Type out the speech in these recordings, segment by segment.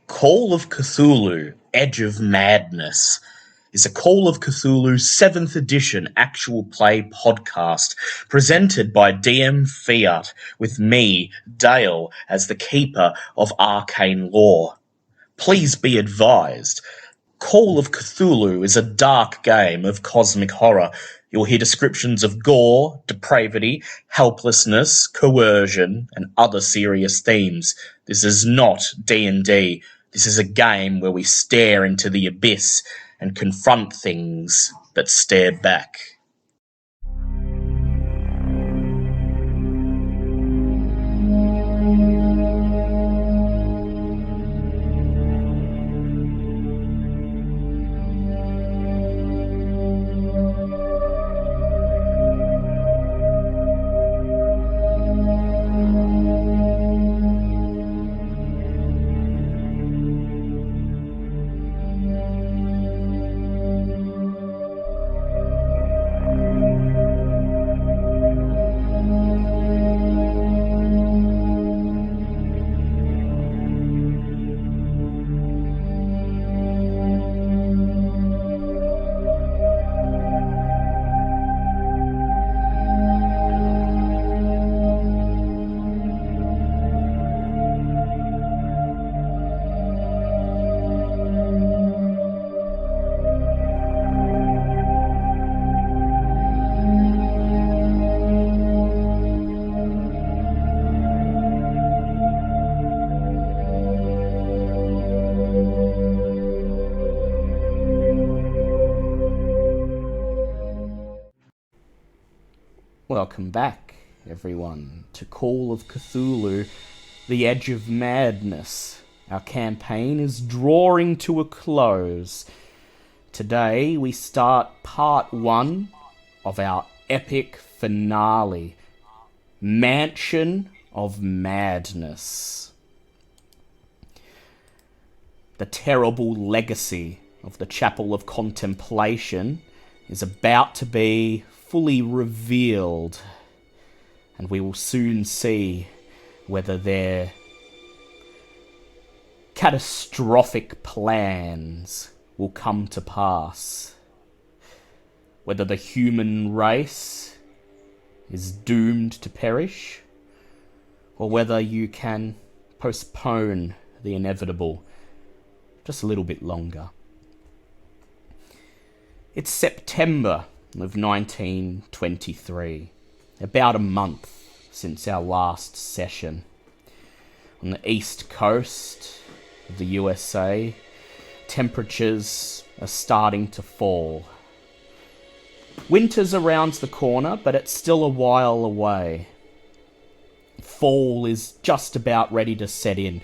Call of Cthulhu, Edge of Madness is a Call of Cthulhu 7th edition actual play podcast presented by DM Fiat with me, Dale, as the keeper of arcane lore. Please be advised, Call of Cthulhu is a dark game of cosmic horror. You'll hear descriptions of gore, depravity, helplessness, coercion, and other serious themes. This is not D&D. This is a game where we stare into the abyss and confront things that stare back. Welcome back, everyone, to Call of Cthulhu, The Edge of Madness. Our campaign is drawing to a close. Today we start part 1 of our epic finale, Mansion of Madness. The terrible legacy of the Chapel of Contemplation is about to be fully revealed, and we will soon see whether their catastrophic plans will come to pass, whether the human race is doomed to perish, or whether you can postpone the inevitable just a little bit longer. It's September of 1923, about a month since our last session. On the east coast of the USA, temperatures are starting to fall. Winter's around the corner, but it's still a while away. Fall is just about ready to set in.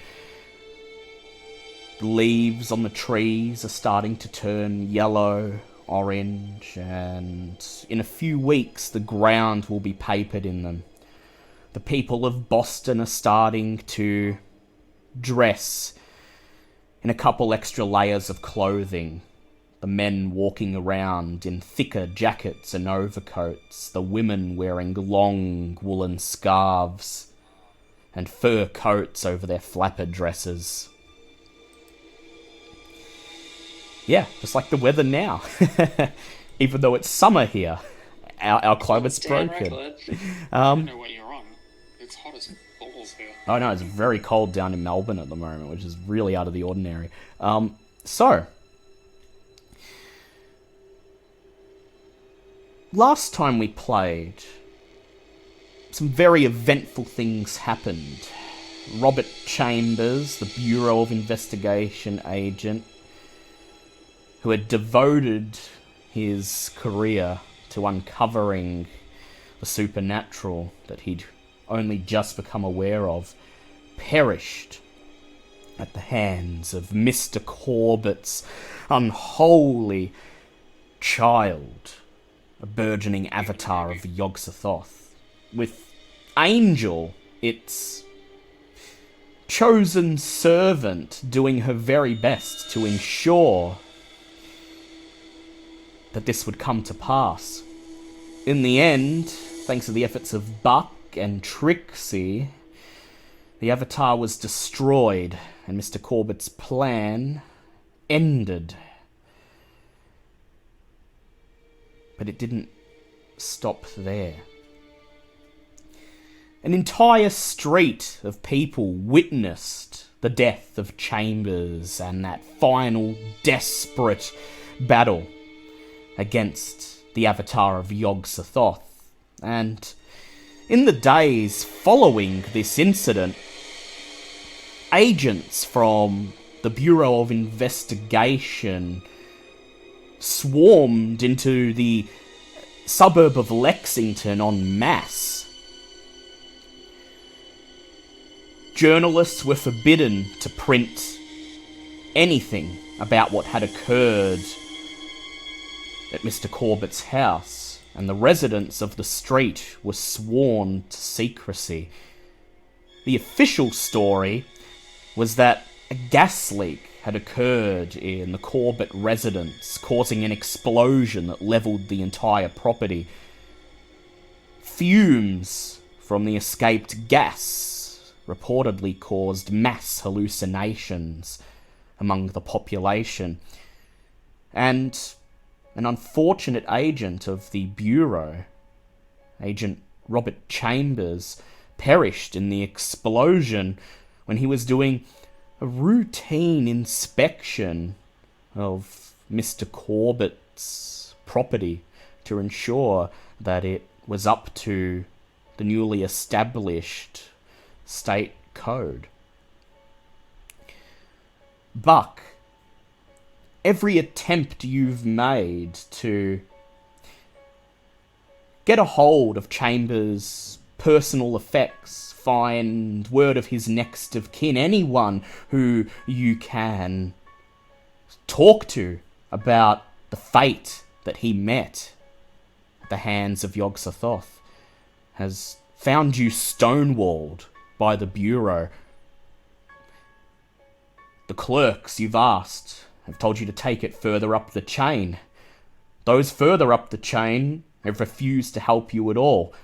The leaves on the trees are starting to turn yellow, orange, and in a few weeks the ground will be papered in them. The people of Boston are starting to dress in a couple extra layers of clothing. The men walking around in thicker jackets and overcoats, the women wearing long woolen scarves and fur coats over their flapper dresses. Yeah, just like the weather now. Even though it's summer here, our climate's broken. I don't know what you're on. It's hot as balls here. Oh no, it's very cold down in Melbourne at the moment, which is really out of the ordinary. So, last time we played, some very eventful things happened. Robert Chambers, the Bureau of Investigation agent, who had devoted his career to uncovering the supernatural that he'd only just become aware of, perished at the hands of Mr. Corbett's unholy child, a burgeoning avatar of Yog-Sothoth, with Angel, its chosen servant, doing her very best to ensure that this would come to pass. In the end, thanks to the efforts of Buck and Trixie, The Avatar was destroyed, and Mr. Corbett's plan ended. But it didn't stop there. An entire street of people witnessed the death of Chambers and that final desperate battle against the Avatar of Yog-Sothoth. And in the days following this incident, agents from the Bureau of Investigation swarmed into the suburb of Lexington en masse. Journalists were forbidden to print anything about what had occurred at Mr. Corbett's house, and the residents of the street were sworn to secrecy. The official story was that a gas leak had occurred in the Corbett residence, causing an explosion that leveled the entire property. Fumes from the escaped gas reportedly caused mass hallucinations among the population. And an unfortunate agent of the Bureau, Agent Robert Chambers, perished in the explosion when he was doing a routine inspection of Mr. Corbett's property to ensure that it was up to the newly established state code. Buck, every attempt you've made to get a hold of Chambers' personal effects, find word of his next of kin, anyone who you can talk to about the fate that he met at the hands of Yog-Sothoth, has found you stonewalled by the Bureau. The clerks you've asked have told you to take it further up the chain. Those further up the chain have refused to help you at all.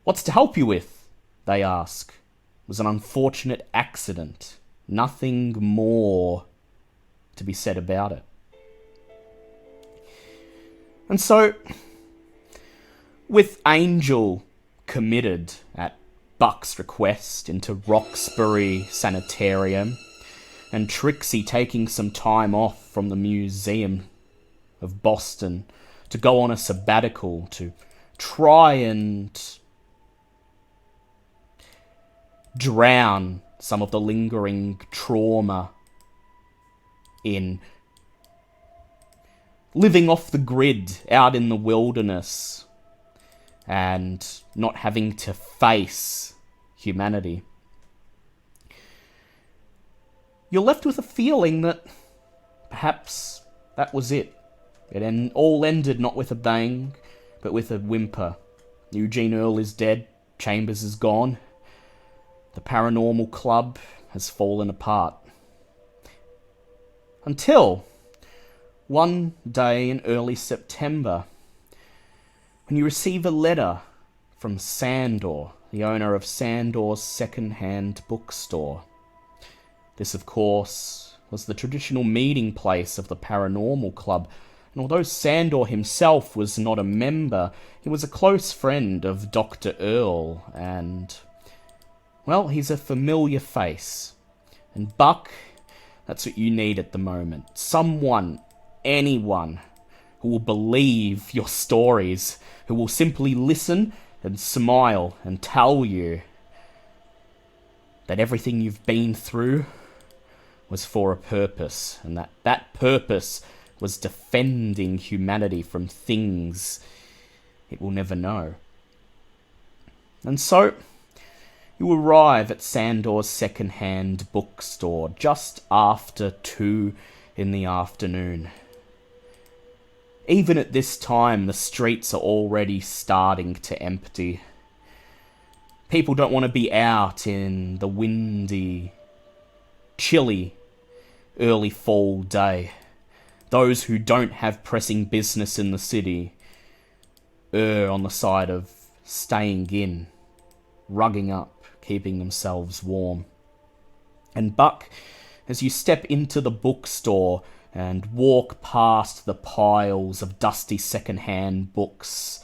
What's to help you with? They ask. It was an unfortunate accident. Nothing more to be said about it. And so, with Angel committed at Buck's request into Roxbury Sanitarium, and Trixie taking some time off from the Museum of Boston to go on a sabbatical to try and drown some of the lingering trauma in living off the grid out in the wilderness and not having to face humanity. You're left with a feeling that perhaps that was it. It all ended not with a bang, but with a whimper. Eugene Earle is dead, Chambers is gone, the Paranormal Club has fallen apart. Until one day in early September, when you receive a letter from Sandor, the owner of Sandor's second-hand bookstore. This, of course, was the traditional meeting place of the Paranormal Club, and although Sandor himself was not a member, he was a close friend of Dr. Earle, and, well, he's a familiar face. And Buck, that's what you need at the moment. Someone, anyone, who will believe your stories, who will simply listen and smile and tell you that everything you've been through was for a purpose, and that purpose was defending humanity from things it will never know. And so, you arrive at Sandor's second-hand bookstore just after 2 in the afternoon. Even at this time, the streets are already starting to empty. People don't want to be out in the windy, chilly, early fall day. Those who don't have pressing business in the city err on the side of staying in, rugging up, keeping themselves warm. And Buck, as you step into the bookstore and walk past the piles of dusty second-hand books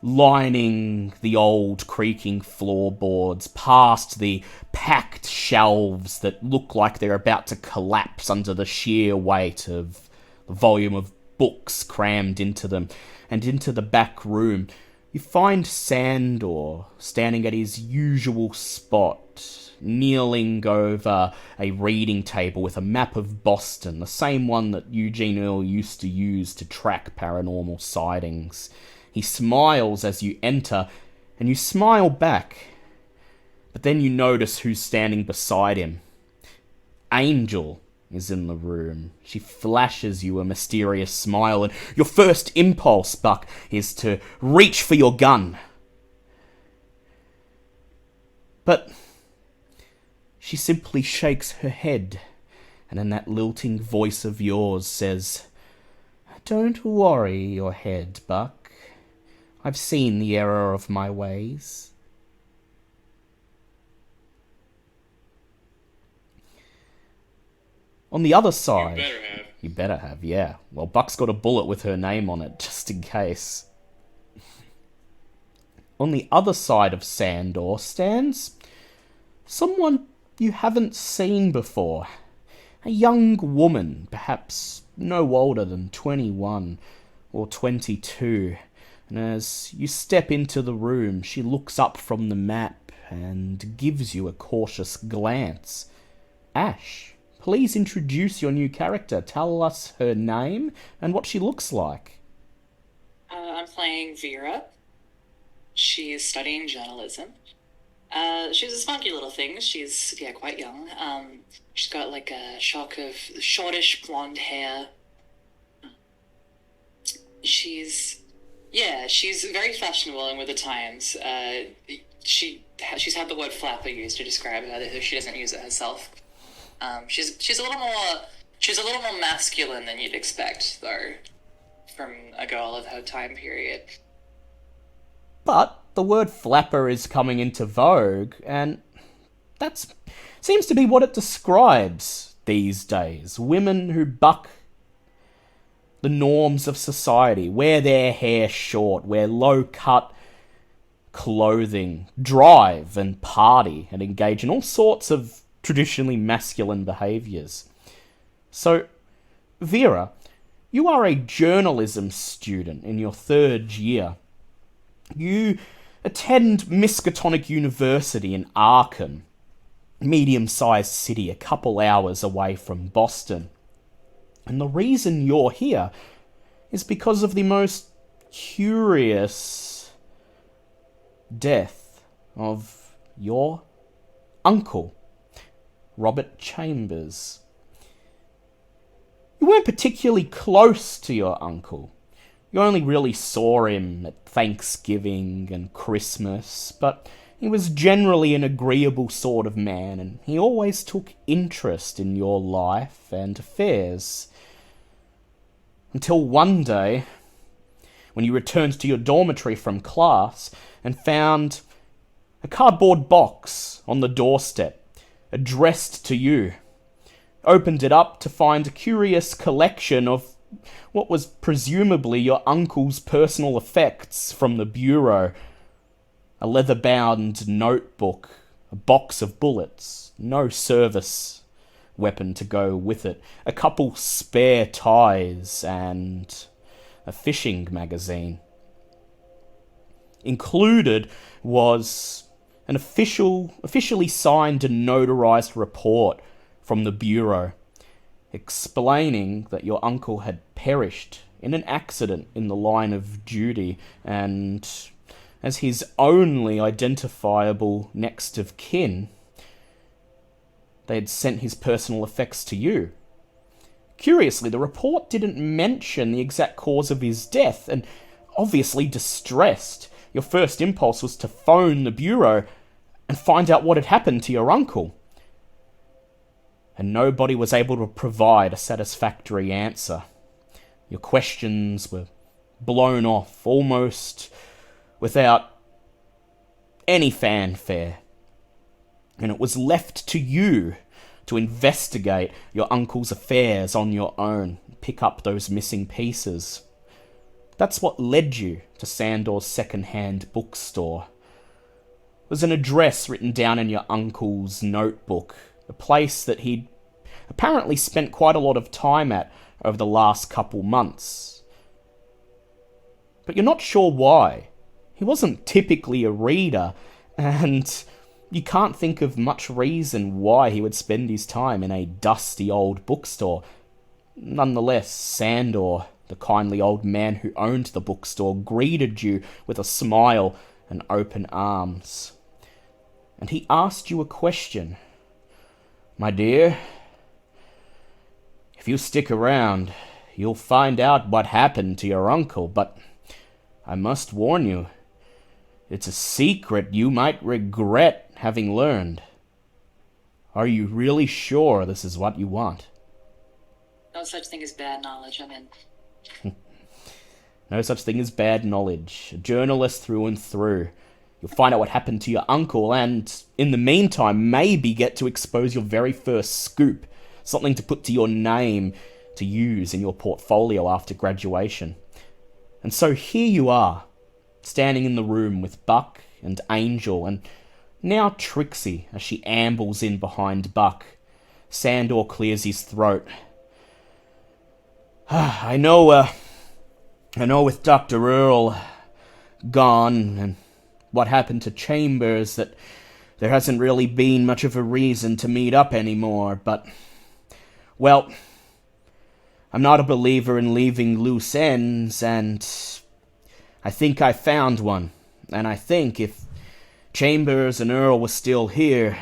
lining the old creaking floorboards, past the packed shelves that look like they're about to collapse under the sheer weight of the volume of books crammed into them, and into the back room, you find Sandor standing at his usual spot, kneeling over a reading table with a map of Boston, the same one that Eugene Earle used to use to track paranormal sightings. He smiles as you enter, and you smile back. But then you notice who's standing beside him. Angel is in the room. She flashes you a mysterious smile, and your first impulse, Buck, is to reach for your gun. But she simply shakes her head, and in that lilting voice of yours says, "Don't worry your head, Buck. I've seen the error of my ways." On the other side... You better have. You better have, yeah. Well, Buck's got a bullet with her name on it, just in case. On the other side of Sandor stands someone you haven't seen before. A young woman, perhaps no older than 21 or 22. And as you step into the room, she looks up from the map and gives you a cautious glance. Ash, please introduce your new character. Tell us her name and what she looks like. I'm playing Vera. She's studying journalism. She's a spunky little thing. She's, quite young. She's got like a shock of shortish blonde hair. She's very fashionable and with the times. She's had the word flapper used to describe her, though she doesn't use it herself. She's a little more masculine than you'd expect, though, from a girl of her time period. But the word flapper is coming into vogue, and that seems to be what it describes these days. Women who buck the norms of society, wear their hair short, wear low-cut clothing, drive and party, and engage in all sorts of traditionally masculine behaviours. So, Vera, you are a journalism student in your 3rd year. You attend Miskatonic University in Arkham, medium-sized city a couple hours away from Boston. And the reason you're here is because of the most curious death of your uncle, Robert Chambers. You weren't particularly close to your uncle. You only really saw him at Thanksgiving and Christmas, but he was generally an agreeable sort of man, and he always took interest in your life and affairs. Until one day, when you returned to your dormitory from class and found a cardboard box on the doorstep, addressed to you. Opened it up to find a curious collection of what was presumably your uncle's personal effects from the bureau. A leather-bound notebook, a box of bullets, no service weapon to go with it, a couple spare ties, and a fishing magazine. Included was an officially signed and notarized report from the bureau, explaining that your uncle had perished in an accident in the line of duty, and as his only identifiable next of kin, they had sent his personal effects to you. Curiously, the report didn't mention the exact cause of his death, and obviously distressed, your first impulse was to phone the bureau and find out what had happened to your uncle. And nobody was able to provide a satisfactory answer. Your questions were blown off almost without any fanfare. and it was left to you to investigate your uncle's affairs on your own, pick up those missing pieces. That's what led you to Sandor's second-hand bookstore. It was an address written down in your uncle's notebook, a place that he'd apparently spent quite a lot of time at over the last couple months. But you're not sure why. He wasn't typically a reader, and you can't think of much reason why he would spend his time in a dusty old bookstore. Nonetheless, Sandor, the kindly old man who owned the bookstore, greeted you with a smile and open arms. And he asked you a question. My dear, if you stick around, you'll find out what happened to your uncle, but I must warn you, it's a secret you might regret having learned. Are you really sure this is what you want? No such thing as bad knowledge, I'm in. No such thing as bad knowledge. A journalist through and through. You'll find out what happened to your uncle, and in the meantime, maybe get to expose your very first scoop. Something to put to your name to use in your portfolio after graduation. And so here you are, standing in the room with Buck and Angel, and now Trixie as she ambles in behind Buck. Sandor clears his throat. I know with Dr. Earl gone and what happened to Chambers that there hasn't really been much of a reason to meet up anymore, but, well, I'm not a believer in leaving loose ends, and I think I found one. And I think if Chambers and Earl were still here,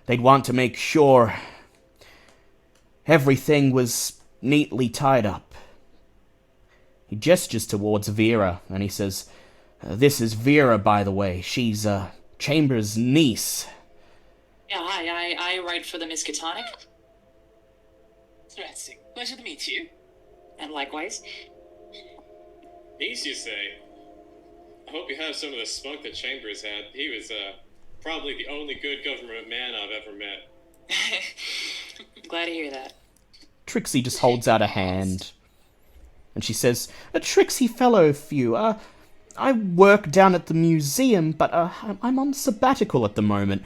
they'd want to make sure everything was neatly tied up. He gestures towards Vera, and he says, this is Vera, by the way. She's, Chambers' niece. Yeah, hi, I write for the Miskatonic. Interesting. Pleasure to meet you. And likewise. Niece, you say? I hope you have some of the spunk that Chambers had. He was, probably the only good government man I've ever met. Glad to hear that. Trixie just holds out a hand, and she says, Trixie fellow few, I work down at the museum, but I'm on sabbatical at the moment.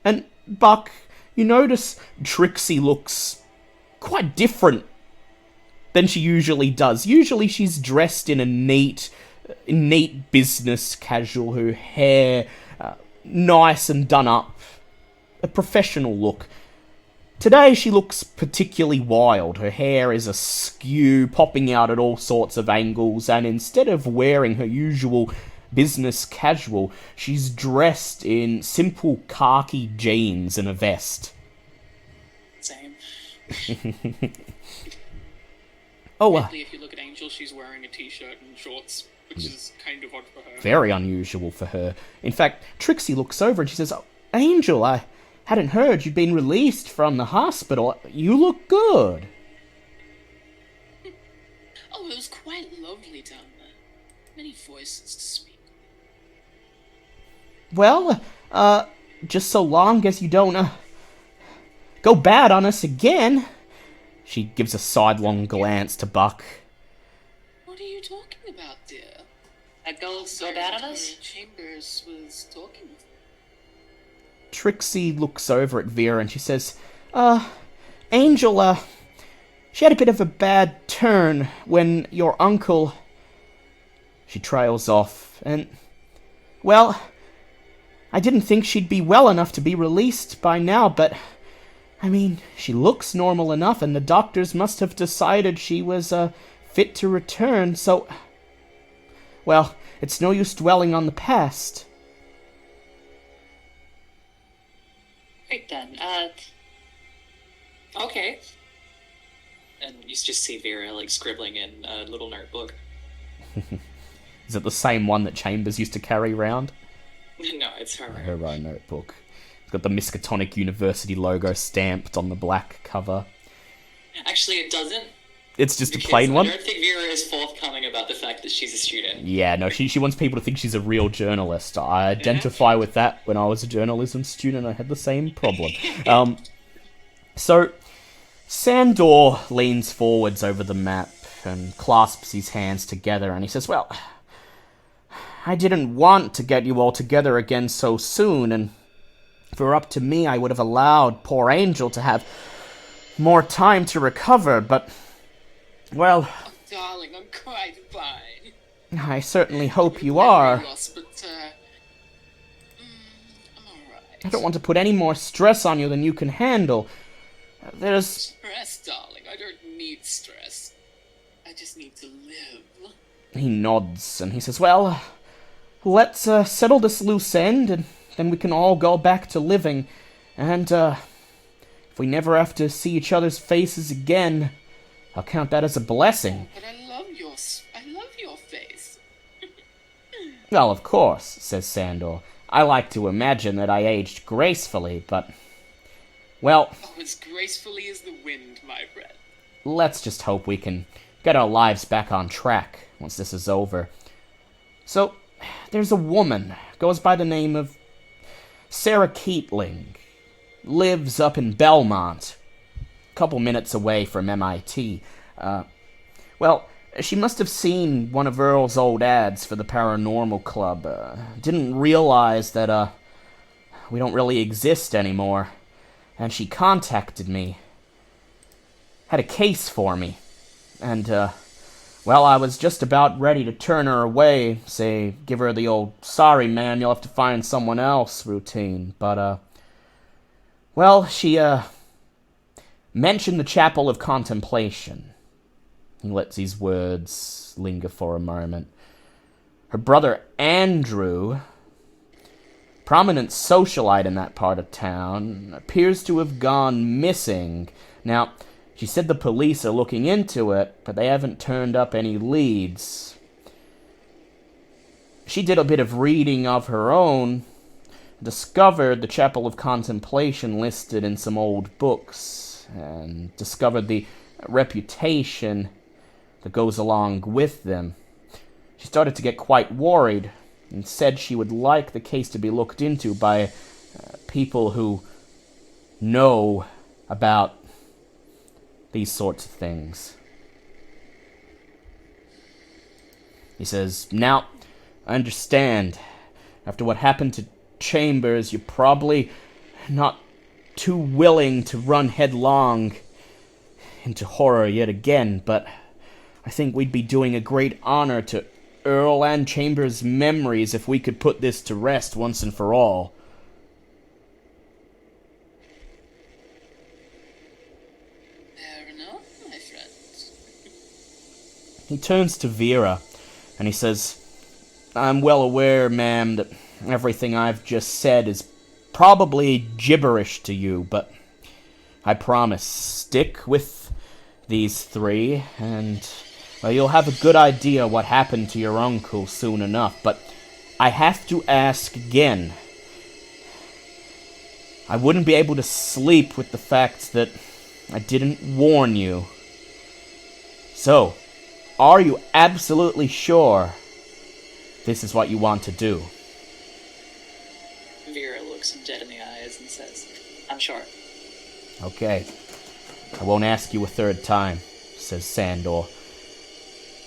And, Buck, you notice Trixie looks quite different than she usually does. Usually she's dressed in a neat business casual, her hair nice and done up, a professional look. Today she looks particularly wild. Her hair is askew, popping out at all sorts of angles, and instead of wearing her usual business casual, she's dressed in simple khaki jeans and a vest. Same. If you look at Angel, she's wearing a t-shirt and shorts, which is kind of odd for her. Very unusual for her. In fact, Trixie looks over and she says, Angel, I hadn't heard you'd been released from the hospital. You look good. Oh, it was quite lovely down there. Many voices to speak. Well, just so long as you don't, go bad on us again. She gives a sidelong glance to Buck. What are you talking about, dear? That girl so bad on us? Chambers was talking with me. Trixie looks over at Vera and she says, Angel, she had a bit of a bad turn when your uncle... She trails off, and, well, I didn't think she'd be well enough to be released by now, but, I mean, she looks normal enough, and the doctors must have decided she was, fit to return, so... Well, it's no use dwelling on the past. Great then, okay. And you just see Vera, like, scribbling in a little notebook. Is it the same one that Chambers used to carry around? No, it's her. Her own notebook. It's got the Miskatonic University logo stamped on the black cover. Actually, it doesn't. It's just a Because plain one. I don't think Vera is forthcoming about the fact that she's a student. Yeah, no, she wants people to think she's a real journalist. I identify with that. When I was a journalism student, I had the same problem. So, Sandor leans forwards over the map and clasps his hands together, and he says, well, I didn't want to get you all together again so soon, and if it were up to me, I would have allowed poor Angel to have more time to recover, but, well... Oh, darling, I'm quite fine. I certainly hope you are. Loss, but, I'm alright. I don't want to put any more stress on you than you can handle. There's... Stress, darling. I don't need stress. I just need to live. He nods, and he says, well, let's settle this loose end, and then we can all go back to living. And, if we never have to see each other's faces again, I'll count that as a blessing. But I love your face. Well, of course, says Sandor. I like to imagine that I aged gracefully, but... well... oh, as gracefully as the wind, my friend. let's just hope we can get our lives back on track once this is over. So, there's a woman, goes by the name of Sarah Keatling, lives up in Belmont, a couple minutes away from MIT. Well, she must have seen one of Earl's old ads for the Paranormal Club. Didn't realize that, we don't really exist anymore. And she contacted me. Had a case for me. And, well, I was just about ready to turn her away, say, give her the old, sorry, ma'am, you'll have to find someone else routine. But, well, she, mentioned the Chapel of Contemplation. He lets these words linger for a moment. Her brother Andrew, prominent socialite in that part of town, appears to have gone missing. Now, she said the police are looking into it, but they haven't turned up any leads. She did a bit of reading of her own, discovered the Chapel of Contemplation listed in some old books, and discovered the reputation that goes along with them. She started to get quite worried, and said she would like the case to be looked into by people who know about these sorts of things. He says, now, I understand. After what happened to Chambers, you're probably not too willing to run headlong into horror yet again, but I think we'd be doing a great honor to Earl and Chambers' memories if we could put this to rest once and for all. Fair enough, my friend. He turns to Vera, and he says, I'm well aware, ma'am, that everything I've just said is probably gibberish to you, but I promise, stick with these three, and... well, you'll have a good idea what happened to your uncle soon enough, but I have to ask again. I wouldn't be able to sleep with the fact that I didn't warn you. So, are you absolutely sure this is what you want to do? Vera looks him dead in the eyes and says, I'm sure. Okay. I won't ask you a third time, says Sandor.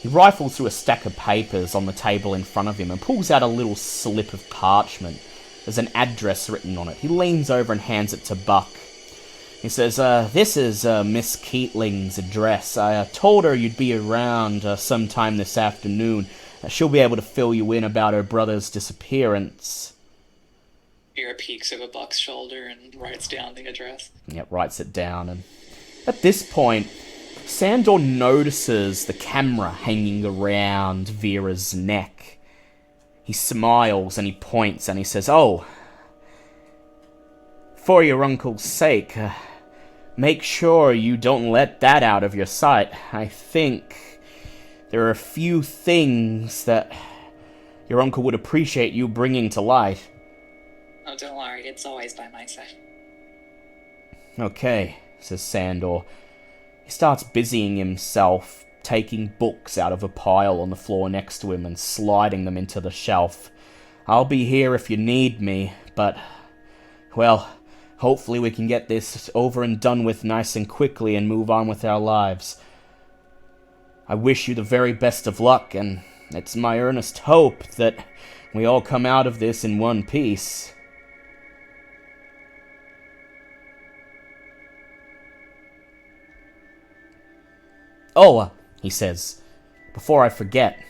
He rifles through a stack of papers on the table in front of him and pulls out a little slip of parchment. There's an address written on it. He leans over and hands it to Buck. He says, this is Miss Keatling's address. I told her you'd be around sometime this afternoon. She'll be able to fill you in about her brother's disappearance. Vera peeks over Buck's shoulder and writes down the address. Yep, writes it down. And at this point, Sandor notices the camera hanging around Vera's neck. He smiles and he points and he says, oh, for your uncle's sake, make sure you don't let that out of your sight. I think there are a few things that your uncle would appreciate you bringing to light. Oh, don't worry, it's always by my side. Okay, says Sandor. He starts busying himself, taking books out of a pile on the floor next to him and sliding them into the shelf. I'll be here if you need me, but, well, hopefully we can get this over and done with nice and quickly and move on with our lives. I wish you the very best of luck, and it's my earnest hope that we all come out of this in one piece. Oh, he says, before I forget,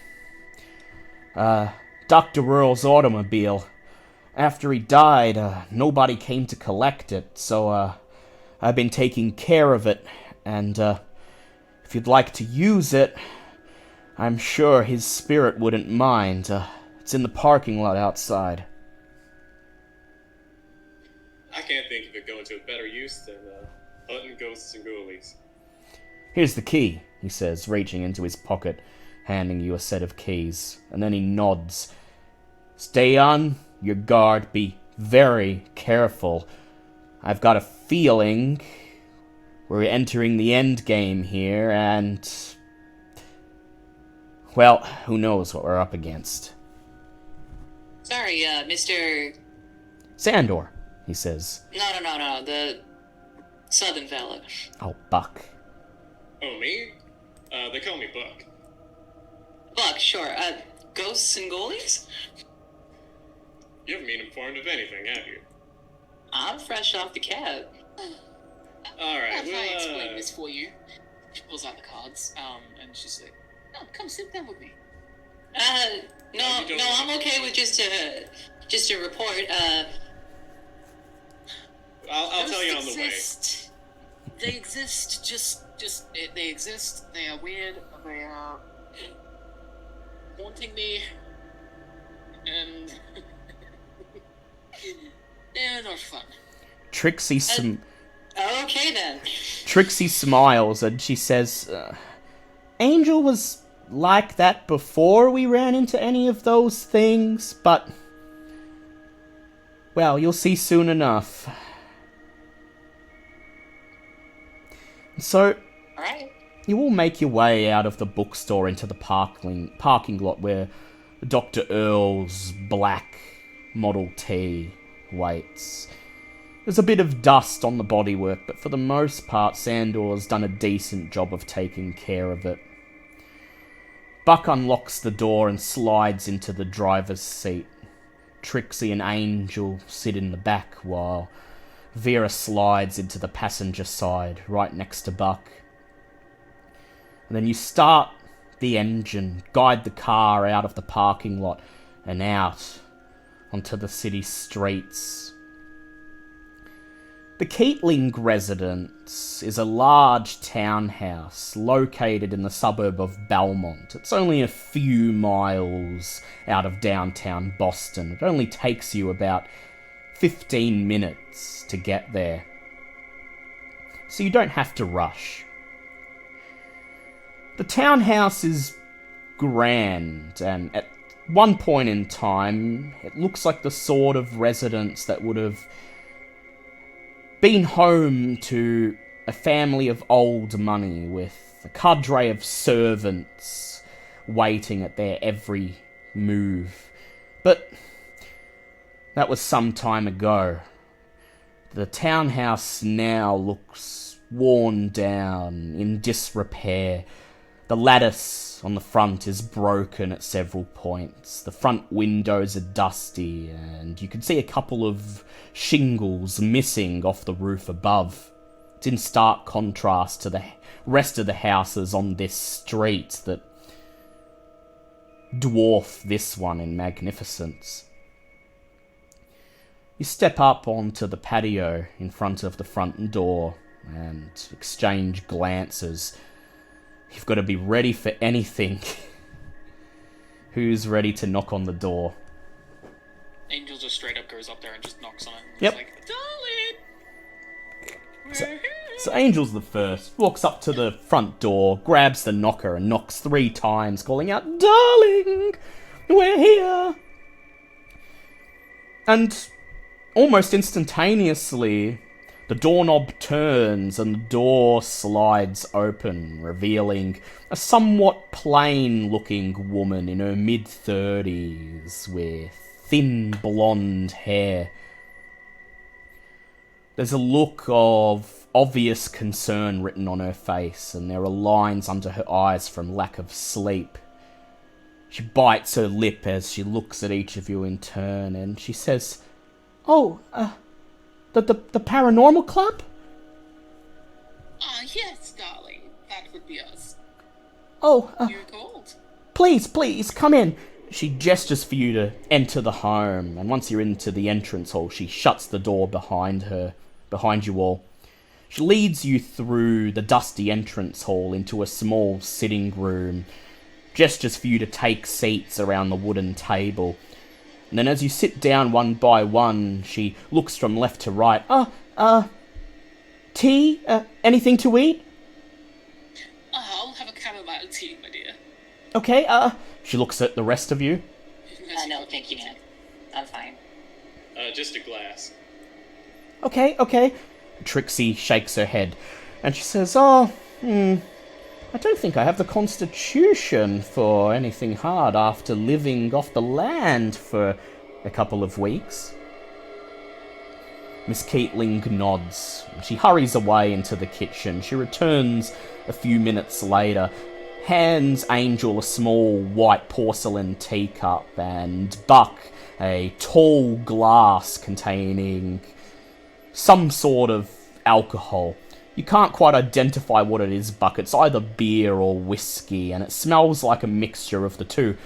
Dr. Earl's automobile. After he died, nobody came to collect it, so I've been taking care of it, and if you'd like to use it, I'm sure his spirit wouldn't mind. It's in the parking lot outside. I can't think of it going to a better use than hunting ghosts and ghoulies. Here's the key, he says, reaching into his pocket, handing you a set of keys, and then he nods. Stay on your guard, be very careful. I've got a feeling we're entering the end game here, and, well, who knows what we're up against. Sorry, Mr. Sandor, he says. No, the Southern fella. Oh, Buck. Oh, me? They call me Buck. Buck, sure. Ghosts and ghoulies? You haven't been informed of anything, have you? I'm fresh off the cab. Alright, How can I explain well, this for you? She pulls out the cards, and she's like, "No, come sit down with me." No, I'm okay with just a report. I'll tell you on Ghosts the way. exist. They exist. They exist. They are weird. They are haunting me, and they're not fun. Trixie Okay then. Trixie smiles and she says, Angel was like that before we ran into any of those things, but, well, you'll see soon enough. So, Alright. you all make your way out of the bookstore into the parking lot where Dr. Earl's black Model T waits. There's a bit of dust on the bodywork, but for the most part, Sandor's done a decent job of taking care of it. Buck unlocks the door and slides into the driver's seat. Trixie and Angel sit in the back while Vera slides into the passenger side, right next to Buck. And then you start the engine, guide the car out of the parking lot and out onto the city streets. The Keatling residence is a large townhouse located in the suburb of Belmont. It's only a few miles out of downtown Boston. It only takes you about 15 minutes to get there. So you don't have to rush. The townhouse is grand, and at one point in time, it looks like the sort of residence that would have been home to a family of old money with a cadre of servants waiting at their every move. But that was some time ago. The townhouse now looks worn down, in disrepair. The lattice on the front is broken at several points. The front windows are dusty, and you can see a couple of shingles missing off the roof above. It's in stark contrast to the rest of the houses on this street that dwarf this one in magnificence. You step up onto the patio in front of the front door and exchange glances. You've got to be ready for anything. Who's ready to knock on the door? Angel just straight up goes up there and just knocks on it. And Yep. It's like, darling, So, we're here. so Angel's the first, walks up to the front door, grabs the knocker and knocks 3 times, calling out, "Darling, we're here!" And almost instantaneously, The doorknob turns and the door slides open, revealing a somewhat plain-looking woman in her mid-30s with thin blonde hair. There's a look of obvious concern written on her face, and there are lines under her eyes from lack of sleep. She bites her lip as she looks at each of you in turn, and she says, "Oh, the Paranormal Club?" Yes, darling. That would be us. "Oh, You're cold. please, come in." She gestures for you to enter the home, and once you're into the entrance hall, she shuts the door behind you all. She leads you through the dusty entrance hall into a small sitting room, gestures for you to take seats around the wooden table. And then as you sit down one by one, she looks from left to right. Tea? Anything to eat?" I'll have a chamomile tea, my dear. "Okay, She looks at the rest of you. No, thank you, man. I'm fine. Just a glass. Okay. Trixie shakes her head, and she says, I don't think I have the constitution for anything hard after living off the land for a couple of weeks." Miss Keatling nods. She hurries away into the kitchen. She returns a few minutes later, hands Angel a small white porcelain teacup, and Buck a tall glass containing some sort of alcohol. You can't quite identify what it is, Buck. It's either beer or whiskey, and it smells like a mixture of the two.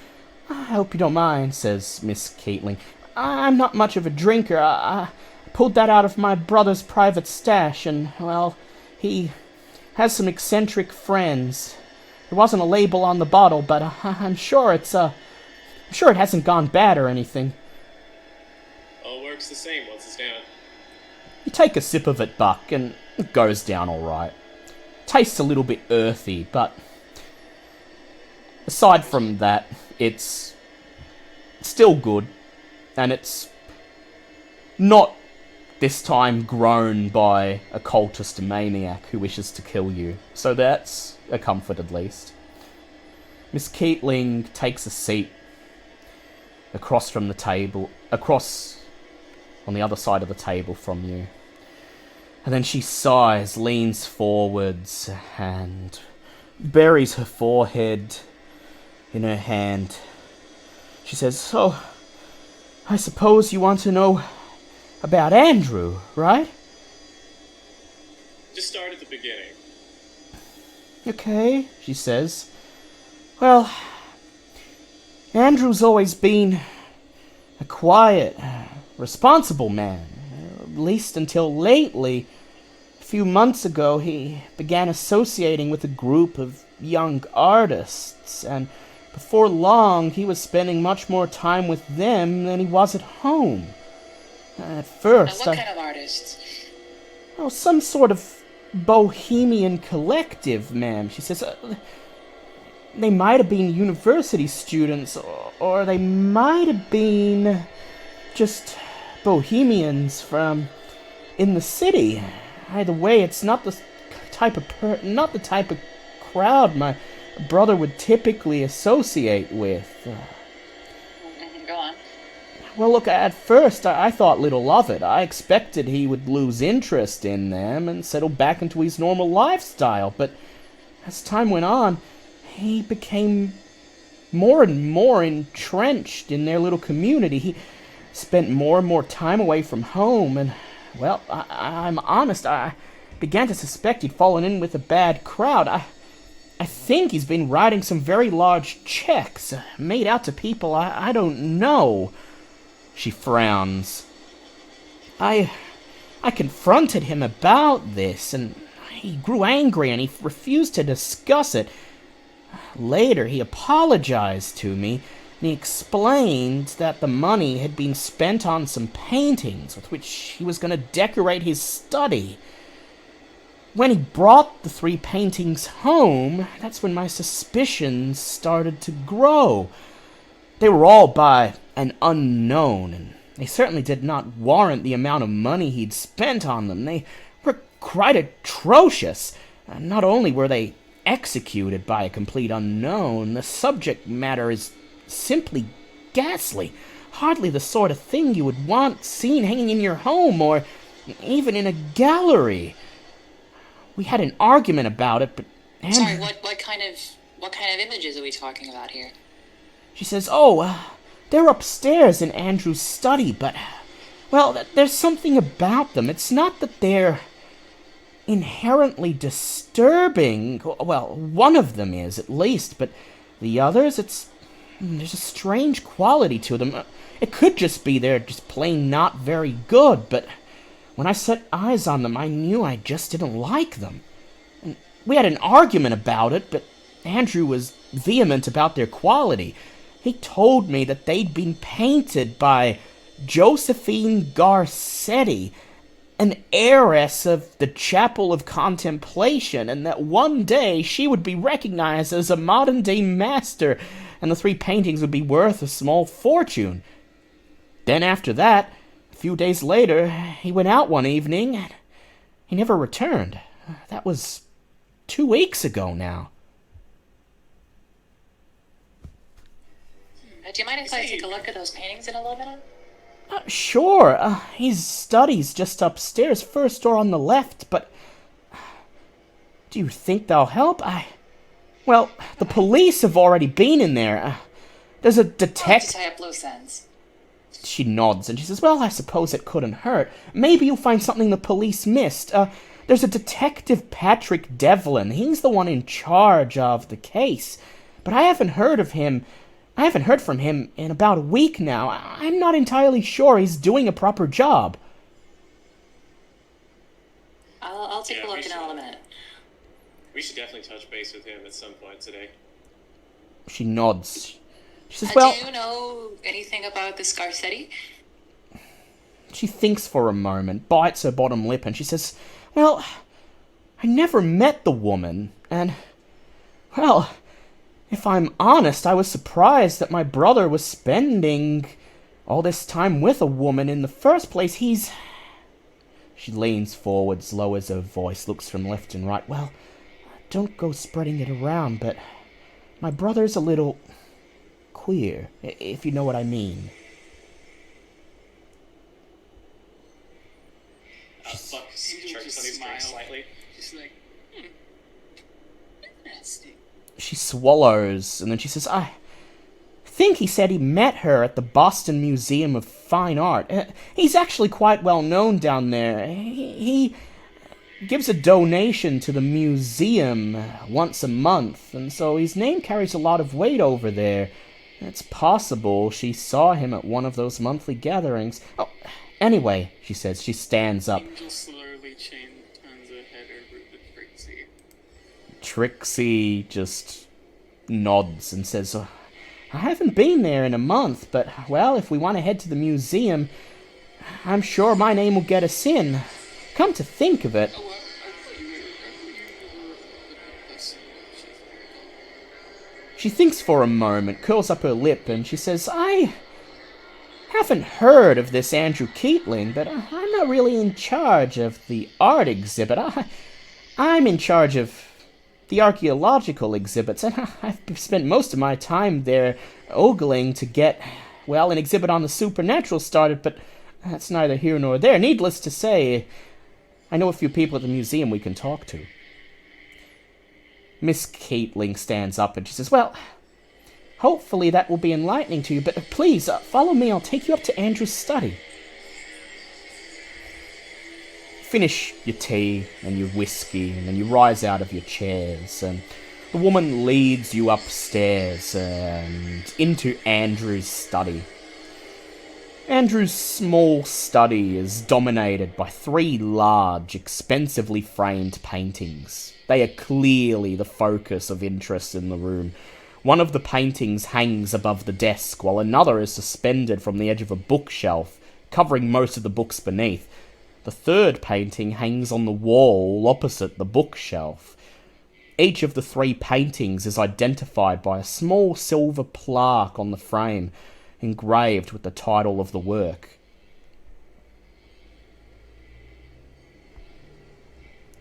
"I hope you don't mind," says Miss Keatling. "I'm not much of a drinker. I pulled that out of my brother's private stash, and, well, he has some eccentric friends. There wasn't a label on the bottle, but I'm sure it hasn't gone bad or anything." All works the same once it's down. You take a sip of it, Buck, and it goes down alright. Tastes a little bit earthy, but aside from that, it's still good, and it's not this time grown by a cultist maniac who wishes to kill you. So that's a comfort at least. Miss Keatling takes a seat across on the other side of the table from you. And then she sighs, leans forwards, and buries her forehead in her hand. She says, "So, I suppose you want to know about Andrew, right?" Just start at the beginning. "Okay," she says. "Well, Andrew's always been a quiet, responsible man, at least until lately. A few months ago, he began associating with a group of young artists, and before long, he was spending much more time with them than he was at home. At first, What kind of artists? Oh, some sort of bohemian collective, ma'am," she says. They might have been university students, or they might have been just bohemians from in the city. Either way, it's not the type of crowd my brother would typically associate with. Go on. Well, look, at first I thought little of it. I expected he would lose interest in them and settle back into his normal lifestyle, but as time went on, he became more and more entrenched in their little community. He spent more and more time away from home, and, well, I'm honest, I began to suspect he'd fallen in with a bad crowd. I think he's been writing some very large checks, made out to people I don't know. She frowns. I confronted him about this, and he grew angry, and he refused to discuss it. Later, he apologized to me, and he explained that the money had been spent on some paintings with which he was going to decorate his study. When he brought the 3 paintings home, that's when my suspicions started to grow. They were all by an unknown, and they certainly did not warrant the amount of money he'd spent on them. They quite atrocious. Not only were they executed by a complete unknown, the subject matter is simply ghastly. Hardly the sort of thing you would want seen hanging in your home or even in a gallery. We had an argument about it, but Sorry, what kind of images are we talking about here? She says, they're upstairs in Andrew's study, but, well, there's something about them. It's not that they're inherently disturbing. Well, one of them is, at least, but the others, there's a strange quality to them. It could just be they're just plain not very good, but when I set eyes on them, I knew I just didn't like them. And we had an argument about it, but Andrew was vehement about their quality. He told me that they'd been painted by Josephine Garcetti, an heiress of the Chapel of Contemplation, and that one day she would be recognized as a modern-day master, and the 3 paintings would be worth a small fortune. Then after that, a few days later, he went out one evening, and he never returned. That was 2 weeks ago now. Do you mind if I take a look at those paintings in a little bit? Sure. His study's just upstairs, first door on the left, but do you think they'll help? Well, the police have already been in there. There's a detective... To tie up loose ends. She nods, and she says, well, I suppose it couldn't hurt. Maybe you'll find something the police missed. There's a detective, Patrick Devlin. He's the one in charge of the case. But I haven't heard from him in about a week now. I'm not entirely sure he's doing a proper job. I'll take a look in a minute. We should definitely touch base with him at some point today. She nods. She says, well... Do you know anything about this Garcetti? She thinks for a moment, bites her bottom lip, and she says, well, I never met the woman, and, well, if I'm honest, I was surprised that my brother was spending all this time with a woman in the first place. She leans forwards, lowers her voice, looks from left and right. Well, don't go spreading it around, but my brother's a little queer, if you know what I mean. Buck chokes on his drink slightly. Just like, interesting. She swallows, and then she says, I think he said he met her at the Boston Museum of Fine Art. He's actually quite well known down there. He gives a donation to the museum once a month, and so his name carries a lot of weight over there. It's possible she saw him at one of those monthly gatherings. Oh, anyway, she says. She stands up. Angel slowly turns her head over to Trixie. Trixie just nods and says, I haven't been there in a month, but, well, if we want to head to the museum, I'm sure my name will get us in. Come to think of it... Oh, I thought you were the person. She thinks for a moment, curls up her lip, and she says, I haven't heard of this Andrew Keatling, but I'm not really in charge of the art exhibit. I'm in charge of the archaeological exhibits, and I've spent most of my time there ogling to get, well, an exhibit on the supernatural started, but that's neither here nor there. Needless to say, I know a few people at the museum we can talk to. Miss Keatling stands up and she says, well, hopefully that will be enlightening to you, but please, follow me. I'll take you up to Andrew's study. Finish your tea and your whiskey, and then you rise out of your chairs, and the woman leads you upstairs and into Andrew's study. Andrew's small study is dominated by 3 large, expensively framed paintings. They are clearly the focus of interest in the room. One of the paintings hangs above the desk, while another is suspended from the edge of a bookshelf, covering most of the books beneath. The third painting hangs on the wall opposite the bookshelf. Each of the 3 paintings is identified by a small silver plaque on the frame, engraved with the title of the work.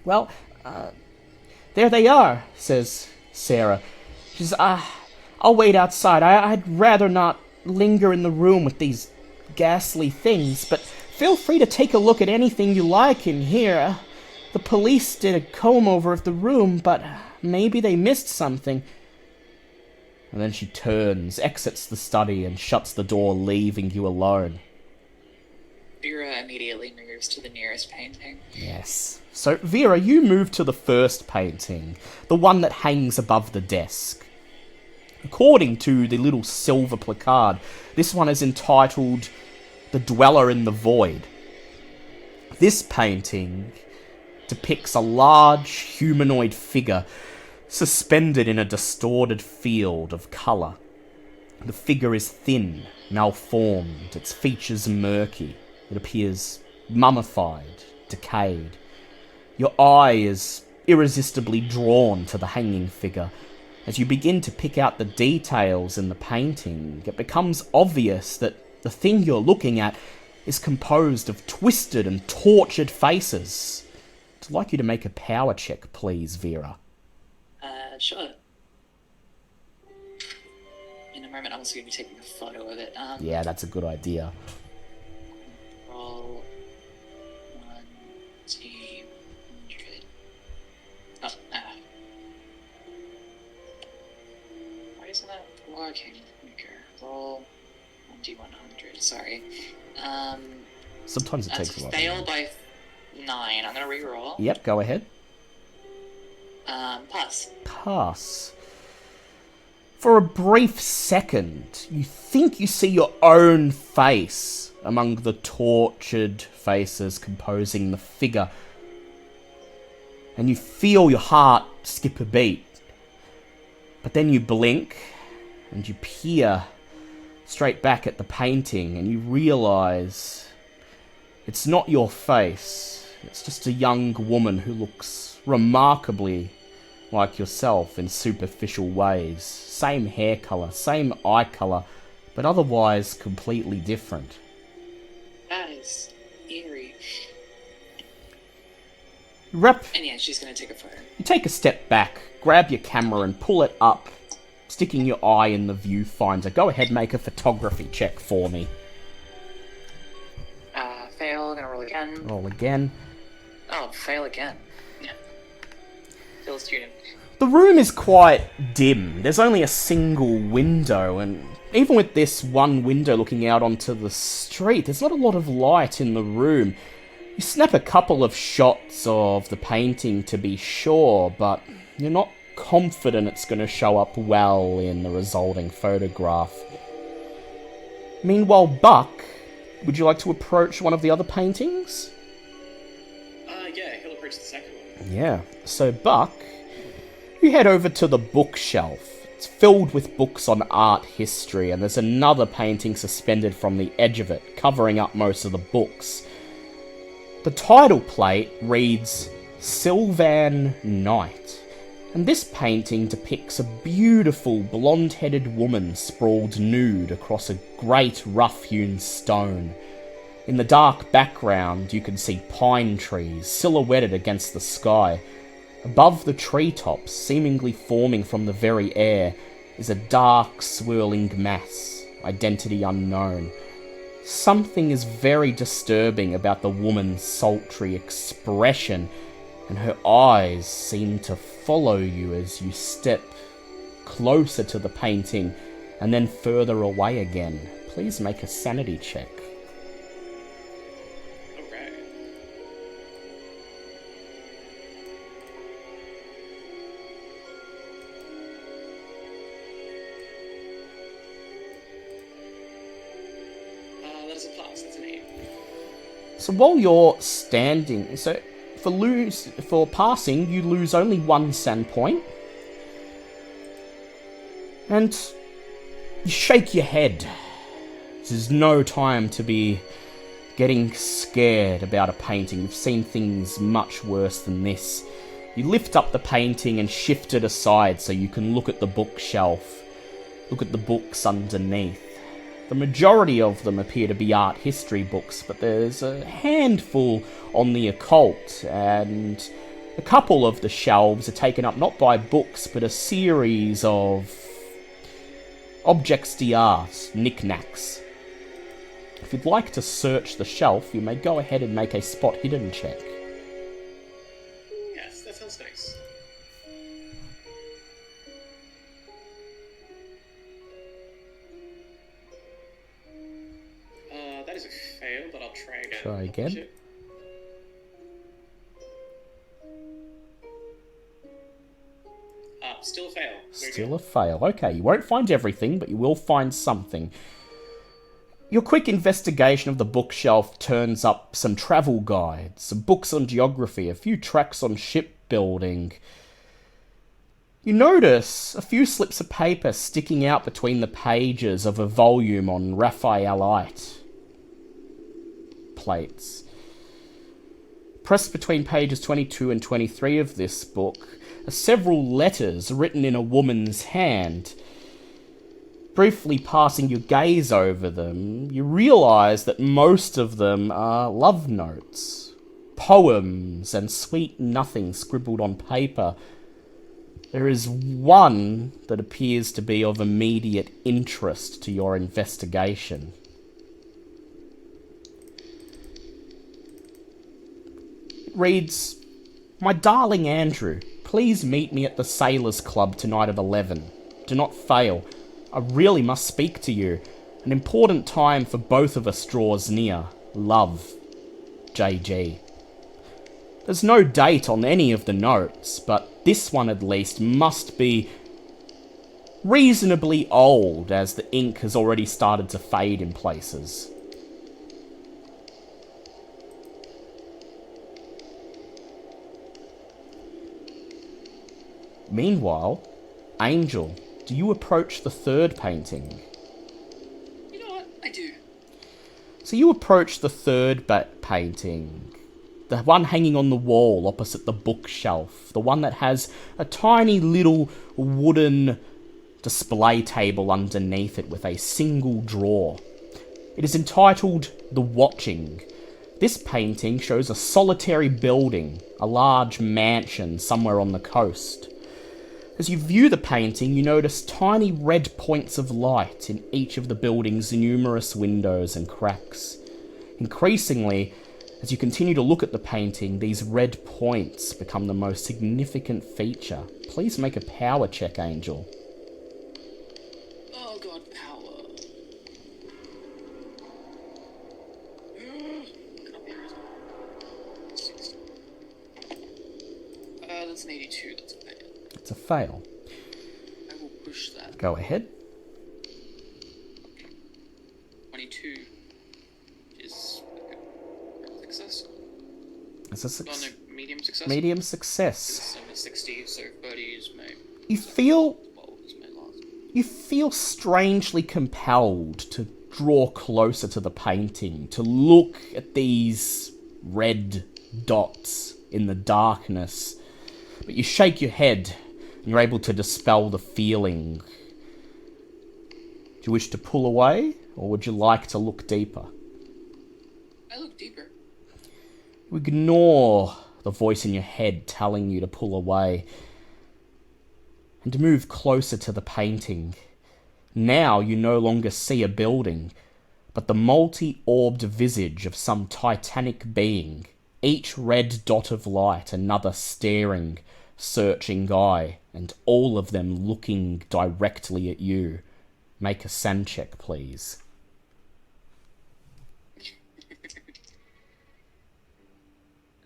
Well, there they are, says Sarah. She says, I'll wait outside. I'd rather not linger in the room with these ghastly things, but feel free to take a look at anything you like in here. The police did a comb-over of the room, but maybe they missed something. And then she turns, exits the study, and shuts the door, leaving you alone. Vera immediately moves to the nearest painting. Yes. So, Vera, you move to the first painting, the one that hangs above the desk. According to the little silver placard, this one is entitled The Dweller in the Void. This painting depicts a large humanoid figure suspended in a distorted field of colour. The figure is thin, malformed, its features murky. It appears mummified, decayed. Your eye is irresistibly drawn to the hanging figure. As you begin to pick out the details in the painting, it becomes obvious that the thing you're looking at is composed of twisted and tortured faces. I'd like you to make a power check, please, Vera. Sure. In a moment, I'm also going to be taking a photo of it. Yeah, that's a good idea. Roll 1d100. Oh, why isn't that working? Okay, roll 1d100. Sorry. Sometimes it takes a while. Fail by 9. I'm going to re-roll. Yep, go ahead. Pass. Pass. For a brief second, you think you see your own face among the tortured faces composing the figure. And you feel your heart skip a beat. But then you blink, and you peer straight back at the painting, and you realise it's not your face. It's just a young woman who looks remarkably like yourself in superficial ways. Same hair colour, same eye colour, but otherwise completely different. That is eerie. And yeah, she's gonna take a photo. You take a step back, grab your camera and pull it up, sticking your eye in the viewfinder. Go ahead, make a photography check for me. Fail, gonna roll again. Roll again. Oh, fail again. Yeah. Still a student. The room is quite dim. There's only a single window, and even with this one window looking out onto the street, there's not a lot of light in the room. You snap a couple of shots of the painting to be sure, but you're not confident it's going to show up well in the resulting photograph. Meanwhile, Buck, would you like to approach one of the other paintings? Yeah, he'll approach the second one. Yeah. So, Buck, you head over to the bookshelf. It's filled with books on art history, and there's another painting suspended from the edge of it, covering up most of the books. The title plate reads Sylvan Night, and this painting depicts a beautiful blonde-headed woman sprawled nude across a great rough-hewn stone. In the dark background, you can see pine trees silhouetted against the sky. Above the treetops, seemingly forming from the very air, is a dark, swirling mass, identity unknown. Something is very disturbing about the woman's sultry expression, and her eyes seem to follow you as you step closer to the painting and then further away again. Please make a sanity check. Alright. That is a pass, that's an 8. So while you're standing, for passing, you lose only 1 sand point. And you shake your head. This is no time to be getting scared about a painting. You've seen things much worse than this. You lift up the painting and shift it aside so you can look at the bookshelf. Look at the books underneath. The majority of them appear to be art history books, but there's a handful on the occult, and A couple of the shelves are taken up not by books, but a series of objects d'art, knickknacks. If you'd like to search the shelf, you may go ahead and make a spot hidden check. Yes, that sounds nice. That is a fail, but I'll try again. Try again. Still a fail. Still a fail. Okay, you won't find everything, but you will find something. Your quick investigation of the bookshelf turns up some travel guides, some books on geography, a few tracts on shipbuilding. You notice a few slips of paper sticking out between the pages of a volume on Raphaelite plates. Pressed between pages 22 and 23 of this book are several letters written in a woman's hand. Briefly passing your gaze over them, you realise that most of them are love notes, poems, and sweet nothing scribbled on paper. There is one that appears to be of immediate interest to your investigation. It reads, "My darling Andrew, please meet me at the Sailors' Club tonight at 11. Do not fail. I really must speak to you. An important time for both of us draws near. Love, JG." There's no date on any of the notes, but this one at least must be reasonably old, as the ink has already started to fade in places. Meanwhile, Angel, do you approach the third painting? You know what? I do. So you approach the third painting, the one hanging on the wall opposite the bookshelf, the one that has a tiny little wooden display table underneath it with a single drawer. It is entitled The Watching. This painting shows a solitary building, a large mansion somewhere on the coast. As you view the painting, you notice tiny red points of light in each of the building's numerous windows and cracks. Increasingly, as you continue to look at the painting, these red points become the most significant feature. Please make a power check, Angel. Oh god, power. That's an 82, that's a fail. It's a fail. I will push that. Go ahead. 22 is a success. It's a Oh no, medium success? medium success. I'm at 60, so 30 is my... You feel 12 is my last. You feel strangely compelled to draw closer to the painting, to look at these red dots in the darkness. But you shake your head, and you're able to dispel the feeling. Do you wish to pull away, or would you like to look deeper? I look deeper. You ignore the voice in your head telling you to pull away, and to move closer to the painting. Now you no longer see a building, but the multi-orbed visage of some titanic being, each red dot of light another staring, searching eye, and all of them looking directly at you. Make a sand check, please.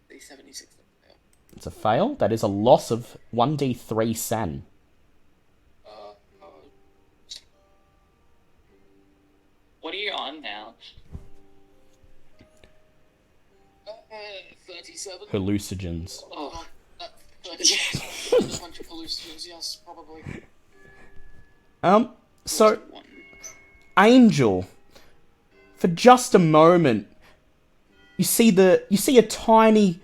The 76 fail. It's a fail. That is a loss of 1d3 san. What are you on now? 37. Hallucinogens. Oh, 37. A bunch of hallucinogens, yes, probably. So, Angel, for just a moment, you see a tiny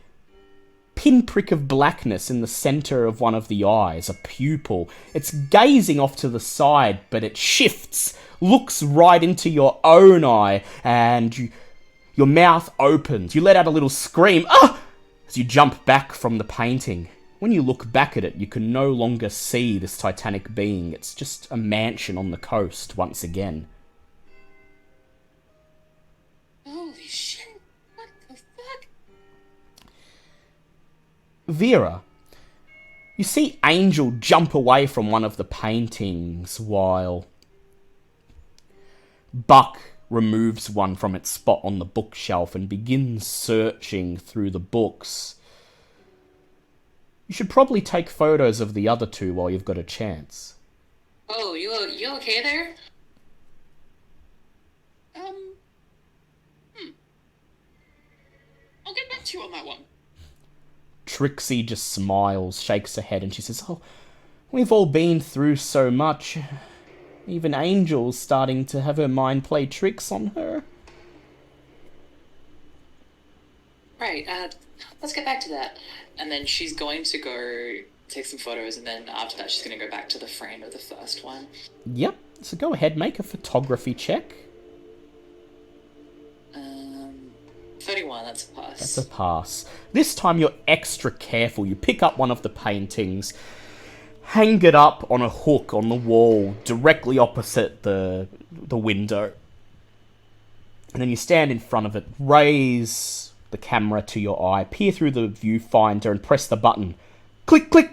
pinprick of blackness in the center of one of the eyes, a pupil. It's gazing off to the side, but it shifts, looks right into your own eye, and your mouth opens. You let out a little scream, ah! As you jump back from the painting, when you look back at it, you can no longer see this titanic being. It's just a mansion on the coast once again. Holy shit! What the fuck? Vera, you see Angel jump away from one of the paintings while Buck removes one from its spot on the bookshelf and begins searching through the books. You should probably take photos of the other two while you've got a chance. Oh, you okay there? I'll get back to you on that one. Trixie just smiles, shakes her head, and she says, "Oh, we've all been through so much. Even Angel's starting to have her mind play tricks on her." Right, let's get back to that. And then she's going to go take some photos, and then after that she's going to go back to the frame of the first one. Yep, so go ahead, make a photography check. 31, that's a pass. That's a pass. This time you're extra careful. You pick up one of the paintings, hang it up on a hook on the wall directly opposite the window. And then you stand in front of it, raise the camera to your eye, peer through the viewfinder and press the button. Click, click!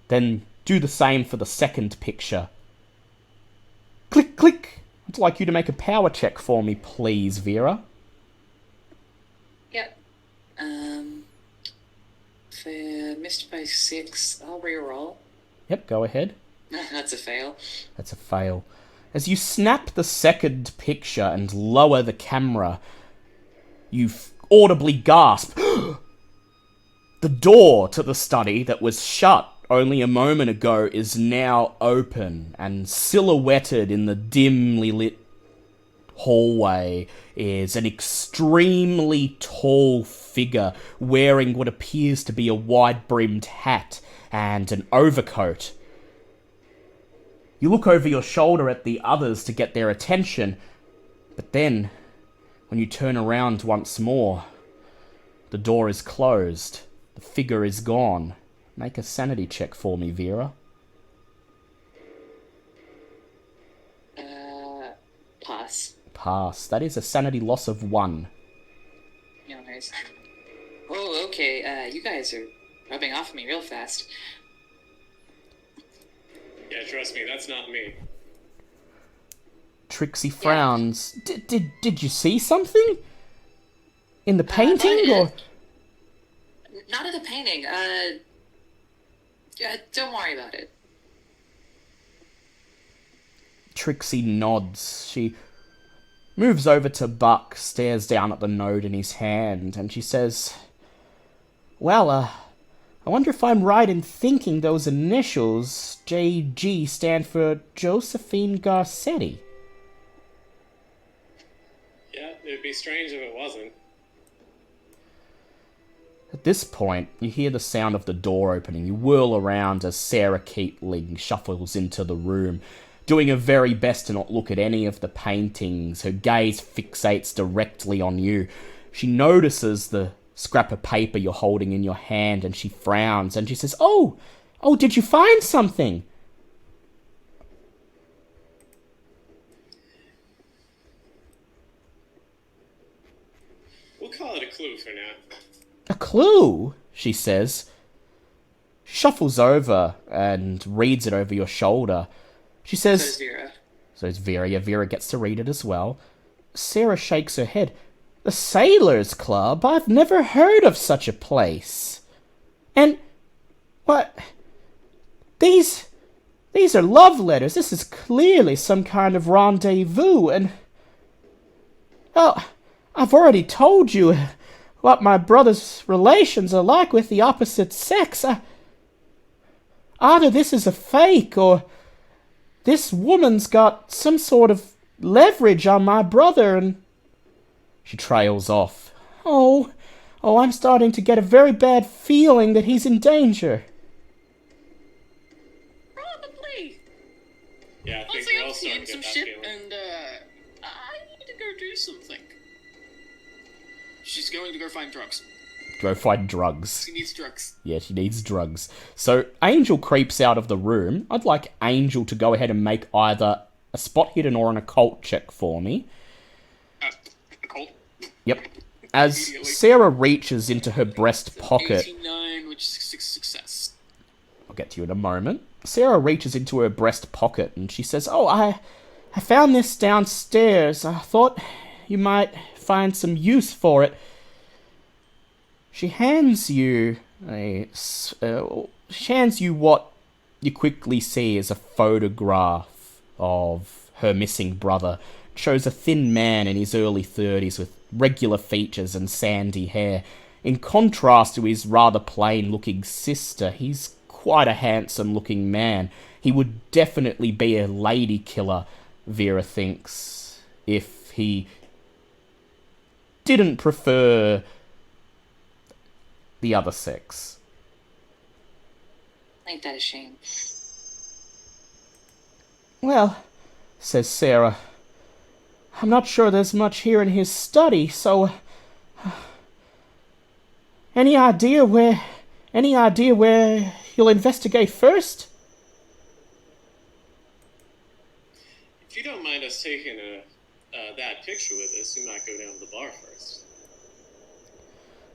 Then do the same for the second picture. Click, click! I'd like you to make a power check for me, please, Vera. Yep. For missed by 6, I'll reroll. Yep, go ahead. That's a fail. That's a fail. As you snap the second picture and lower the camera, you audibly gasp. The door to the study that was shut only a moment ago is now open, and silhouetted in the dimly lit hallway is an extremely tall figure wearing what appears to be a wide-brimmed hat and an overcoat. You look over your shoulder at the others to get their attention, but then, when you turn around once more, the door is closed. The figure is gone. Make a sanity check for me, Vera. Pass. Pass. That is a sanity loss of 1. No worries. Oh, okay, you guys are rubbing off on me real fast. Yeah, trust me, that's not me. Trixie frowns. Did you see something? In the painting, or...? Not in the painting, don't worry about it. Trixie nods. She moves over to Buck, stares down at the note in his hand, and she says, "Well, I wonder if I'm right in thinking those initials, JG, stand for Josephine Garcetti." Yeah, it'd be strange if it wasn't. At this point, you hear the sound of the door opening. You whirl around as Sarah Keatling shuffles into the room, doing her very best to not look at any of the paintings. Her gaze fixates directly on you. She notices the scrap of paper you're holding in your hand, and she frowns, and she says, Oh, did you find something?" We'll call it a clue for now. "A clue?" she says. She shuffles over and reads it over your shoulder. She says... Says Vera. So it's Vera. Yeah, Vera gets to read it as well. Sarah shakes her head. "The Sailors Club? I've never heard of such a place. And... what... These are love letters. This is clearly some kind of rendezvous, and... well, I've already told you what my brother's relations are like with the opposite sex. Either this is a fake, or this woman's got some sort of leverage on my brother, and..." She trails off. Oh, I'm starting to get a very bad feeling that he's in danger." Probably. Yeah, I think Honestly, we're all I'm starting seeing to some get that shit, feeling. and I need to go do something. She's going to go find drugs. Go find drugs. She needs drugs. Yeah, she needs drugs. So Angel creeps out of the room. I'd like Angel to go ahead and make either a spot hidden or an occult check for me. Occult. Yep. As Sarah reaches into her breast pocket... 89, which is success. I'll get to you in a moment. Sarah reaches into her breast pocket and she says, "Oh, I found this downstairs. I thought you might find some use for it." She hands you what you quickly see as a photograph of her missing brother. It shows a thin man in his early 30s with regular features and sandy hair. In contrast to his rather plain-looking sister, he's quite a handsome-looking man. He would definitely be a lady killer, Vera thinks, if he didn't prefer the other sex. Ain't that a shame? "Well," says Sarah, "I'm not sure there's much here in his study, so... Any idea where you'll investigate first?" If you don't mind us taking that picture with us, we might go down to the bar first.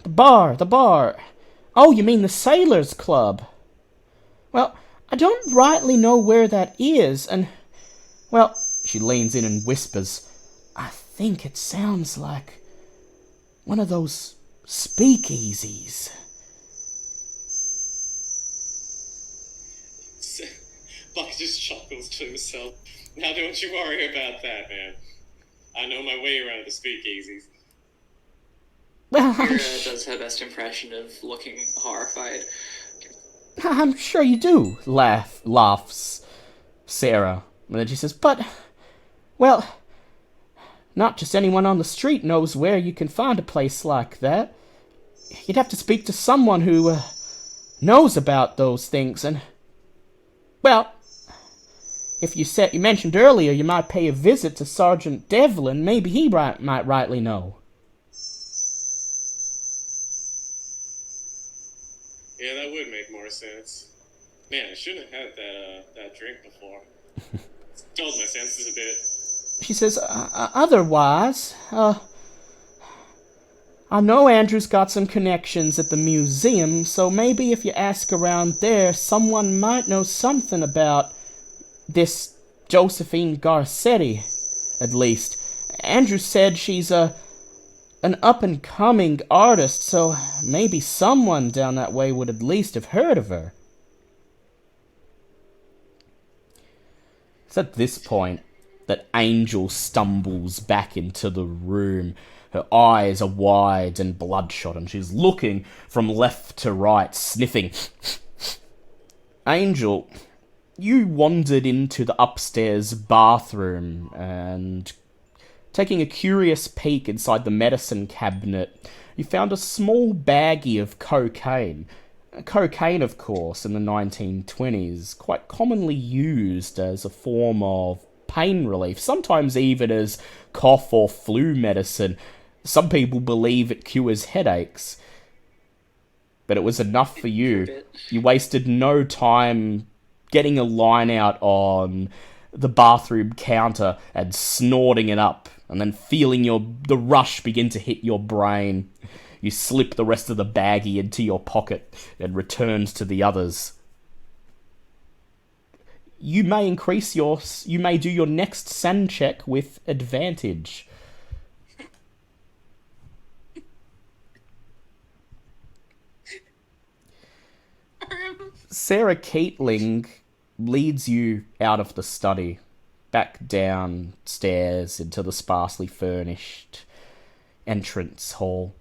The bar. Oh, you mean the Sailors Club? Well, I don't rightly know where that is, and... Well, she leans in and whispers, "I think it sounds like one of those speakeasies." Buck just chuckles to himself. "Now don't you worry about that, man. I know my way around the speakeasies." Well, Vera does her best impression of looking horrified. I'm sure you do, laughs Sarah. And then she says, "But, well, not just anyone on the street knows where you can find a place like that. You'd have to speak to someone who knows about those things, and, well, if you mentioned earlier you might pay a visit to Sergeant Devlin, maybe he might rightly know." Yeah, that would make more sense. Man, I shouldn't have had that drink before. Dulled my senses a bit. She says, "Otherwise, I know Andrew's got some connections at the museum, so maybe if you ask around there, someone might know something about this Josephine Garcetti, at least. Andrew said she's an up-and-coming artist, so maybe someone down that way would at least have heard of her." It's at this point that Angel stumbles back into the room. Her eyes are wide and bloodshot, and she's looking from left to right, sniffing. "Angel, you wandered into the upstairs bathroom and, taking a curious peek inside the medicine cabinet, you found a small baggie of cocaine. Cocaine, of course, in the 1920s, quite commonly used as a form of pain relief, sometimes even as cough or flu medicine. Some people believe it cures headaches. But it was enough for you. You wasted no time getting a line out on the bathroom counter and snorting it up, and then feeling the rush begin to hit your brain. You slip the rest of the baggie into your pocket and return to the others. You may do your next sand check with advantage. Sarah Keatling leads you out of the study, back downstairs into the sparsely furnished entrance hall.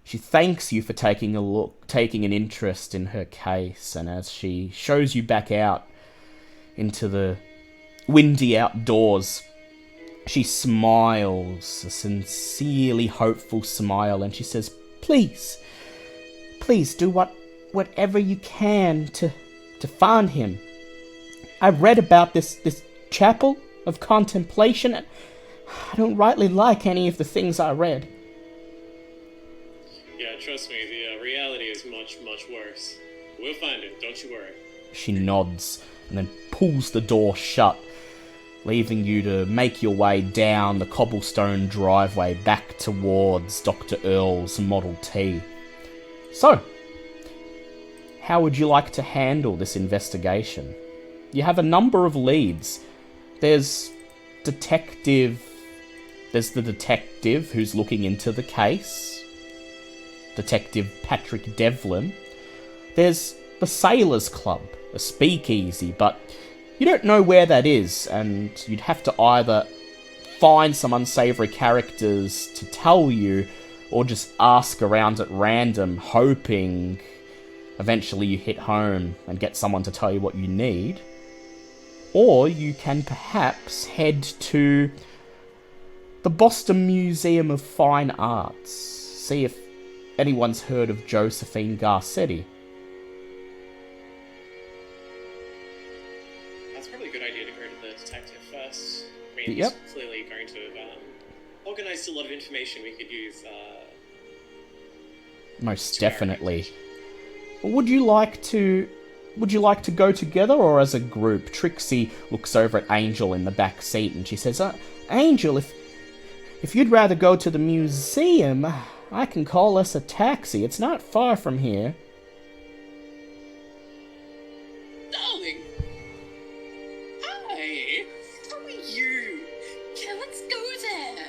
She thanks you for taking an interest in her case, and as she shows you back out into the windy outdoors, she smiles, a sincerely hopeful smile, and she says, Please do whatever you can to find him. I've read about this chapel of contemplation. I don't rightly like any of the things I read." Yeah, trust me, the reality is much, much worse. We'll find it, don't you worry. She nods and then pulls the door shut, leaving you to make your way down the cobblestone driveway back towards Dr. Earl's Model T. So, how would you like to handle this investigation? You have a number of leads. There's the detective who's looking into the case, Detective Patrick Devlin. There's the Sailors Club, a speakeasy, but you don't know where that is, and you'd have to either find some unsavory characters to tell you, or just ask around at random, hoping eventually you hit home and get someone to tell you what you need. Or you can perhaps head to the Boston Museum of Fine Arts, see if anyone's heard of Josephine Garcetti. That's probably a good idea to go to the detective first. I mean, Yep. he's clearly going to have organized a lot of information we could use. Most definitely. Would you like to go together or as a group? Trixie looks over at Angel in the back seat and she says, Angel, if you'd rather go to the museum, I can call us a taxi. It's not far from here. Darling! Hi! How are you? Yeah, let's go there!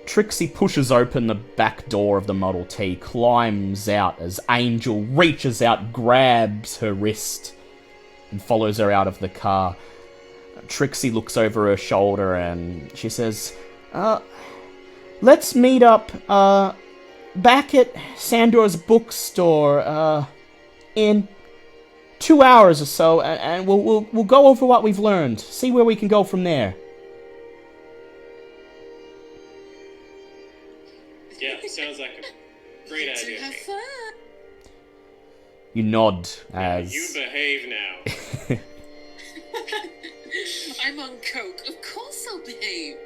Trixie pushes open the back door of the Model T, climbs out as Angel reaches out, grabs her wrist, and follows her out of the car. Trixie looks over her shoulder and she says, let's meet up, back at Sandor's bookstore, in 2 hours or so, and we'll go over what we've learned, see where we can go from there. Yeah, sounds like a great Let's idea. have fun! You nod as... You behave now. I'm on coke, of course I'll behave!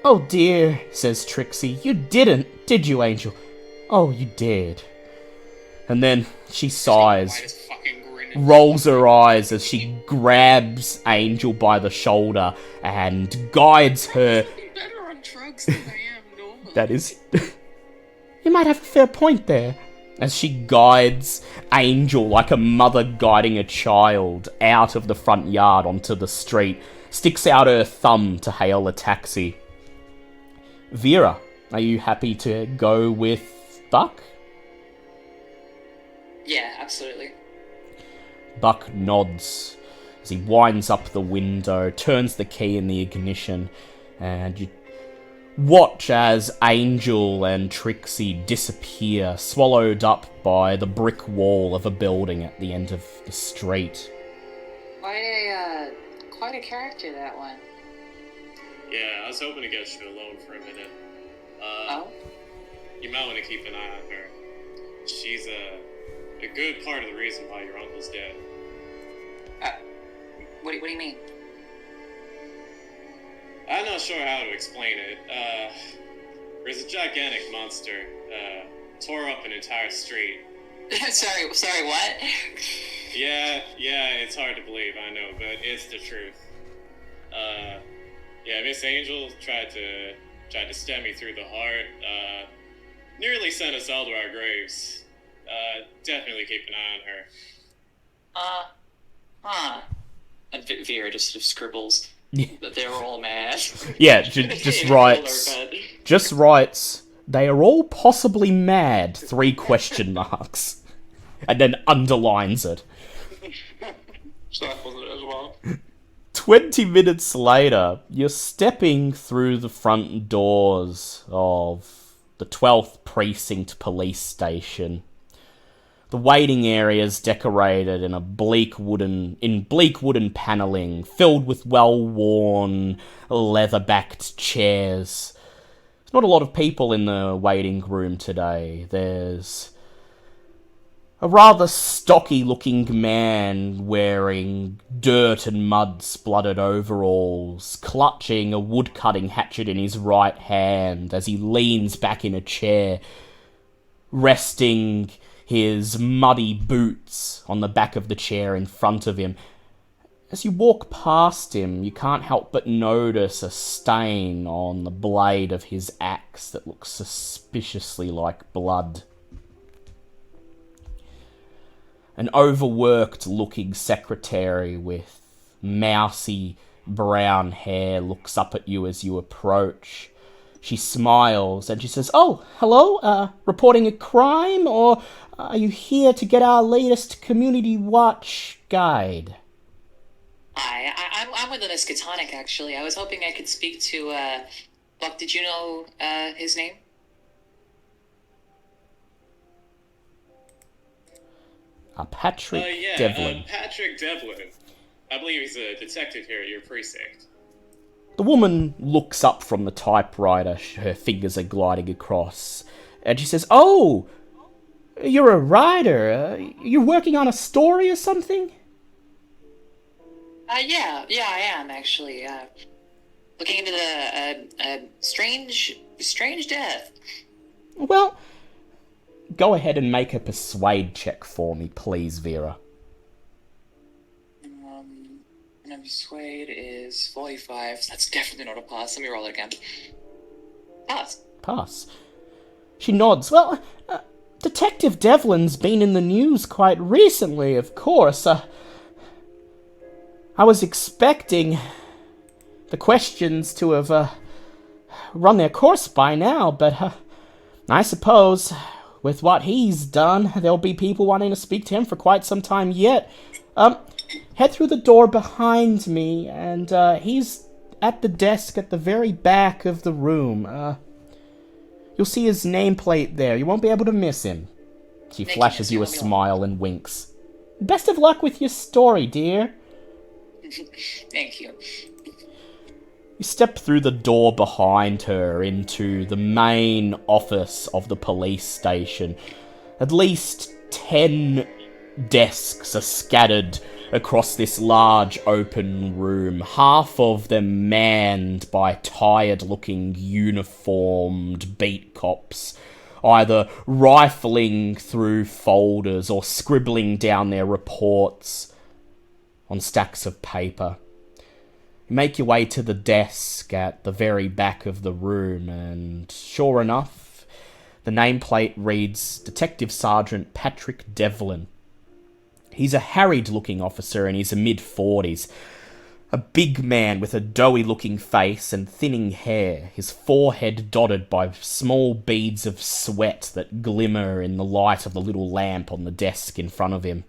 Oh dear, says Trixie. You didn't, did you, Angel? Oh, you did. And then she sighs, Whitest fucking grin and rolls her eyes as she grabs Angel by the shoulder and guides her. I'm better on drugs than I am normally. That is... You might have a fair point there. As she guides Angel like a mother guiding a child out of the front yard onto the street, sticks out her thumb to hail a taxi. Vera, are you happy to go with Buck? Yeah, absolutely. Buck nods as he winds up the window, turns the key in the ignition, and you watch as Angel and Trixie disappear, swallowed up by the brick wall of a building at the end of the street. Quite a character, that one. Yeah, I was hoping to get you alone for a minute. Oh? You might want to keep an eye on her. She's a good part of the reason why your uncle's dead. What do you mean? I'm not sure how to explain it. There's a gigantic monster, tore up an entire street. sorry, what? Yeah, it's hard to believe, I know, but it's the truth. Yeah, Miss Angel tried to stab me through the heart, nearly sent us all to our graves. Definitely keep an eye on her. And Vera just sort of scribbles that they were all mad. Yeah, just writes. Just writes, they are all possibly mad, 3 question marks. And then underlines it. So that wasn't it as well. 20 minutes later, you're stepping through the front doors of the 12th Precinct Police Station. The waiting area is decorated in bleak wooden paneling, filled with well-worn, leather-backed chairs. There's not a lot of people in the waiting room today. There's a rather stocky-looking man wearing dirt and mud-spluttered overalls, clutching a wood-cutting hatchet in his right hand as he leans back in a chair, resting his muddy boots on the back of the chair in front of him. As you walk past him, you can't help but notice a stain on the blade of his axe that looks suspiciously like blood. An overworked-looking secretary with mousy brown hair looks up at you as you approach. She smiles and she says, "Oh, hello, reporting a crime, or are you here to get our latest community watch guide?" Hi, I'm with the Miskatonic, actually. I was hoping I could speak to, Buck, did you know, his name? Patrick Devlin. Patrick Devlin. I believe he's a detective here at your precinct. The woman looks up from the typewriter, her fingers are gliding across, and she says, "Oh, you're a writer. You're working on a story or something?" Yeah, I am, actually. Looking into the, strange death. Well, go ahead and make a persuade check for me, please, Vera. And persuade is 45. So that's definitely not a pass. Let me roll it again. Pass. She nods. Well, Detective Devlin's been in the news quite recently, of course. I was expecting the questions to have run their course by now, but I suppose with what he's done, there'll be people wanting to speak to him for quite some time yet. Head through the door behind me, and he's at the desk at the very back of the room. You'll see his nameplate there. You won't be able to miss him. She flashes you a smile and winks. Best of luck with your story, dear. Thank you. You step through the door behind her into the main office of the police station. At least 10 desks are scattered across this large open room, half of them manned by tired-looking, uniformed beat cops, either rifling through folders or scribbling down their reports on stacks of paper. You make your way to the desk at the very back of the room, and sure enough, the nameplate reads Detective Sergeant Patrick Devlin. He's a harried-looking officer in his mid-40s, a big man with a doughy-looking face and thinning hair, his forehead dotted by small beads of sweat that glimmer in the light of the little lamp on the desk in front of him.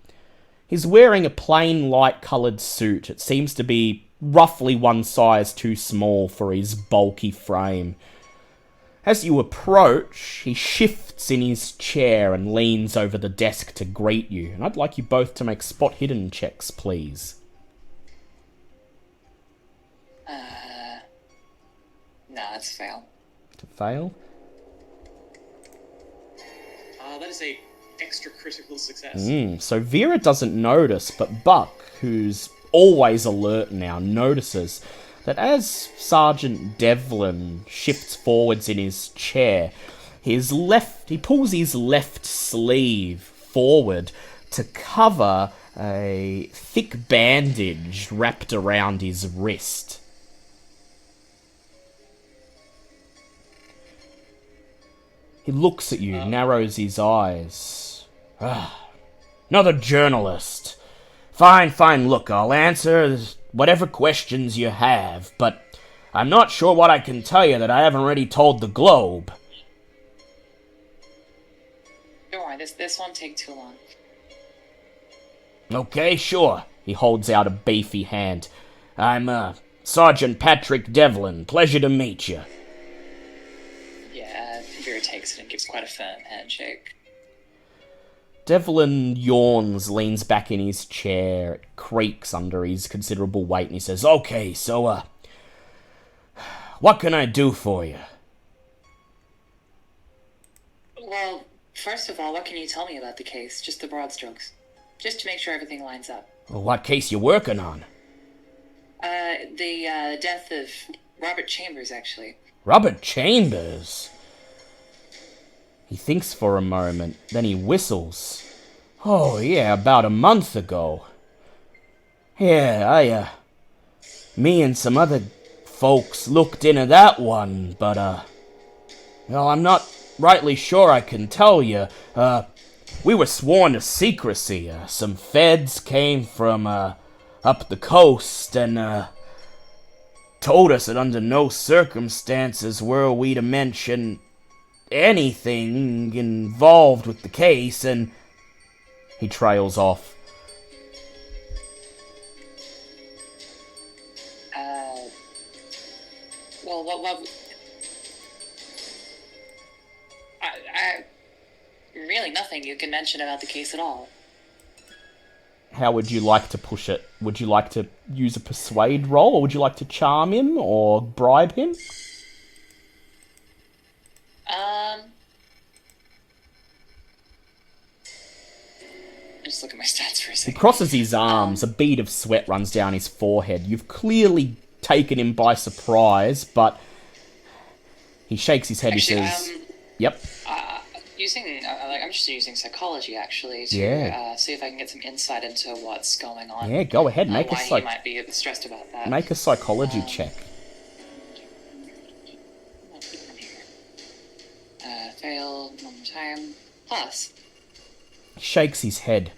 He's wearing a plain light-coloured suit. It seems to be roughly one size too small for his bulky frame. As you approach, he shifts in his chair and leans over the desk to greet you. And I'd like you both to make spot hidden checks, please. No, it's a fail. To fail? That is a extra critical success. So Vera doesn't notice, but Buck, who's always alert now, notices that as Sergeant Devlin shifts forwards in his chair, he pulls his left sleeve forward to cover a thick bandage wrapped around his wrist. He looks at you, narrows his eyes. Another journalist. Fine, look, I'll answer whatever questions you have, but I'm not sure what I can tell you that I haven't already told the Globe. Don't worry, this won't take too long. Okay, sure. He holds out a beefy hand. I'm, Sergeant Patrick Devlin. Pleasure to meet you. Yeah, Vera takes it and gives quite a firm handshake. Devlin yawns, leans back in his chair, it creaks under his considerable weight, and he says, "Okay, so, what can I do for you?" Well, first of all, what can you tell me about the case? Just the broad strokes. Just to make sure everything lines up. Well, what case you working on? The death of Robert Chambers, actually. Robert Chambers? He thinks for a moment, then he whistles. Oh, yeah, about a month ago. Yeah, me and some other folks looked into that one, but, well, I'm not rightly sure I can tell you. We were sworn to secrecy. Some feds came from, up the coast and, told us that under no circumstances were we to mention anything involved with the case, and he trails off. Well, what I really nothing you can mention about the case at all. How would you like to push it? Would you like to use a persuade roll, or would you like to charm him or bribe him? Just look at my stats for a He second. crosses his arms, a bead of sweat runs down his forehead. You've clearly taken him by surprise, but he shakes his head. Actually, he says, "Yep." I'm just using psychology actually to see if I can get some insight into what's going on. Yeah, go ahead. Make why he might be stressed about that. Make a psychology check. Fail one more time. Plus. He shakes his head.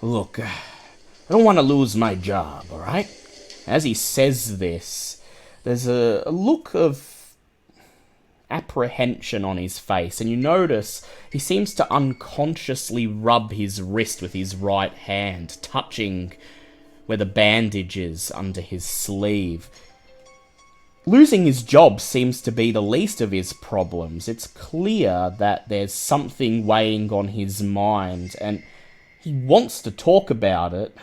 Look, I don't want to lose my job, alright? As he says this, there's a look of apprehension on his face, and you notice he seems to unconsciously rub his wrist with his right hand, touching where the bandage is under his sleeve. Losing his job seems to be the least of his problems. It's clear that there's something weighing on his mind, and he wants to talk about it,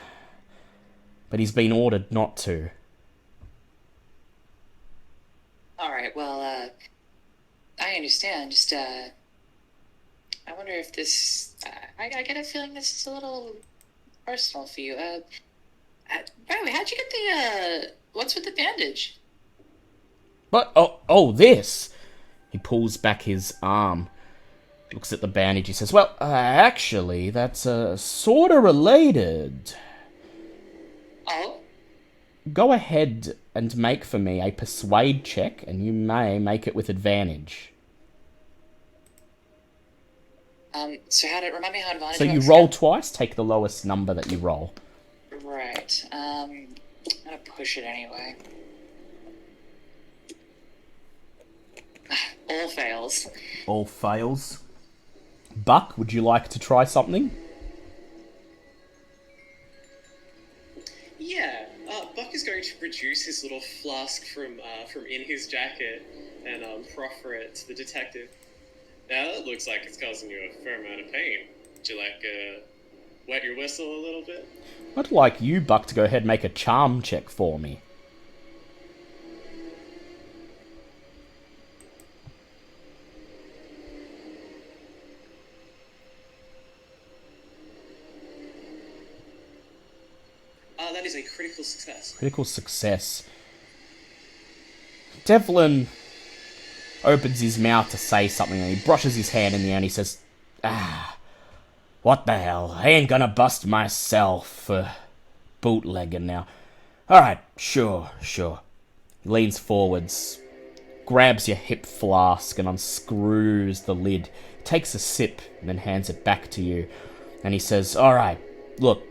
but he's been ordered not to. Alright, well, I understand. Just, I wonder if this... I get a feeling this is a little personal for you. By the way, how'd you get the, what's with the bandage? But, this! He pulls back his arm, looks at the bandage, he says, well, actually, that's, sorta related. Oh? Go ahead and make for me a persuade check, and you may make it with advantage. So remind me how advantage So you works roll again? twice, take the lowest number that you roll. Right, I'm gonna push it anyway. All fails. All fails. Buck, would you like to try something? Yeah, Buck is going to produce his little flask from in his jacket and proffer it to the detective. Now that looks like it's causing you a fair amount of pain. Would you like wet your whistle a little bit? I'd like you, Buck, to go ahead and make a charm check for me. That is a critical success. Critical success. Devlin opens his mouth to say something, and he brushes his hand in the air and he says, what the hell? I ain't gonna bust myself for bootlegging now. Alright, sure. He leans forwards, grabs your hip flask and unscrews the lid, takes a sip and then hands it back to you. And he says, alright, look,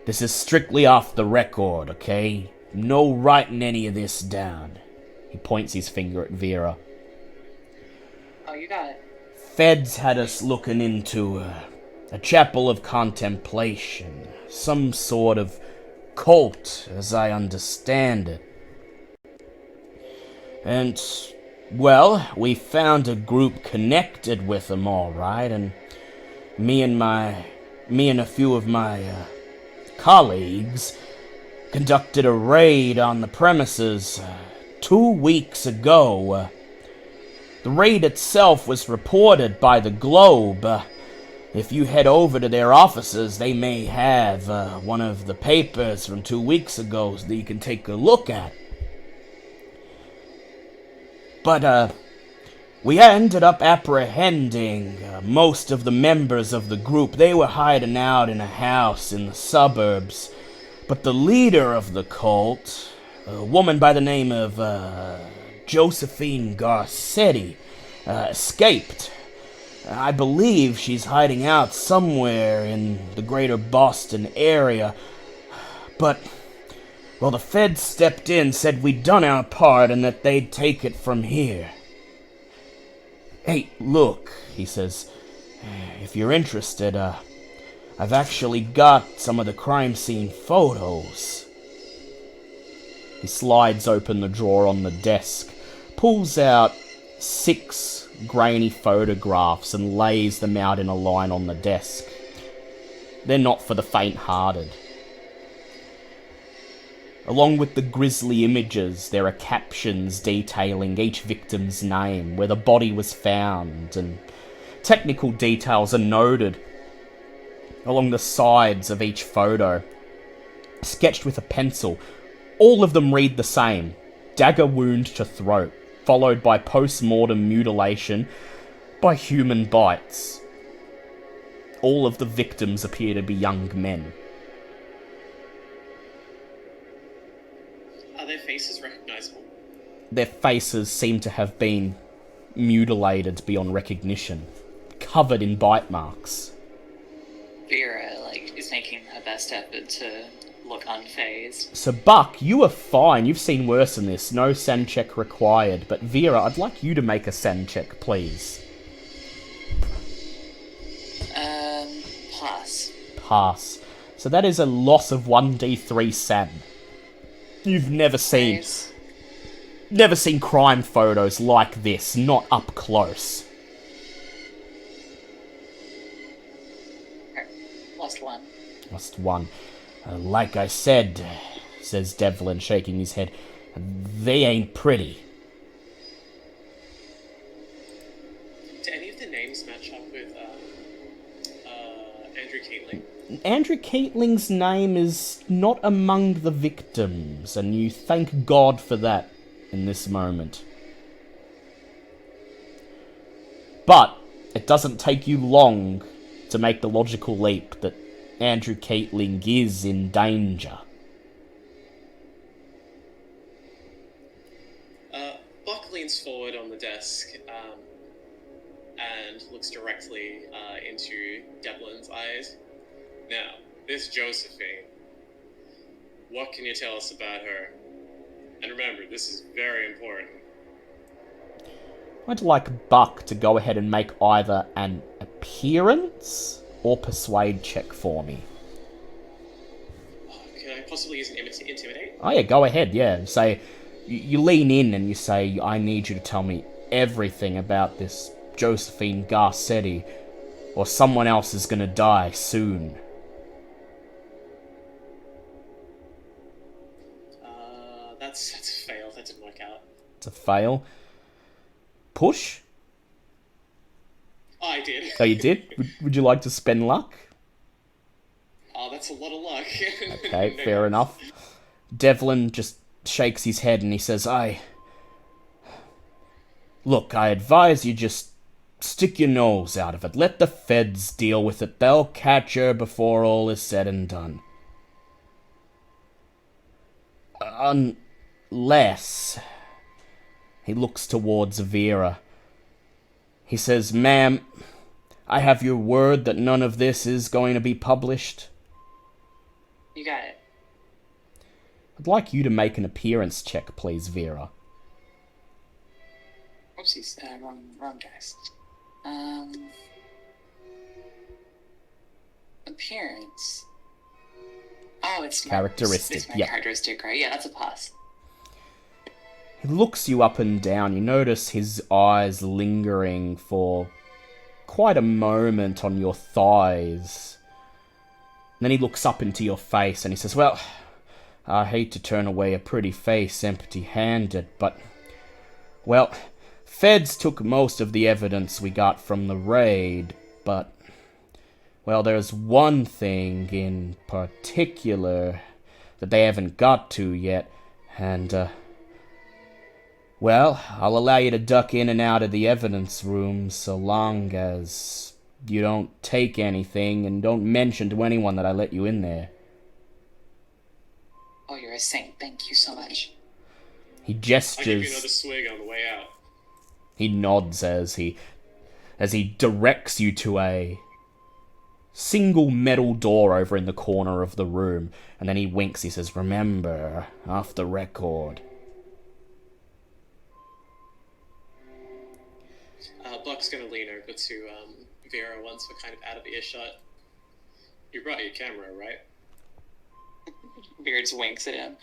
this is strictly off the record, okay? No writing any of this down. He points his finger at Vera. Oh, you got it. Feds had us looking into a chapel of contemplation. Some sort of cult, as I understand it. And, well, we found a group connected with them, all right, and me and a few of my colleagues conducted a raid on the premises 2 weeks ago. The raid itself was reported by the Globe. If you head over to their offices, they may have one of the papers from 2 weeks ago that you can take a look at. But, We ended up apprehending most of the members of the group. They were hiding out in a house in the suburbs. But the leader of the cult, a woman by the name of Josephine Garcetti, escaped. I believe she's hiding out somewhere in the greater Boston area. But, well, the feds stepped in, said we'd done our part and that they'd take it from here. Hey, look, he says, if you're interested, I've actually got some of the crime scene photos. He slides open the drawer on the desk, pulls out 6 grainy photographs and lays them out in a line on the desk. They're not for the faint-hearted. Along with the grisly images, there are captions detailing each victim's name, where the body was found, and technical details are noted along the sides of each photo, sketched with a pencil. All of them read the same: dagger wound to throat, followed by post-mortem mutilation by human bites. All of the victims appear to be young men. Are their faces recognizable? Their faces seem to have been mutilated beyond recognition, covered in bite marks. Vera, is making her best effort to look unfazed. So, Buck, you are fine. You've seen worse than this. No send check required. But, Vera, I'd like you to make a send check, please. Pass. Pass. So that is a loss of 1d3 sen. You've never seen... Nice. Never seen crime photos like this, not up close. Lost 1. Lost 1. Like I said, says Devlin, shaking his head, they ain't pretty. Do any of the names match up with Andrew Caitling? Andrew Caitling's name is not among the victims, and you thank God for that in this moment. But it doesn't take you long to make the logical leap that Andrew Caitling is in danger. Buck leans forward on the desk and looks directly into Devlin's eyes. Now, this Josephine, what can you tell us about her? And remember, this is very important. I'd like Buck to go ahead and make either an appearance or persuade check for me. Can I possibly use an intimidate? Oh yeah, go ahead, yeah. Say, you lean in and you say, I need you to tell me everything about this Josephine Garcetti, or someone else is gonna die soon. That's a fail. That didn't work out. It's a fail. Push? Oh, I did. Oh, you did? Would you like to spend luck? Oh, that's a lot of luck. Okay, fair enough. Devlin just shakes his head and he says, Look, I advise you just stick your nose out of it. Let the feds deal with it. They'll catch her before all is said and done. Unless... He looks towards Vera. He says, Ma'am, I have your word that none of this is going to be published. You got it. I'd like you to make an appearance check, please, Vera. Oopsies, wrong dice. Appearance. Oh, it's characteristic. It's my yeah. characteristic, right? Yeah, that's a pass. He looks you up and down. You notice his eyes lingering for quite a moment on your thighs. And then he looks up into your face and he says, Well, I hate to turn away a pretty face empty-handed, but, well, feds took most of the evidence we got from the raid, but, well, there's one thing in particular that they haven't got to yet, and, Well, I'll allow you to duck in and out of the evidence room so long as you don't take anything and don't mention to anyone that I let you in there. Oh, you're a saint. Thank you so much. He I'll give you gestures. another swig on the way out. He nods as he directs you to a single metal door over in the corner of the room, and then he winks. He says, "Remember, off the record." Buck's gonna lean over to Vera once we're kind of out of earshot. You brought your camera, right? Beards winks at him.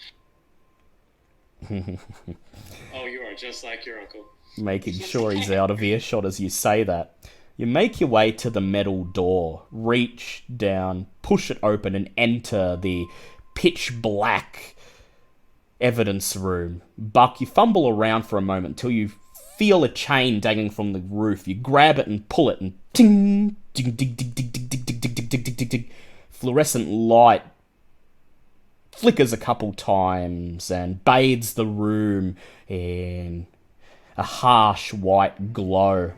Oh, you are just like your uncle. Making sure he's out of earshot as you say that. You make your way to the metal door, reach down, push it open, and enter the pitch black evidence room. Buck, you fumble around for a moment until you feel a chain dangling from the roof. You grab it and pull it, and ting, ding, ding, ding, ding, ding, ding, ding, ding, ding, ding, ding, ding. Fluorescent light flickers a couple times and bathes the room in a harsh white glow.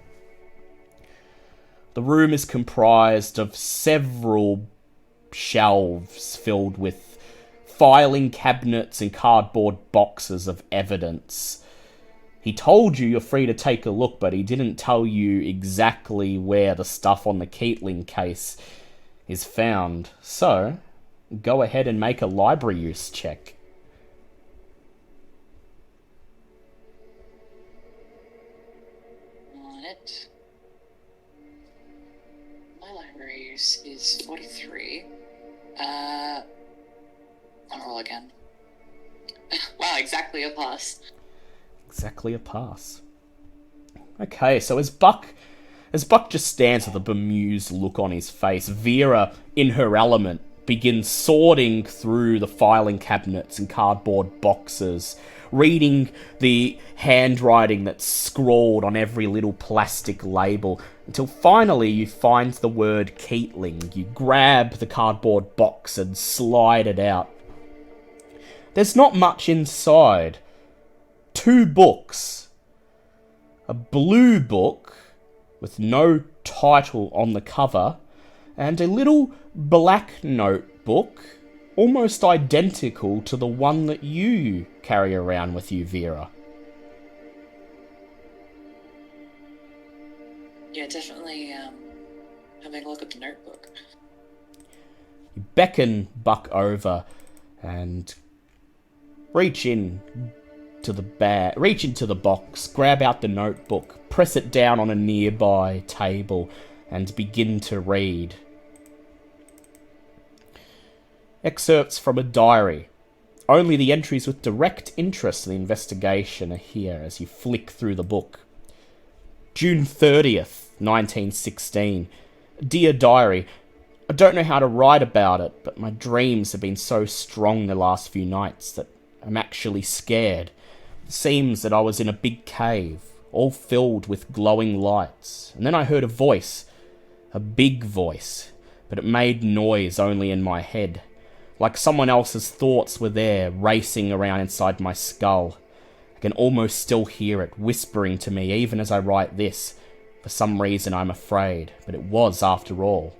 The room is comprised of several shelves filled with filing cabinets and cardboard boxes of evidence. He told you you're free to take a look, but he didn't tell you exactly where the stuff on the Keatling case is found. So, go ahead and make a library use check. On it. My library use is 43. I'll roll again. Wow, exactly a pass. Exactly a pass. Okay, so as Buck just stands with a bemused look on his face, Vera, in her element, begins sorting through the filing cabinets and cardboard boxes, reading the handwriting that's scrawled on every little plastic label, until finally you find the word Keatling. You grab the cardboard box and slide it out. There's not much inside. 2 books. A blue book with no title on the cover, and a little black notebook almost identical to the one that you carry around with you, Vera. Yeah, definitely having a look at the notebook. You beckon Buck over and reach into the box, grab out the notebook, press it down on a nearby table, and begin to read. Excerpts from a diary. Only the entries with direct interest in the investigation are here as you flick through the book. June 30th, 1916. Dear Diary, I don't know how to write about it, but my dreams have been so strong the last few nights that I'm actually scared. It seems that I was in a big cave, all filled with glowing lights, and then I heard a voice, a big voice, but it made noise only in my head, like someone else's thoughts were there, racing around inside my skull. I can almost still hear it, whispering to me even as I write this. For some reason I'm afraid, but it was, after all,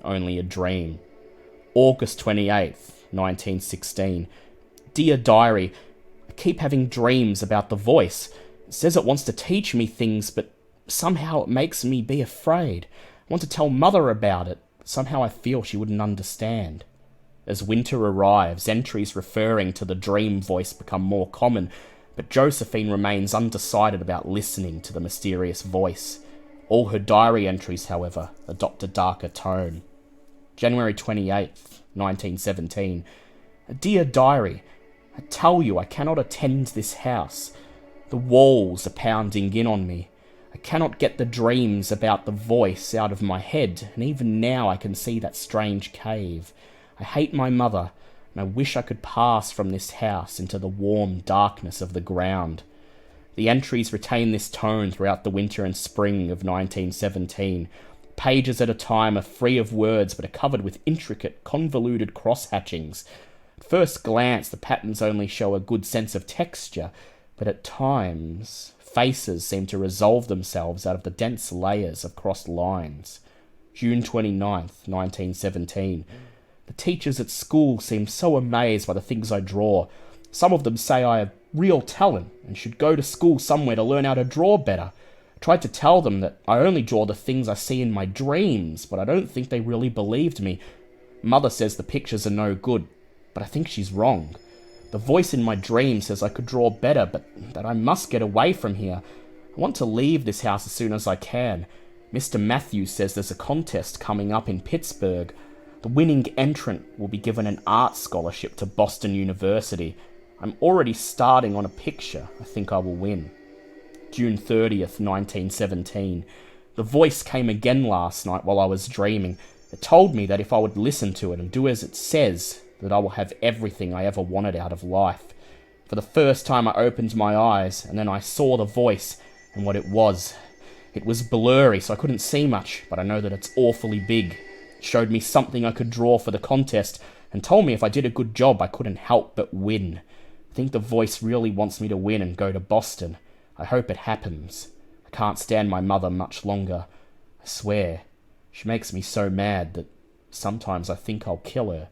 only a dream. August 28th, 1916. Dear Diary, I keep having dreams about the voice. It says it wants to teach me things, but somehow it makes me be afraid. I want to tell Mother about it, but somehow I feel she wouldn't understand. As winter arrives, entries referring to the dream voice become more common, but Josephine remains undecided about listening to the mysterious voice. All her diary entries, however, adopt a darker tone. January 28th, 1917. Dear Diary, I tell you I cannot attend this house. The walls are pounding in on me. I cannot get the dreams about the voice out of my head, and even now I can see that strange cave. I hate my mother, and I wish I could pass from this house into the warm darkness of the ground. The entries retain this tone throughout the winter and spring of 1917. Pages at a time are free of words but are covered with intricate, convoluted cross-hatchings. At first glance, the patterns only show a good sense of texture, but at times, faces seem to resolve themselves out of the dense layers of crossed lines. June 29th, 1917. The teachers at school seem so amazed by the things I draw. Some of them say I have real talent and should go to school somewhere to learn how to draw better. I tried to tell them that I only draw the things I see in my dreams, but I don't think they really believed me. Mother says the pictures are no good, but I think she's wrong. The voice in my dream says I could draw better, but that I must get away from here. I want to leave this house as soon as I can. Mr. Matthews says there's a contest coming up in Pittsburgh. The winning entrant will be given an art scholarship to Boston University. I'm already starting on a picture I think I will win. June 30th, 1917. The voice came again last night while I was dreaming. It told me that if I would listen to it and do as it says, that I will have everything I ever wanted out of life. For the first time I opened my eyes, and then I saw the voice and what it was. It was blurry, so I couldn't see much, but I know that it's awfully big. It showed me something I could draw for the contest, and told me if I did a good job I couldn't help but win. I think the voice really wants me to win and go to Boston. I hope it happens. I can't stand my mother much longer. I swear, she makes me so mad that sometimes I think I'll kill her.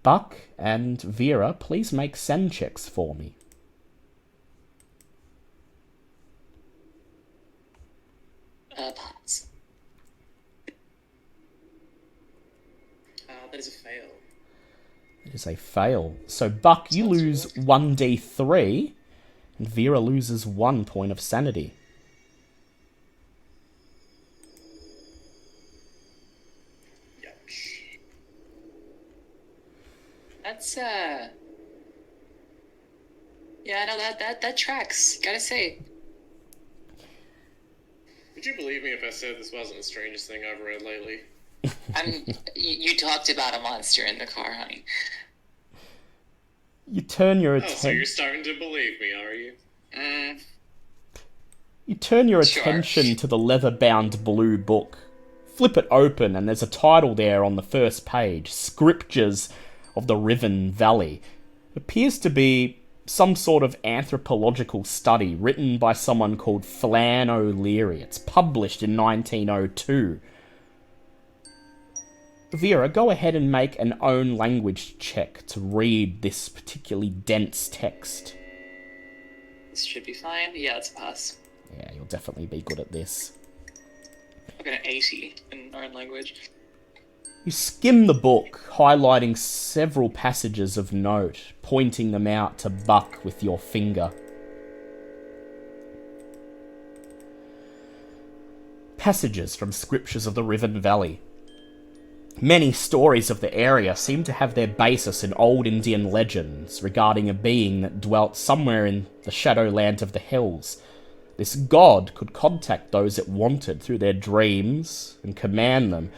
Buck and Vera, please make send checks for me. Pass. That is a fail. It is a fail. So, Buck, you lose 1d3, and Vera loses 1 point of sanity. Yuck. That's yeah, no, that tracks. Gotta say. Would you believe me if I said this wasn't the strangest thing I've read lately? You talked about a monster in the car, honey. You turn your Oh, so attention. you're starting to believe me, are you? You turn your Sure. attention to the leather-bound blue book. Flip it open, and there's a title there on the first page: Scriptures of the Riven Valley. It appears to be some sort of anthropological study written by someone called Flann O'Leary. It's published in 1902. Vera, go ahead and make an own language check to read this particularly dense text. This should be fine. Yeah, it's a pass. Yeah, you'll definitely be good at this. I've got an 80 in our language. You skim the book, highlighting several passages of note, pointing them out to Buck with your finger. Passages from Scriptures of the Riven Valley. Many stories of the area seem to have their basis in old Indian legends regarding a being that dwelt somewhere in the shadowland of the hills. This god could contact those it wanted through their dreams and command them.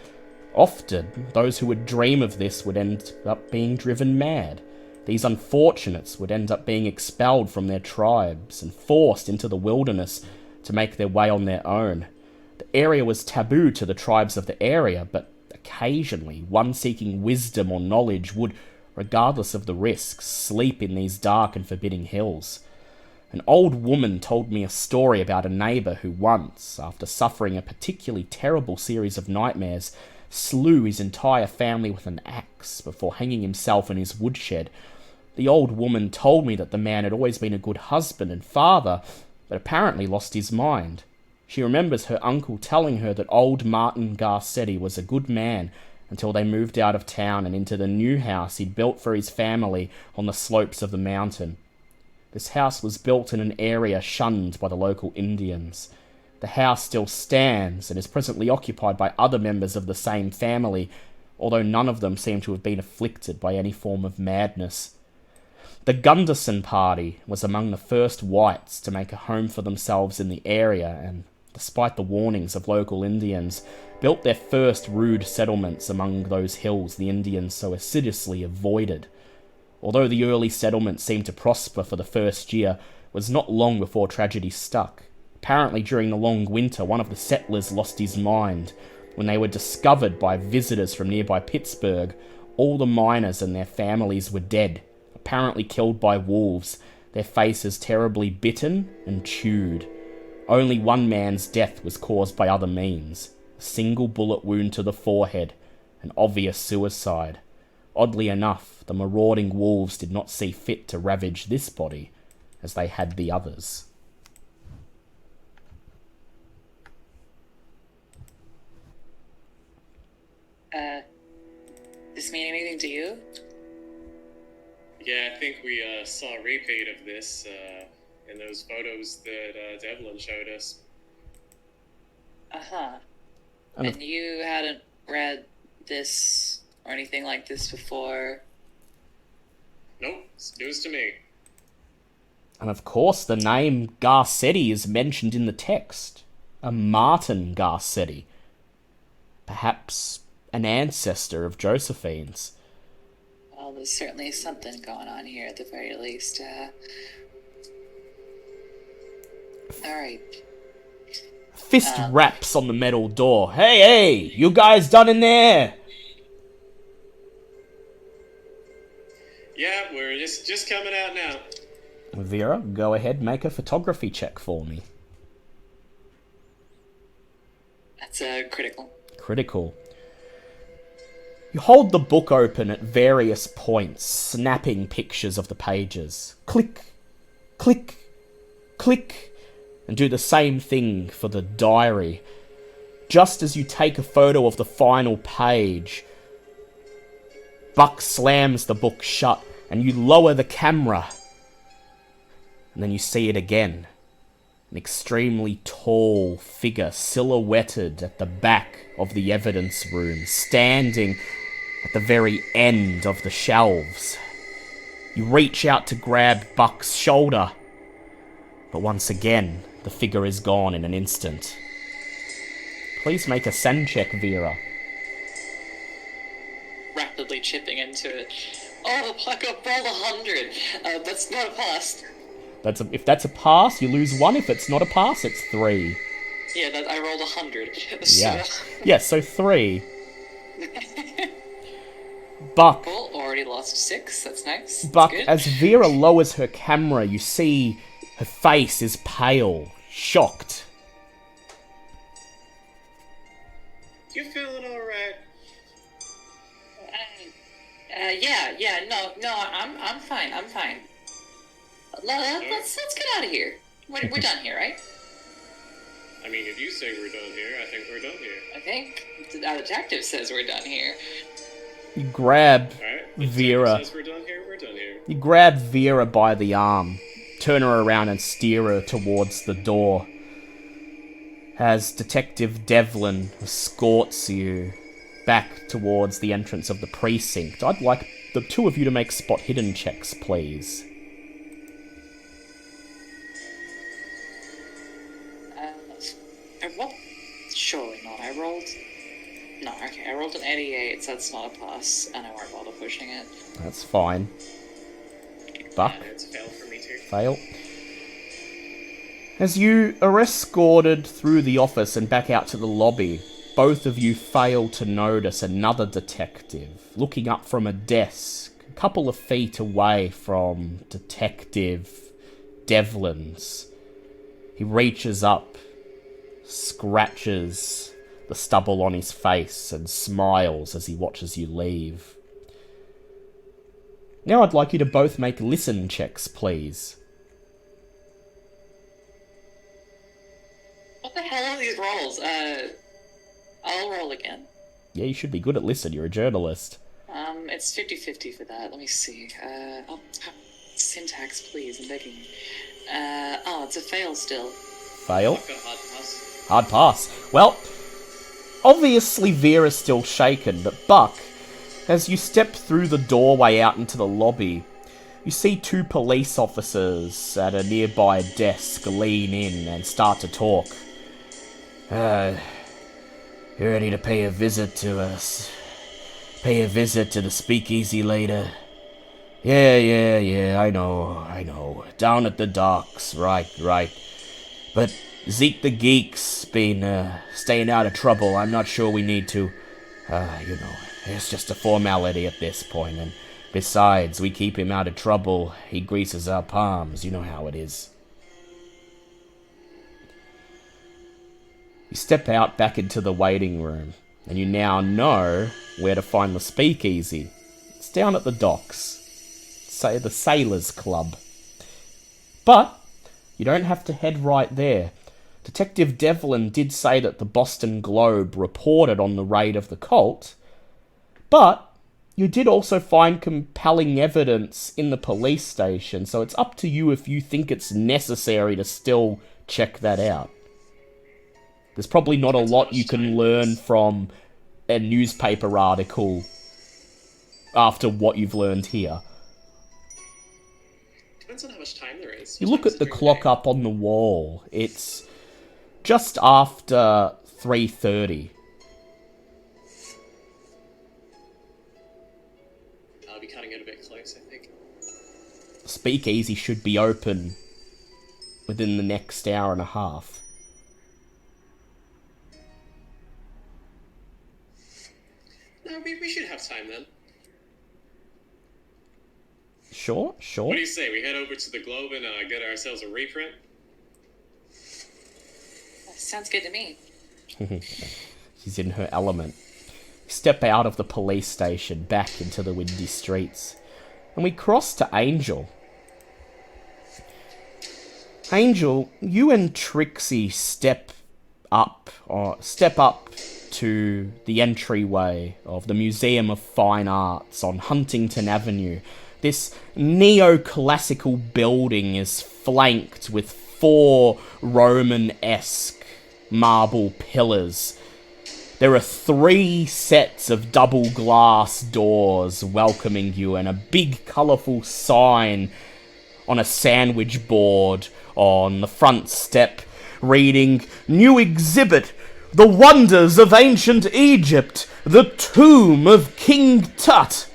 Often, those who would dream of this would end up being driven mad. These unfortunates would end up being expelled from their tribes and forced into the wilderness to make their way on their own. The area was taboo to the tribes of the area, but occasionally one seeking wisdom or knowledge would, regardless of the risks, sleep in these dark and forbidding hills. An old woman told me a story about a neighbour who once, after suffering a particularly terrible series of nightmares, slew his entire family with an axe before hanging himself in his woodshed. The old woman told me that the man had always been a good husband and father, but apparently lost his mind. She remembers her uncle telling her that old Martin Garcetti was a good man until they moved out of town and into the new house he'd built for his family on the slopes of the mountain. This house was built in an area shunned by the local Indians. The house still stands and is presently occupied by other members of the same family, although none of them seem to have been afflicted by any form of madness. The Gunderson party was among the first whites to make a home for themselves in the area and, despite the warnings of local Indians, built their first rude settlements among those hills the Indians so assiduously avoided. Although the early settlement seemed to prosper for the first year, it was not long before tragedy struck. Apparently during the long winter, one of the settlers lost his mind. When they were discovered by visitors from nearby Pittsburgh, all the miners and their families were dead. apparently killed by wolves, their faces terribly bitten and chewed. Only one man's death was caused by other means. A single bullet wound to the forehead, an obvious suicide. Oddly enough, the marauding wolves did not see fit to ravage this body, as they had the others. This mean anything to you? Yeah, I think we saw a repeat of this in those photos that Devlin showed us. Uh-huh. And you hadn't read this or anything like this before? Nope, it's news to me. And of course, the name Garcetti is mentioned in the text. A Martin Garcetti. Perhaps an ancestor of Josephine's. Well, there's certainly something going on here at the very least. Alright. Fist raps on the metal door. Hey, you guys done in there? Yeah, we're just coming out now. Vera, go ahead, make a photography check for me. That's critical. Critical. You hold the book open at various points, snapping pictures of the pages. Click, click, click, and do the same thing for the diary. Just as you take a photo of the final page, Buck slams the book shut, and you lower the camera. And then you see it again. An extremely tall figure silhouetted at the back of the evidence room, standing at the very end of the shelves. You reach out to grab Buck's shoulder, but once again, the figure is gone in an instant. Please make a send check, Vera. Rapidly chipping into it. Oh, I got rolled 100. That's not a pass. If that's a pass, you lose 1. If it's not a pass, it's 3. Yeah, I rolled 100. Yeah. Yeah, so 3. Buck. Cool, already lost 6. That's nice. Buck, That's good. as Vera lowers her camera, you see her face is pale, shocked. You feeling alright? No, I'm fine. Let's get out of here. We're done here, right? I mean, if you say we're done here, I think we're done here. I think our detective says we're done here. You grab Alright, Vera. says we're done here, we're done here. You grab Vera by the arm, turn her around and steer her towards the door. As Detective Devlin escorts you back towards the entrance of the precinct, I'd like the two of you to make spot hidden checks, please. What? Surely not. I rolled an 88, so that's not a pass, and I won't bother pushing it. That's fine. Buck? It's a fail for me too. Fail. As you are escorted through the office and back out to the lobby, both of you fail to notice another detective looking up from a desk a couple of feet away from Detective Devlin's. He reaches up, scratches the stubble on his face, and smiles as he watches you leave. Now I'd like you to both make listen checks, please. What the hell are these rolls? I'll roll again. Yeah, you should be good at listen, you're a journalist. It's 50-50 for that. Let me see. Syntax, please, I'm begging you. It's a fail still. Fail. I've got a hard pass. Hard pass. Well, obviously Vera's still shaken, but Buck, as you step through the doorway out into the lobby, you see two police officers at a nearby desk lean in and start to talk. You ready to pay a visit to us? Pay a visit to the speakeasy later? Yeah, I know. Down at the docks, right. But Zeke the Geek's been staying out of trouble. I'm not sure we need to, it's just a formality at this point, and Besides, we keep him out of trouble. He greases our palms. You know how it is. You step out back into the waiting room, and you now know where to find the speakeasy. It's down at the docks. Say the Sailors Club. But you don't have to head right there. Detective Devlin did say that the Boston Globe reported on the raid of the cult, but you did also find compelling evidence in the police station, so it's up to you if you think it's necessary to still check that out. There's probably not a lot you can learn from a newspaper article after what you've learned here. Depends on how much time there is. You look at the clock up on the wall. It's just after 3:30. I'll be cutting it a bit close, I think. Speakeasy should be open within the next hour and a half. No, we should have time then. Sure. What do you say? We head over to the Globe and get ourselves a reprint? Sounds good to me. She's in her element. Step out of the police station, back into the windy streets, and we cross to Angel. Angel, you and Trixie step up to the entryway of the Museum of Fine Arts on Huntington Avenue. This neoclassical building is flanked with 4 Roman-esque marble pillars. There are 3 sets of double glass doors welcoming you and a big colourful sign on a sandwich board on the front step reading, "New exhibit, the wonders of ancient Egypt, the tomb of King Tut."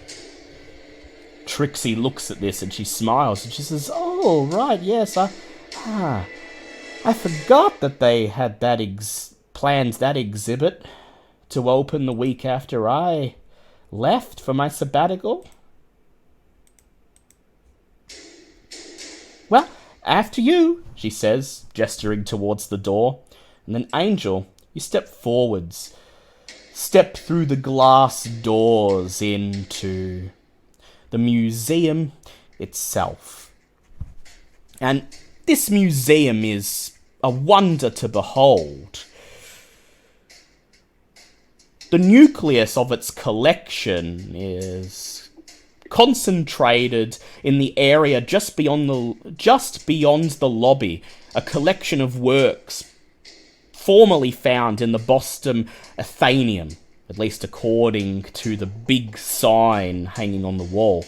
Trixie looks at this and she smiles and she says, "Oh, right, yes, I forgot that they had that planned that exhibit to open the week after I left for my sabbatical. Well, after you," she says, gesturing towards the door. And then, Angel, you step forwards, step through the glass doors into the museum itself. And this museum is a wonder to behold. The nucleus of its collection is concentrated in the area just beyond the lobby, a collection of works formerly found in the Boston Athenaeum, at least according to the big sign hanging on the wall.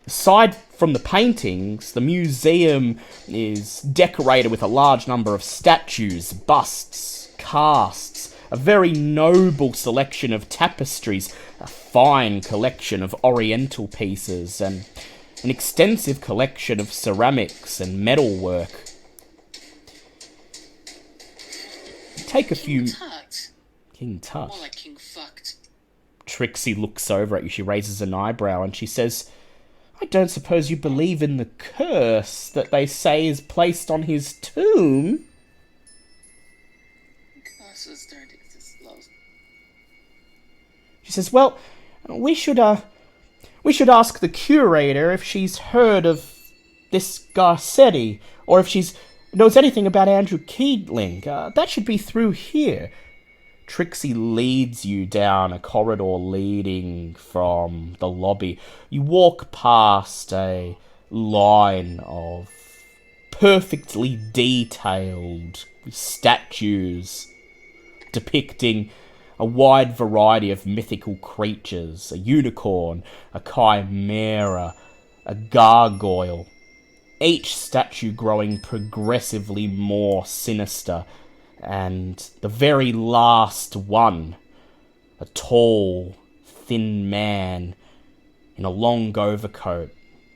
Aside from the paintings, the museum is decorated with a large number of statues, busts, casts, a very noble selection of tapestries, a fine collection of oriental pieces, and an extensive collection of ceramics and metalwork. Take a few... Tut. King Tut. More like King Fucked. Trixie looks over at you, she raises an eyebrow, and she says, "I don't suppose you believe in the curse that they say is placed on his tomb?" Curses don't exist, love. She says, "Well, we should ask the curator if she's heard of this Garcetti, or if she's knows anything about Andrew Keatling. That should be through here." Trixie leads you down a corridor leading from the lobby. You walk past a line of perfectly detailed statues depicting a wide variety of mythical creatures: a unicorn, a chimera, a gargoyle. Each statue growing progressively more sinister, and the very last one, a tall, thin man in a long overcoat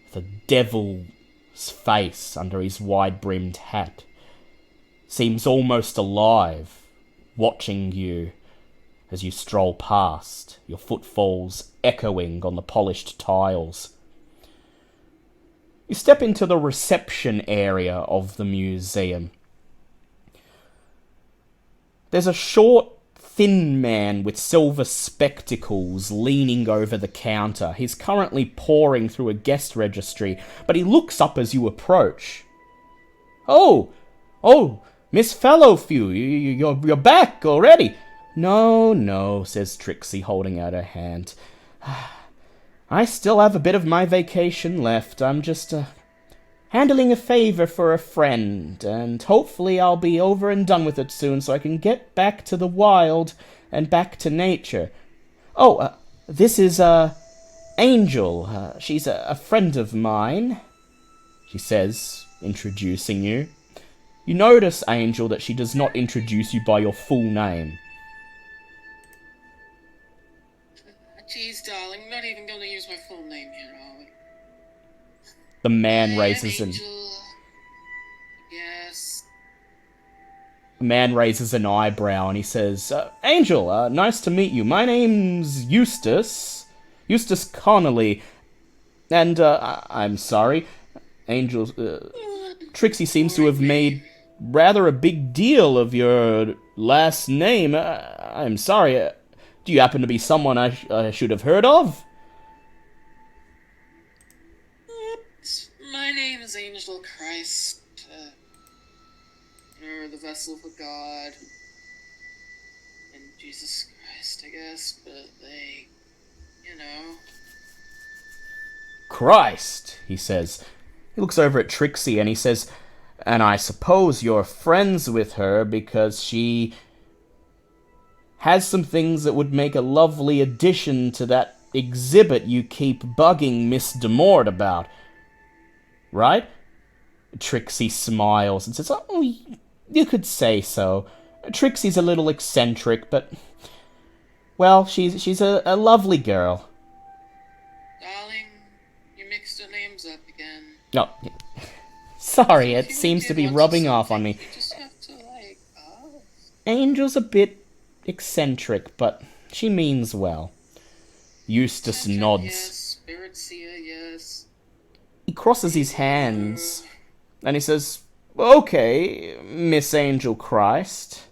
with a devil's face under his wide-brimmed hat, seems almost alive, watching you as you stroll past, your footfalls echoing on the polished tiles. You step into the reception area of the museum. There's a short, thin man with silver spectacles leaning over the counter. He's currently poring through a guest registry, but he looks up as you approach. Oh, Miss Fellowview, you're back already. No, says Trixie, holding out her hand. I still have a bit of my vacation left. I'm just, handling a favor for a friend, and hopefully I'll be over and done with it soon so I can get back to the wild and back to nature. This is, Angel. She's a friend of mine, she says, introducing you. You notice, Angel, that she does not introduce you by your full name. Jeez, darling, not even going to use my full name here, are we? The man raises an... Yes. The man raises an eyebrow and he says, Angel, nice to meet you. My name's Eustace Connolly. And, I'm sorry, Angel, Trixie seems to have made rather a big deal of your last name. I'm sorry, do you happen to be someone I should have heard of? My name is Angel Christ, or the vessel for God, and Jesus Christ, I guess, but they, Christ, he says. He looks over at Trixie and he says, and I suppose you're friends with her because she has some things that would make a lovely addition to that exhibit you keep bugging Miss Demort about. Right? Trixie smiles and says, oh, you could say so. Trixie's a little eccentric, but, well, she's a lovely girl. Darling, you mixed our names up again. Oh, sorry, it seems to be rubbing off on me. You just have to, Angel's a bit eccentric, but she means well. Eustace nods. Yes, spirit seer, yes. He crosses his hands, and he says, okay, Miss Angel Christ.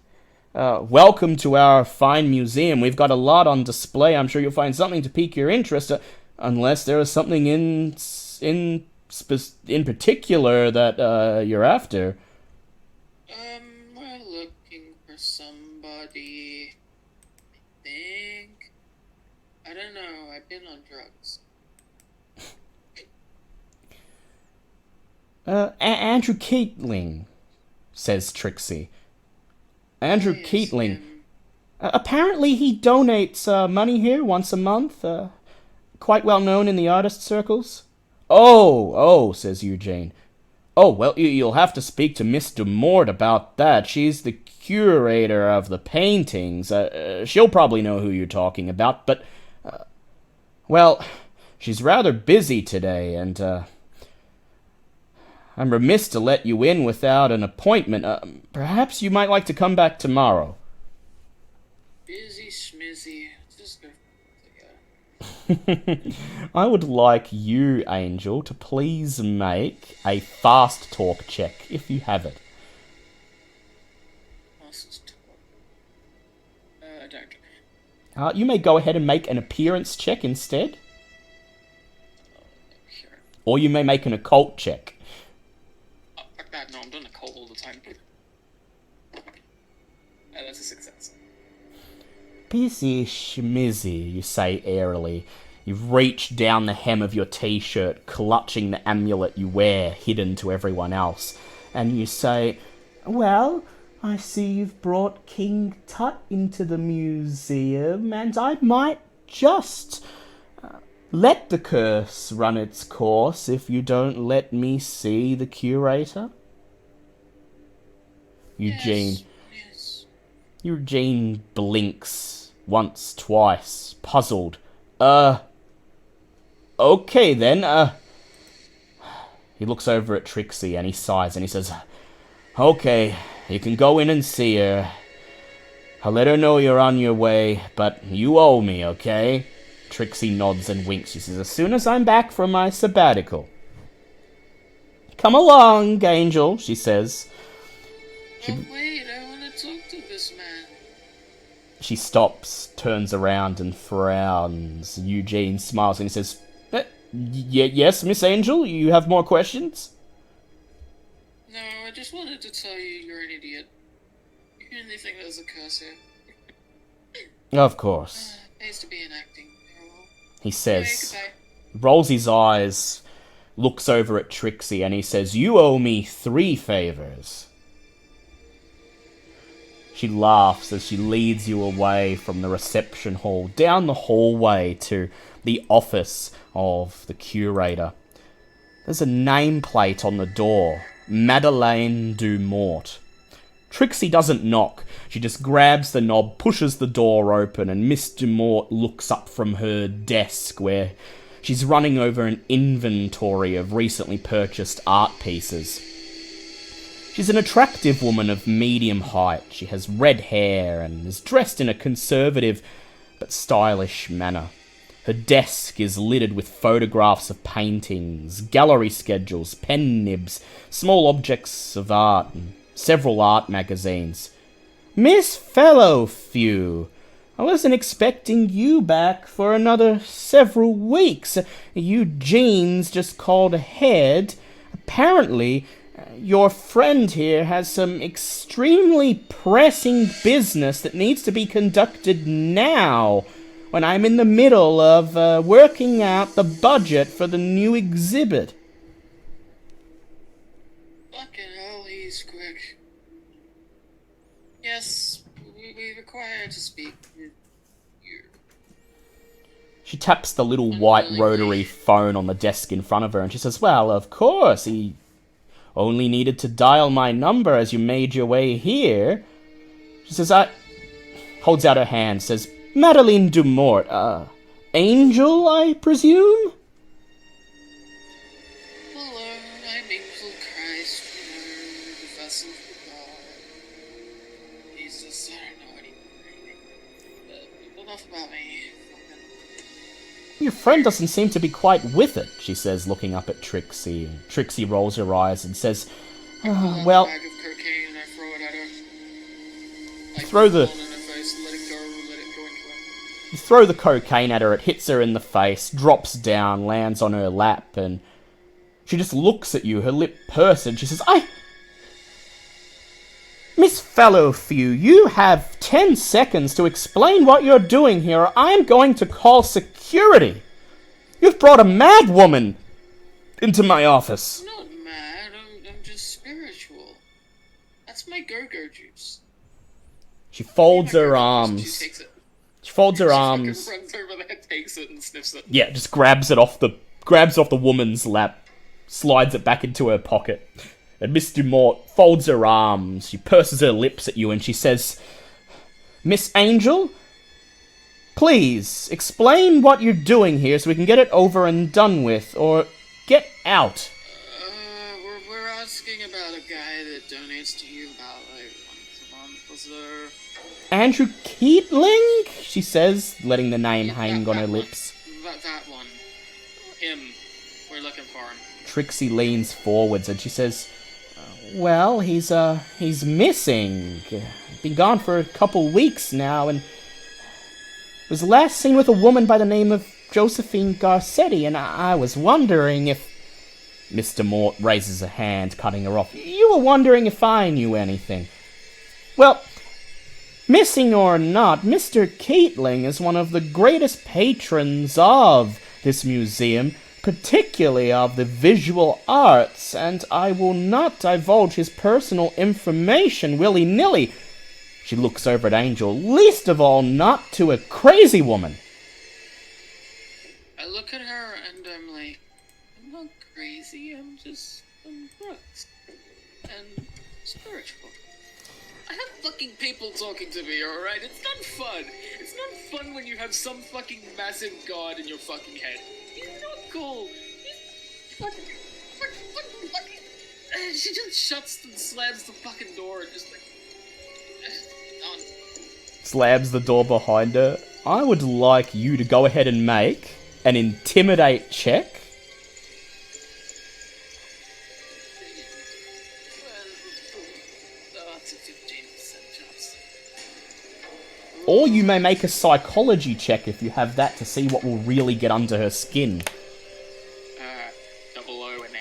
Welcome to our fine museum. We've got a lot on display. I'm sure you'll find something to pique your interest, unless there is something in particular that you're after. We're looking for somebody, I think. I don't know, I've been on drugs. Andrew Keatling, says Trixie. Andrew Keatling. Apparently he donates money here once a month. Quite well known in the artist circles. Oh, says Eugene. Oh, well, you'll have to speak to Miss Demort about that. She's the curator of the paintings. She'll probably know who you're talking about, but, well, she's rather busy today, and, I'm remiss to let you in without an appointment. Perhaps you might like to come back tomorrow. Busy schmizzy. Just go together. I would like you, Angel, to please make a fast talk check, if you have it. I don't. You may go ahead and make an appearance check instead. Or you may make an occult check. Oh, fuck that. No, I'm doing a cold all the time. That's a success. Busy schmizzy, you say airily. You reach down the hem of your t-shirt, clutching the amulet you wear, hidden to everyone else, and you say, well, I see you've brought King Tut into the museum, and I might just let the curse run its course if you don't let me see the curator. Eugene. Yes. Eugene blinks once, twice, puzzled. Okay then, He looks over at Trixie and he sighs and he says, okay, you can go in and see her. I'll let her know you're on your way, but you owe me, okay? Trixie nods and winks. She says, as soon as I'm back from my sabbatical. Come along, Angel, she says. Oh, wait, I want to talk to this man. She stops, turns around and frowns. Eugene smiles and he says, yes, Miss Angel, you have more questions? No, I just wanted to tell you you're an idiot. You only think there's a curse here. Of course. Pays to be an acting hero. He says, Anyway, rolls his eyes, looks over at Trixie, and he says, you owe me 3 favors. She laughs as she leads you away from the reception hall, down the hallway to the office of the curator. There's a nameplate on the door, Madeleine Dumort. Trixie doesn't knock. She just grabs the knob, pushes the door open, and Miss Dumort looks up from her desk where she's running over an inventory of recently purchased art pieces. She's an attractive woman of medium height. She has red hair and is dressed in a conservative but stylish manner. Her desk is littered with photographs of paintings, gallery schedules, pen nibs, small objects of art, and several art magazines. Miss Fellowfew, I wasn't expecting you back for another several weeks. Eugene's just called ahead. Apparently, your friend here has some extremely pressing business that needs to be conducted now, when I'm in the middle of working out the budget for the new exhibit. fucking hell, he's quick. Yes, we require to speak with you. She taps the little white rotary phone on the desk in front of her, and she says, well, of course, he only needed to dial my number as you made your way here. She says, holds out her hand, says, Madeleine Dumort, Angel, I presume? Hello, I'm Angel Christ, the vessel for God. Jesus, I don't know anything. Enough about me. Your friend doesn't seem to be quite with it, she says, looking up at Trixie. Trixie rolls her eyes and says, well... Bag of cocaine and I throw it at her. I throw the... hold it in her face, let it go into her. You throw the cocaine at her, it hits her in the face, drops down, lands on her lap, and she just looks at you, her lip pursed, and she says, Miss Fellowfew, you have 10 seconds to explain what you're doing here, or I'm going to call security. You've brought a mad woman into my office. I'm not mad, I'm just spiritual. That's my go-go juice. She folds her arms. She takes it. She folds her She arms. fucking runs over there, takes it, and sniffs it. Yeah, just grabs it off the woman's lap, slides it back into her pocket. And Miss Dumort folds her arms, she purses her lips at you, and she says, Miss Angel, please, explain what you're doing here so we can get it over and done with, or get out. We're asking about a guy that donates to you about, like, once a month. Was there... Andrew Keatling? She says, letting the name hang on her lips. That one. Him. We're looking for him. Trixie leans forwards and she says, well, he's missing. Been gone for a couple weeks now, and was last seen with a woman by the name of Josephine Garcetti, and I was wondering if... Mr. Mort raises a hand, cutting her off. You were wondering if I knew anything. Well, missing or not, Mr. Keatling is one of the greatest patrons of this museum, particularly of the visual arts, and I will not divulge his personal information willy-nilly. She looks over at Angel, least of all not to a crazy woman. I look at her and I'm like, I'm not crazy, I'm drugs. And spiritual. I have fucking people talking to me, alright? It's not fun. It's not fun when you have some fucking massive god in your fucking head. He's not cool. He's fucking. She just shuts and slams the fucking door and just like. On. slams the door behind her. I would like you to go ahead and make an intimidate check. That's a 15% chance. Or you may make a psychology check if you have that to see what will really get under her skin. 00 and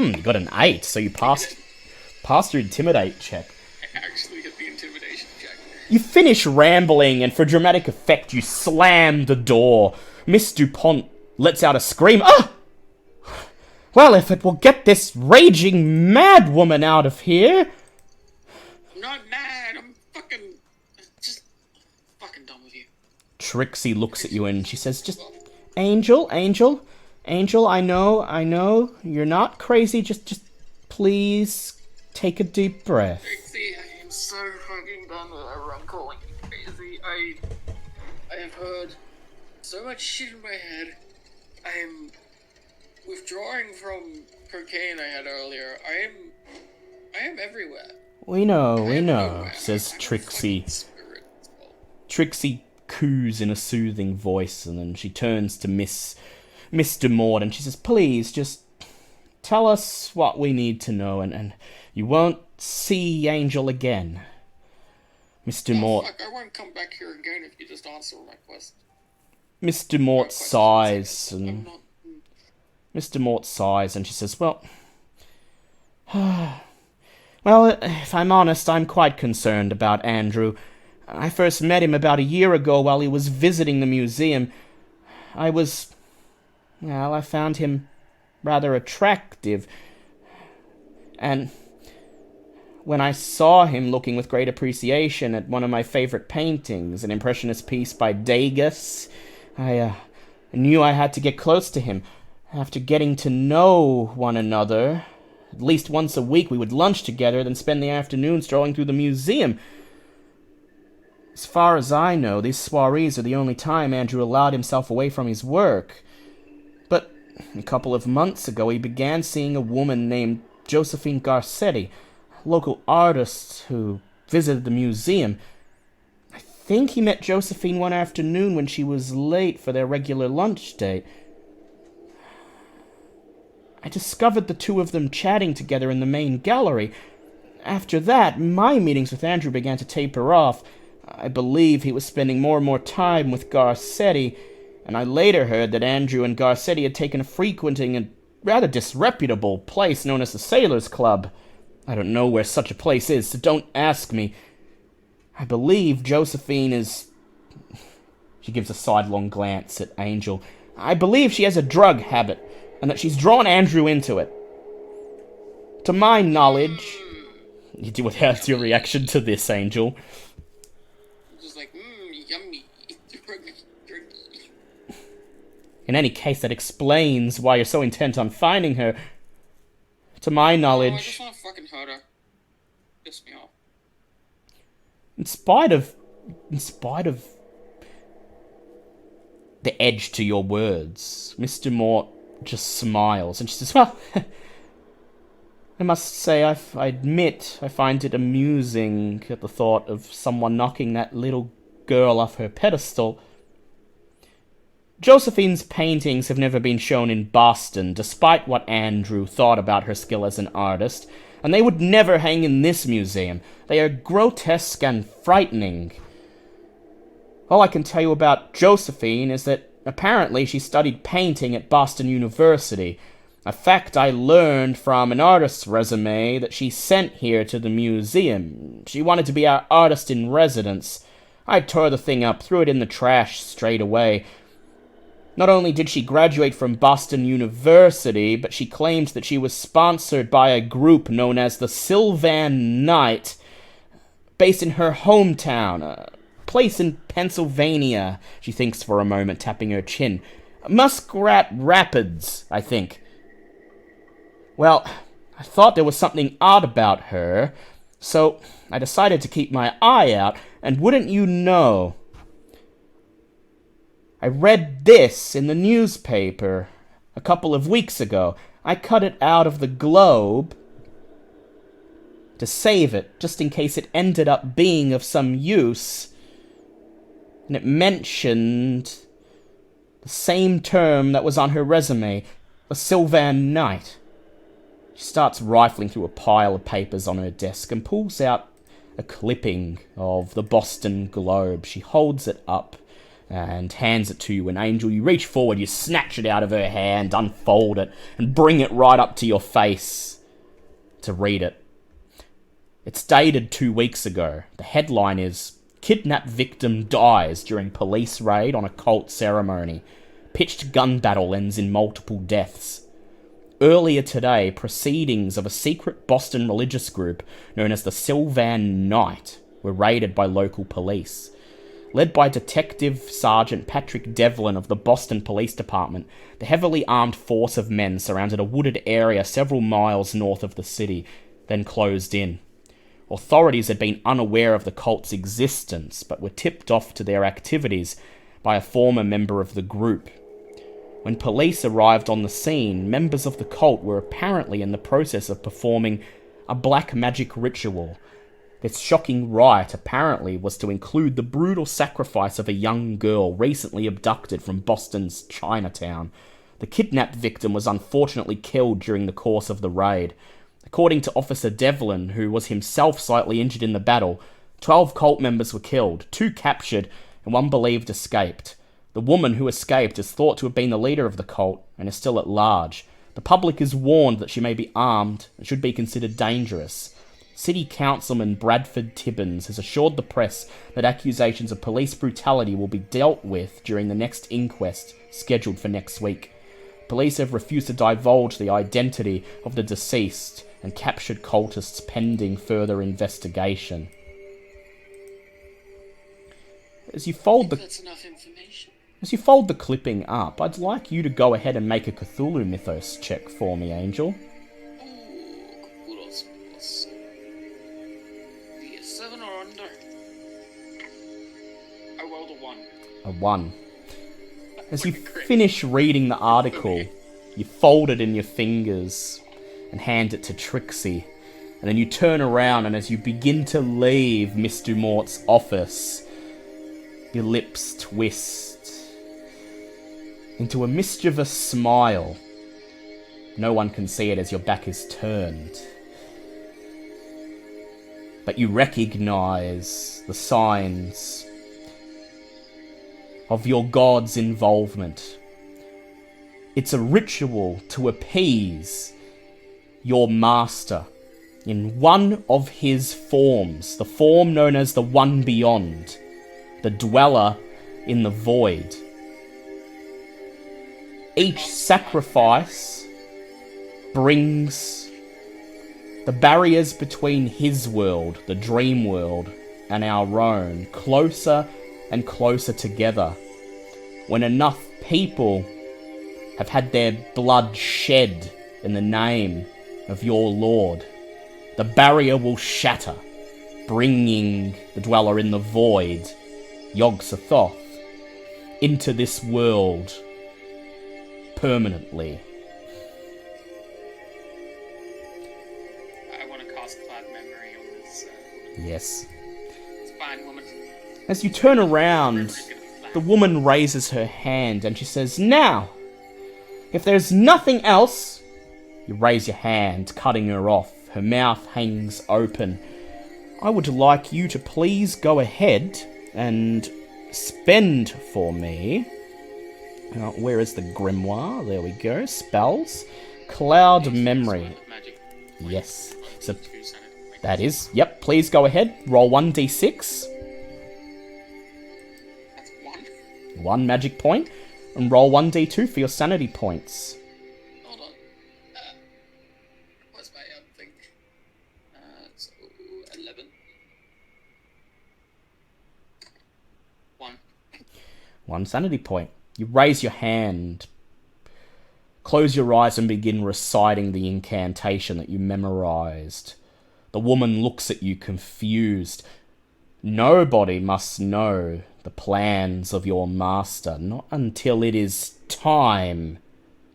8. You got an 8, so you passed your intimidate check. I actually hit the intimidation check. You finish rambling, and for dramatic effect, you slam the door. Miss Dupont lets out a scream. Ah! Well, if it will get this raging mad woman out of here. I'm not mad, I'm just fucking done with you. Trixie looks at you and she says, just, Angel, I know, you're not crazy, just please take a deep breath. Trixie, I am so fucking done with everyone calling me crazy. I have heard so much shit in my head. I am withdrawing from cocaine I had earlier. I am everywhere. We know, Nowhere. says I'm a Trixie. fucking spirit as well. Trixie coos in a soothing voice, and then she turns to Mr. Mort, and she says, please, just tell us what we need to know, and you won't see Angel again. Mr. Mort... Fuck, I won't come back here again if you just answer my question. Mr. Mort sighs, I'm and... not... Mr. Mort sighs, and she says, well, if I'm honest, I'm quite concerned about Andrew. I first met him about a year ago while he was visiting the museum. I found him rather attractive. And when I saw him looking with great appreciation at one of my favorite paintings, an impressionist piece by Degas, I knew I had to get close to him. After getting to know one another, at least once a week we would lunch together, then spend the afternoon strolling through the museum. As far as I know, these soirees are the only time Andrew allowed himself away from his work. But a couple of months ago, he began seeing a woman named Josephine Garcetti, a local artist who visited the museum. I think he met Josephine one afternoon when she was late for their regular lunch date. I discovered the two of them chatting together in the main gallery. After that, my meetings with Andrew began to taper off. I believe he was spending more and more time with Garcetti, and I later heard that Andrew and Garcetti had taken frequenting a rather disreputable place known as the Sailors' Club. I don't know where such a place is, so don't ask me. I believe Josephine is... She gives a sidelong glance at Angel. I believe she has a drug habit, and that she's drawn Andrew into it. To my knowledge... How's your reaction to this, Angel? Just like, yummy. In any case, that explains why you're so intent on finding her. To my knowledge... I just want to fucking hurt her. Piss me off. In spite of the edge to your words, Mr. Mort just smiles, and she says, well, I must say, I admit I find it amusing at the thought of someone knocking that little girl off her pedestal. Josephine's paintings have never been shown in Boston, despite what Andrew thought about her skill as an artist, and they would never hang in this museum. They are grotesque and frightening. All I can tell you about Josephine is that apparently she studied painting at Boston University, a fact I learned from an artist's resume that she sent here to the museum. She wanted to be our artist in residence. I tore the thing up, threw it in the trash straight away. Not only did she graduate from Boston University, but she claimed that she was sponsored by a group known as the Sylvan Knight, based in her hometown, a place in Pennsylvania, she thinks for a moment, tapping her chin. Muskrat Rapids, I think. Well, I thought there was something odd about her, so I decided to keep my eye out, and wouldn't you know, I read this in the newspaper a couple of weeks ago. I cut it out of the Globe. to save it, just in case it ended up being of some use. And it mentioned the same term that was on her resume, a Sylvan Knight. She starts rifling through a pile of papers on her desk and pulls out a clipping of the Boston Globe. She holds it up and hands it to you. And Angel, you reach forward, you snatch it out of her hand, unfold it, and bring it right up to your face to read it. It's dated 2 weeks ago. The headline is, "Kidnapped Victim Dies During Police Raid on a Cult Ceremony. Pitched Gun Battle Ends in Multiple Deaths." Earlier today, proceedings of a secret Boston religious group known as the Sylvan Knight were raided by local police. Led by Detective Sergeant Patrick Devlin of the Boston Police Department, the heavily armed force of men surrounded a wooded area several miles north of the city, then closed in. Authorities had been unaware of the cult's existence, but were tipped off to their activities by a former member of the group. When police arrived on the scene, members of the cult were apparently in the process of performing a black magic ritual. This shocking rite apparently was to include the brutal sacrifice of a young girl recently abducted from Boston's Chinatown. The kidnapped victim was unfortunately killed during the course of the raid. According to Officer Devlin, who was himself slightly injured in the battle, 12 cult members were killed, 2 captured, and 1 believed escaped. The woman who escaped is thought to have been the leader of the cult and is still at large. The public is warned that she may be armed and should be considered dangerous. City Councilman Bradford Tibbins has assured the press that accusations of police brutality will be dealt with during the next inquest scheduled for next week. Police have refused to divulge the identity of the deceased and captured cultists pending further investigation. As you fold That's enough information. As you fold the clipping up, I'd like you to go ahead and make a Cthulhu Mythos check for me, Angel. Cthulhu. Be a 7 or under. I rolled a 1. A 1. As you finish reading the article, you fold it in your fingers and hand it to Trixie. And then you turn around, and as you begin to leave Miss Dumort's office, your lips twist into a mischievous smile. No one can see it as your back is turned. But you recognize the signs of your god's involvement. It's a ritual to appease your master in one of his forms, the form known as the One Beyond, the Dweller in the Void. Each sacrifice brings the barriers between his world, the dream world, and our own closer and closer together. When enough people have had their blood shed in the name of your Lord, the barrier will shatter, bringing the Dweller in the Void, Yog-Sothoth, into this world permanently. I want to cast Cloud Memory on this. Yes. It's fine, woman. As you turn around, the woman raises her hand and she says, "Now, if there's nothing else..." You raise your hand, cutting her off. Her mouth hangs open. "I would like you to please go ahead and spend for me..." Where is the grimoire? There we go. Spells. Cloud Memory. Yes. So that is... Yep, please go ahead. Roll 1d6. That's 1. 1 magic point. And roll 1d2 for your sanity points. Hold on. What's my thing? So 11. 1. 1 sanity point. You raise your hand, close your eyes and begin reciting the incantation that you memorized. The woman looks at you confused. Nobody must know the plans of your master, not until it is time,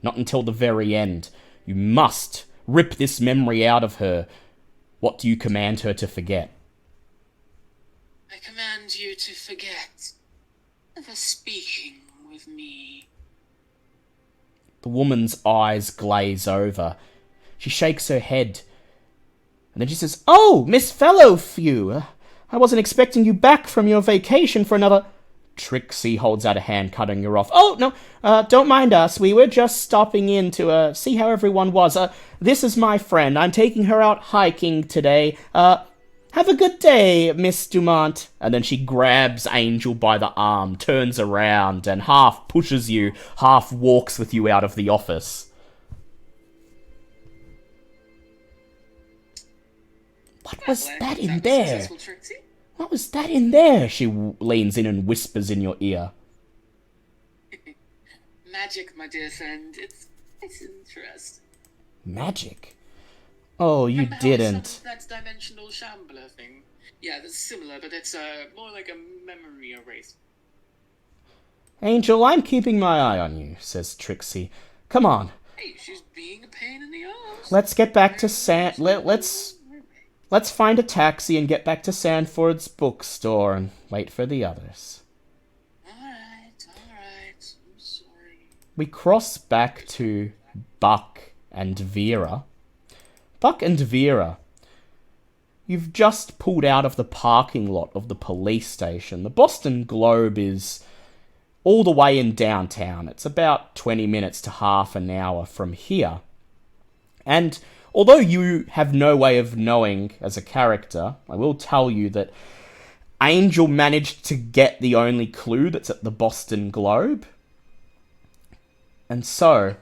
not until the very end. You must rip this memory out of her What do you command her to forget? I command you to forget never speaking with me. The woman's eyes glaze over. She shakes her head. And then she says, "Oh, Miss Fellowfew, I wasn't expecting you back from your vacation for another..." Trixie holds out a hand, cutting her off. "Oh, no, don't mind us. We were just stopping in to see how everyone was. This is my friend. I'm taking her out hiking today. Have a good day, Miss Dumont." And then she grabs Angel by the arm, turns around, and half pushes you, half walks with you out of the office. "What was that in there? What was that in there?" She leans in and whispers in your ear. Magic, my dear friend. It's interesting. Magic? Oh, you Remember how I didn't. summoned that dimensional shambler thing? Yeah, that's similar, but it's more like a memory erase. "Angel, I'm keeping my eye on you," says Trixie. "Come on, Hey, she's being a pain in the ass. let's get back to Let's find a taxi and get back to Sanford's bookstore and wait for the others." Alright. I'm sorry. We cross back to Buck and Vera. Buck and Vera, you've just pulled out of the parking lot of the police station. The Boston Globe is all the way in downtown. It's about 20 minutes to half an hour from here. And although you have no way of knowing as a character, I will tell you that Angel managed to get the only clue that's at the Boston Globe. And so,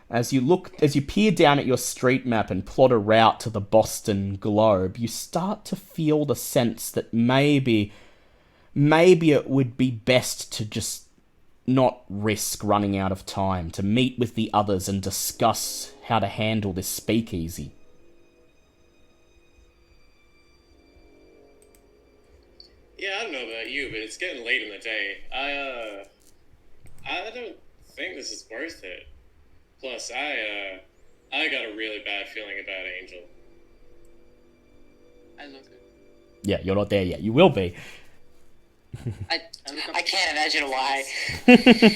as you peer down at your street map and plot a route to the Boston Globe, you start to feel the sense that maybe it would be best to just not risk running out of time, to meet with the others and discuss how to handle this speakeasy. Yeah, I don't know about you, but it's getting late in the day. I don't think this is worth it. Plus, I got a really bad feeling about Angel. I look at Yeah, you're not there yet. You will be. I can't imagine why.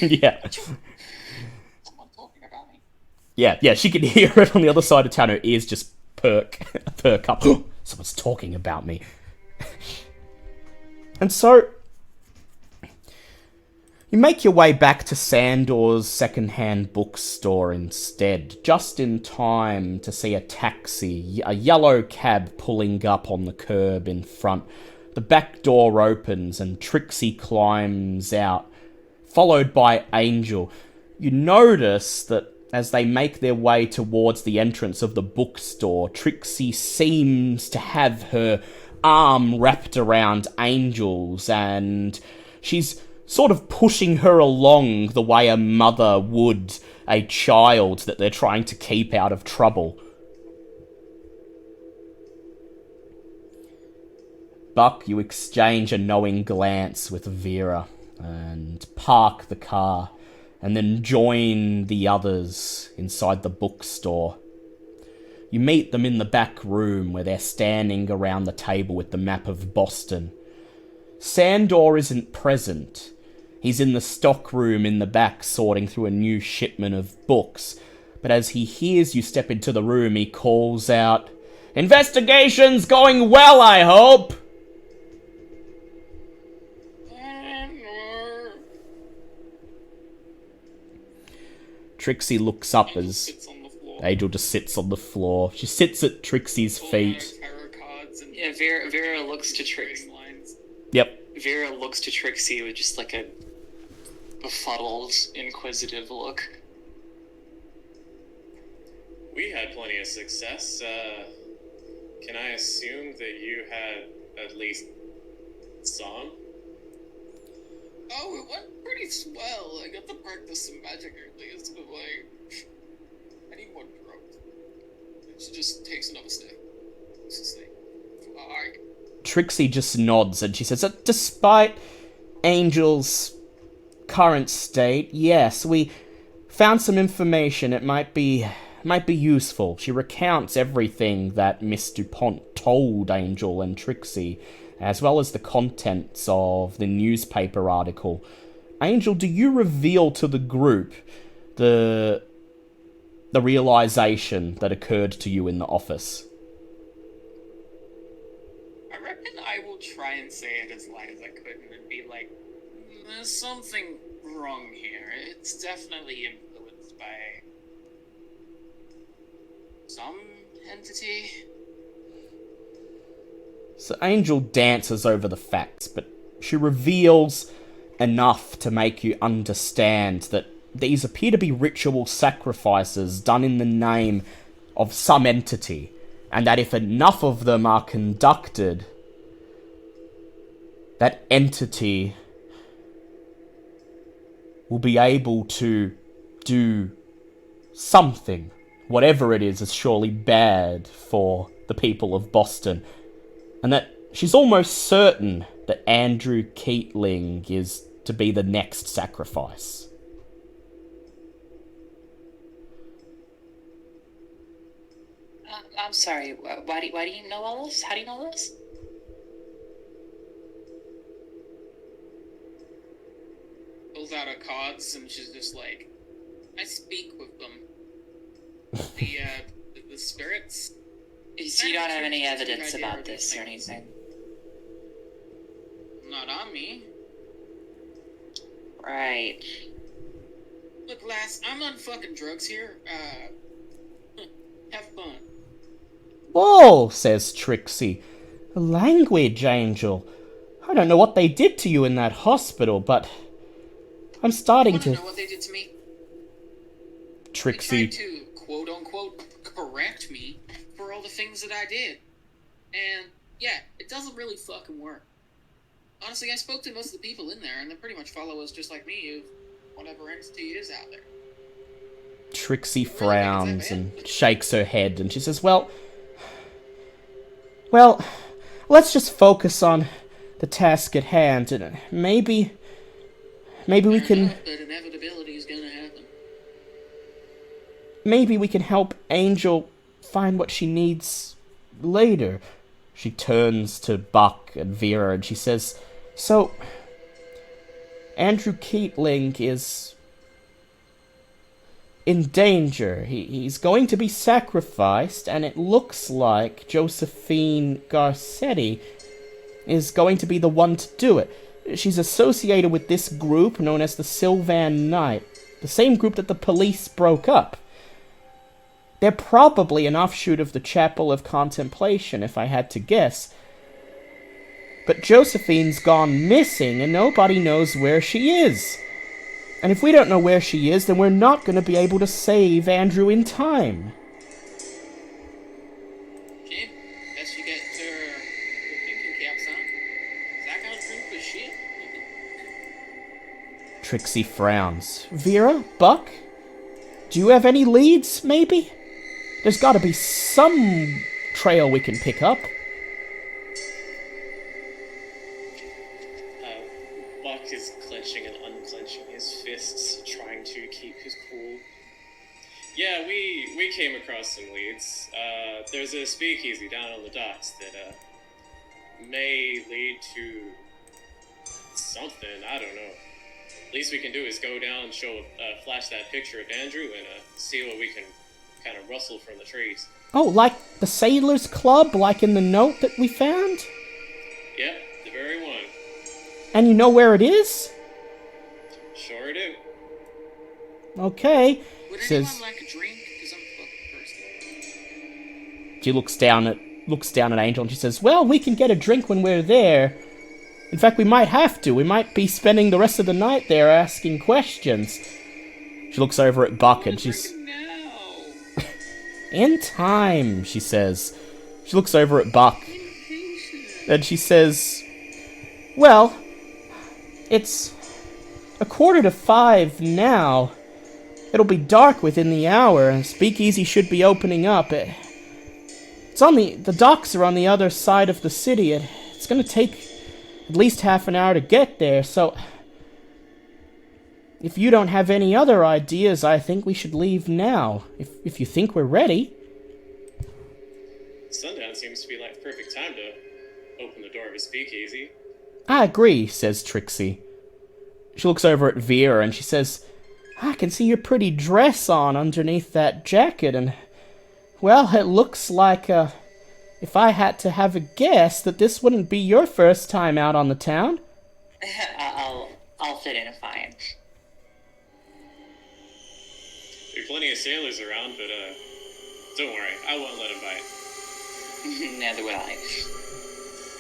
Yeah. someone talking about me. Yeah, she can hear it on the other side of town. Her ears just perk up. Someone's talking about me. And so, you make your way back to Sandor's second-hand bookstore instead, just in time to see a taxi, a yellow cab pulling up on the curb in front. The back door opens and Trixie climbs out, followed by Angel. You notice that as they make their way towards the entrance of the bookstore, Trixie seems to have her arm wrapped around Angel's, and she's sort of pushing her along the way a mother would a child that they're trying to keep out of trouble. Buck, you exchange a knowing glance with Vera and park the car and then join the others inside the bookstore. You meet them in the back room where they're standing around the table with the map of Boston. Sandor isn't present. He's in the stock room in the back sorting through a new shipment of books. But as he hears you step into the room, he calls out, "Investigation's going well, I hope!" Trixie looks up as Sits on the floor. Angel just sits on the floor. She sits at Trixie's feet. Tarot cards and Yeah, Vera looks to trading lines. Yep. Vera looks to Trixie with just like a befuddled, inquisitive look. We had plenty of success. Can I assume that you had at least some? Oh, it went pretty swell. I got to practice some magic earlier, so I need more drugs. She just takes another step. It's just like, fuck. Trixie just nods and she says, "Despite Angel's current state, yes, we found some information. It might be useful." She recounts everything that Miss DuPont told Angel and Trixie, as well as the contents of the newspaper article. Angel, do you reveal to the group the realization that occurred to you in the office? I reckon I will try and say it as light as I could and be like, there's something wrong here. It's definitely influenced by some entity. So Angel dances over the facts, but she reveals enough to make you understand that these appear to be ritual sacrifices done in the name of some entity, and that if enough of them are conducted, that entity will be able to do something. Whatever it is surely bad for the people of Boston. And that she's almost certain that Andrew Keatling is to be the next sacrifice. I'm sorry, why do you know all this? How do you know this? Pulls out her cards and she's just like, I speak with them. The spirits. So you don't have any evidence about this or anything? Not on me. Right. Look, lass, I'm on fucking drugs here. Have fun. Whoa, says Trixie. Language, Angel. I don't know what they did to you in that hospital, but I'm starting to... know what they did to me? Trixie... They tried to, quote-unquote, correct me for all the things that I did. And, yeah, it doesn't really fucking work. Honestly, I spoke to most of the people in there, and they pretty much follow us just like me, of whatever entity is out there. Trixie frowns and shakes her head, and she says, Well, let's just focus on the task at hand, and maybe we can... But inevitability is gonna happen. Maybe we can help Angel find what she needs later. She turns to Buck and Vera, and she says, So, Andrew Keatling is in danger. He's going to be sacrificed, and it looks like Josephine Garcetti is going to be the one to do it. She's associated with this group known as the Sylvan Knight, the same group that the police broke up. They're probably an offshoot of the Chapel of Contemplation, if I had to guess. But Josephine's gone missing, and nobody knows where she is. And if we don't know where she is, then we're not going to be able to save Andrew in time. Okay, best you get her thinking caps on. Is that kind of proof of shit? Trixie frowns. Vera? Buck? Do you have any leads, maybe? There's got to be some trail we can pick up. Buck is clenching and unclenching his fists, trying to keep his cool. Yeah, we came across some leads. There's a speakeasy down on the docks that may lead to something. I don't know. Least we can do is go down and flash that picture of Andrew and see what we can kind of rustle from the trees. Oh, like the Sailors Club, like in the note that we found? Yep, the very one. And you know where it is? Sure do. Okay. Would Says, anyone like a drink? Because I'm fucking thirsty. She looks down at Angel and she says, Well, we can get a drink when we're there. In fact, we might have to. We might be spending the rest of the night there asking questions. She looks over at Buck and she's... In time, she says. She looks over at Buck. And she says... Well, it's 4:45 now. It'll be dark within the hour, and Speakeasy should be opening up. It's on the docks are on the other side of the city. It's going to take at least half an hour to get there, so if you don't have any other ideas, I think we should leave now, if you think we're ready. Sundown seems to be like the perfect time to open the door of a speakeasy. I agree, says Trixie. She looks over at Vera and she says, I can see your pretty dress on underneath that jacket, and, well, it looks like, if I had to have a guess, that this wouldn't be your first time out on the town. I'll fit in fine. There are plenty of sailors around, but, don't worry, I won't let them bite. Neither will I.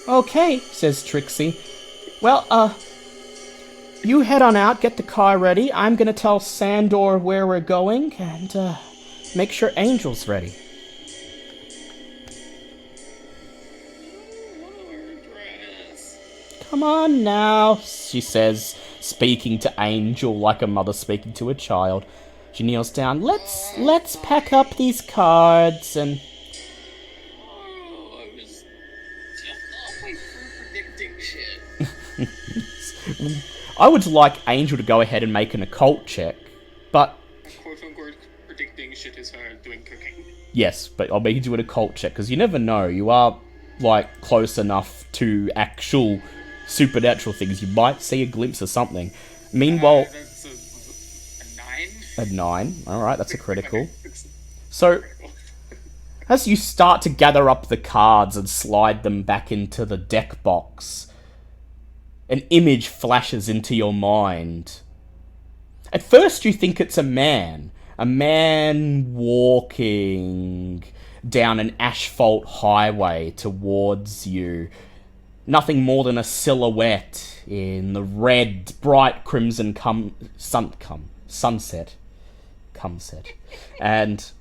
Okay, says Trixie. Well, you head on out, get the car ready. I'm gonna tell Sandor where we're going, and, make sure Angel's ready. Come on now, she says, speaking to Angel like a mother speaking to a child. She kneels down. Let's pack up these cards and... Oh, I was just halfway through predicting shit. I would like Angel to go ahead and make an occult check, but... Quote-unquote predicting shit is her doing cooking. Yes, but I'll make you do an occult check, because you never know. You are, like, close enough to actual supernatural things. You might see a glimpse of something. Meanwhile... That's a 9? A 9. Alright, that's a critical. So, as you start to gather up the cards and slide them back into the deck box, an image flashes into your mind. At first you think it's a man walking down an asphalt highway towards you. Nothing more than a silhouette in the red, bright crimson sunset. And...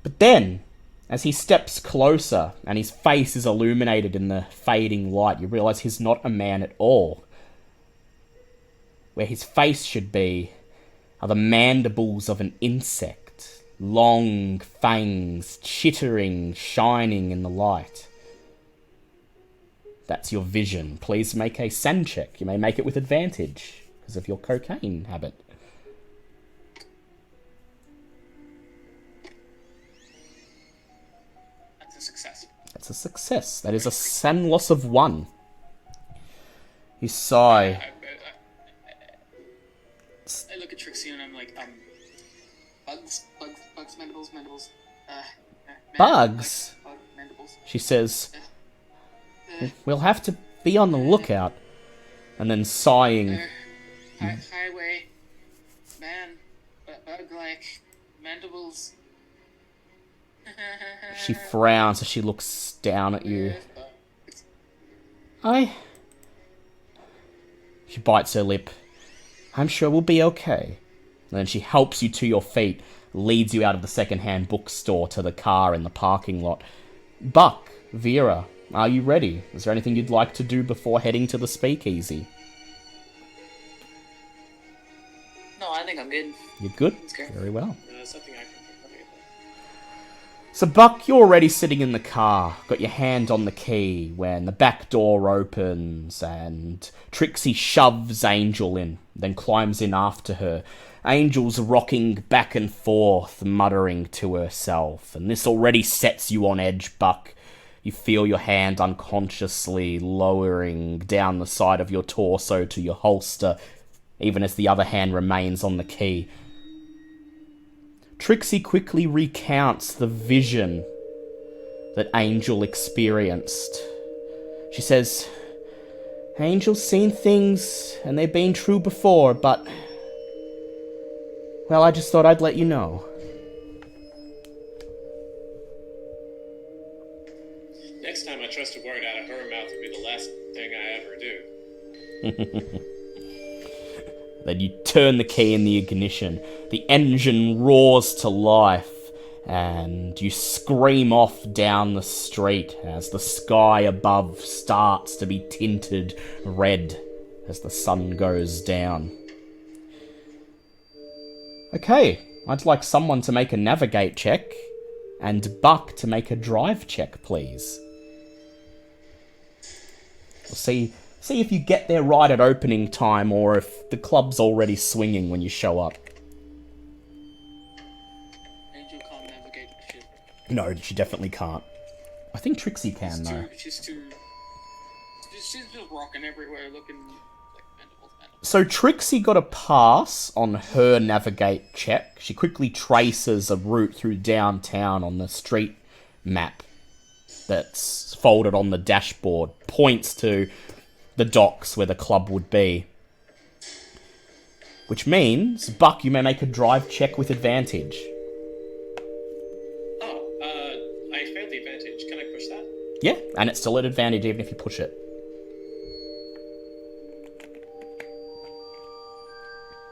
But then, as he steps closer and his face is illuminated in the fading light, you realise he's not a man at all. Where his face should be are the mandibles of an insect. Long fangs, chittering, shining in the light. That's your vision. Please make a SAN check. You may make it with advantage because of your cocaine habit. That's a success. That's a success. That is a SAN loss of 1. You sigh. I look at Trixie and I'm like, bugs, mandibles, Bugs? mandibles. She says, we'll have to be on the lookout. And then sighing. Highway, man, bug-like, mandibles. She frowns as she looks down at you. She bites her lip. I'm sure we'll be okay. And then she helps you to your feet, leads you out of the second-hand bookstore to the car in the parking lot. Buck, Vera, are you ready? Is there anything you'd like to do before heading to the speakeasy? No, I think I'm good. You're good? Let's go. Very well. Something I can think of. So, Buck, you're already sitting in the car, got your hand on the key when the back door opens and Trixie shoves Angel in, then climbs in after her. Angel's rocking back and forth, muttering to herself, and this already sets you on edge, Buck. You feel your hand unconsciously lowering down the side of your torso to your holster, even as the other hand remains on the key. Trixie quickly recounts the vision that Angel experienced. She says, Angel's seen things, and they've been true before, but... Well, I just thought I'd let you know. Next time I trust a word out of her mouth will be the last thing I ever do. Then you turn the key in the ignition. The engine roars to life, and you scream off down the street as the sky above starts to be tinted red as the sun goes down. Okay, I'd like someone to make a navigate check, and Buck to make a drive check, please. We'll see if you get there right at opening time, or if the club's already swinging when you show up. Angel can't navigate shit. No, she definitely can't. I think Trixie can, though. She's just rocking everywhere, looking like mandibles. So Trixie got a pass on her navigate check. She quickly traces a route through downtown on the street map that's folded on the dashboard. Points to the docks where the club would be. Which means, Buck, you may make a drive check with advantage. I failed the advantage. Can I push that? Yeah, and it's still at advantage even if you push it.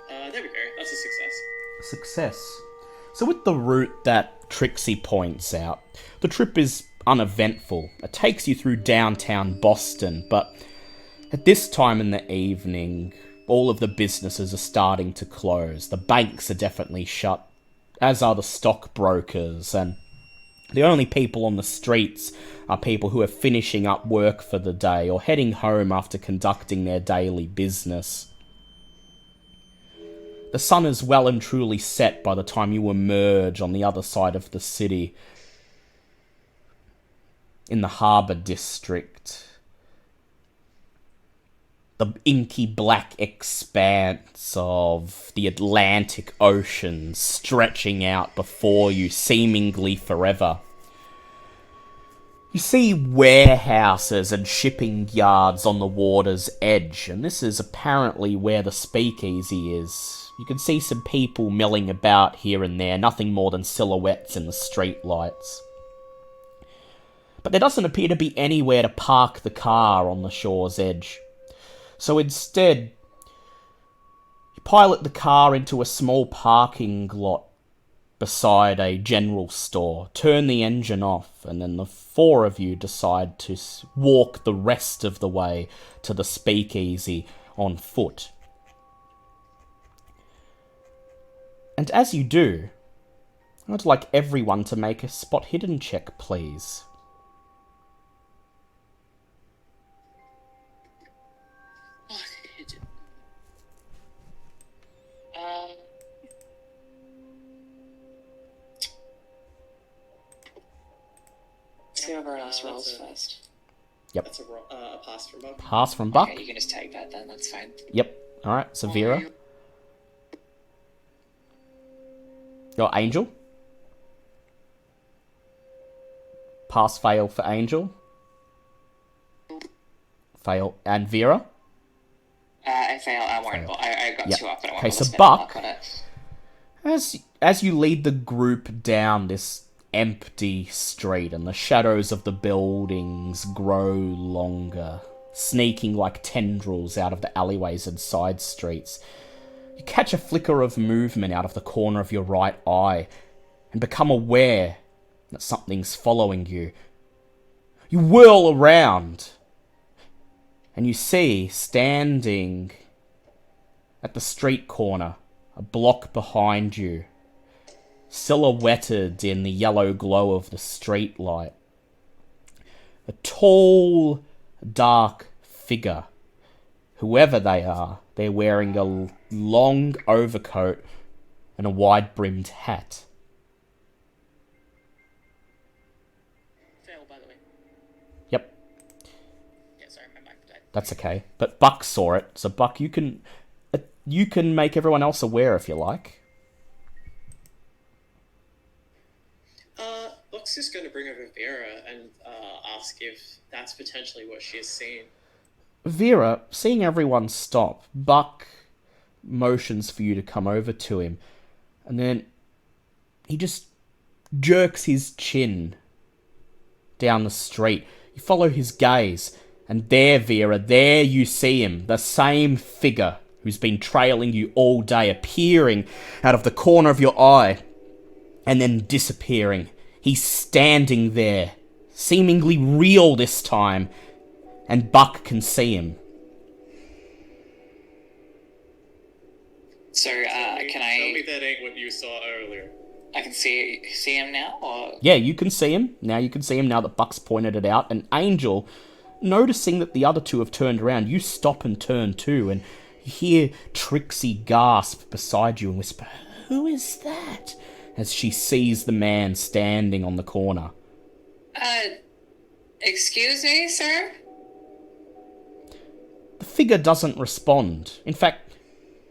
There we go. That's a success. Success. So with the route that Trixie points out, the trip is uneventful. It takes you through downtown Boston, but at this time in the evening, all of the businesses are starting to close. The banks are definitely shut, as are the stockbrokers, and the only people on the streets are people who are finishing up work for the day or heading home after conducting their daily business. The sun is well and truly set by the time you emerge on the other side of the city, in the harbour district. The inky black expanse of the Atlantic Ocean stretching out before you seemingly forever. You see warehouses and shipping yards on the water's edge, and this is apparently where the speakeasy is. You can see some people milling about here and there, nothing more than silhouettes in the street lights. But there doesn't appear to be anywhere to park the car on the shore's edge. So instead, you pilot the car into a small parking lot beside a general store, turn the engine off, and then the four of you decide to walk the rest of the way to the speakeasy on foot. And as you do, I'd like everyone to make a spot hidden check, please. See how everyone else rolls first. Yep. That's a pass from Buck. Pass from Buck. Okay, you can just take that then, that's fine. Yep. Alright, so Vera. Your Angel. Pass fail for Angel. Fail. And Vera. I fail. I won't. I got Yep. two up, but I won't Okay, so spend Buck, luck on it. as you lead the group down this empty street and the shadows of the buildings grow longer, sneaking like tendrils out of the alleyways and side streets, you catch a flicker of movement out of the corner of your right eye and become aware that something's following you. You whirl around and you see, standing at the street corner, a block behind you, silhouetted in the yellow glow of the street light, a tall, dark figure. Whoever they are, they're wearing a long overcoat and a wide-brimmed hat. Fail, by the way. Yep, Yeah, sorry, my mic died. that's okay. But Buck saw it, so Buck, you can make everyone else aware if you like. Buck's just going to bring over Vera and ask if that's potentially what she has seen. Vera, seeing everyone stop, Buck motions for you to come over to him, and then he just jerks his chin down the street. You follow his gaze, and there, Vera, there you see him, the same figure who's been trailing you all day, appearing out of the corner of your eye, and then disappearing. He's standing there, seemingly real this time, and Buck can see him. So, can Tell me I... that ain't what you saw earlier. I can see him now, or... Yeah, you can see him. Now you can see him now that Buck's pointed it out. And Angel, noticing that the other two have turned around, you stop and turn too, and you hear Trixie gasp beside you and whisper, "Who is that?" as she sees the man standing on the corner. Excuse me, sir? The figure doesn't respond. In fact,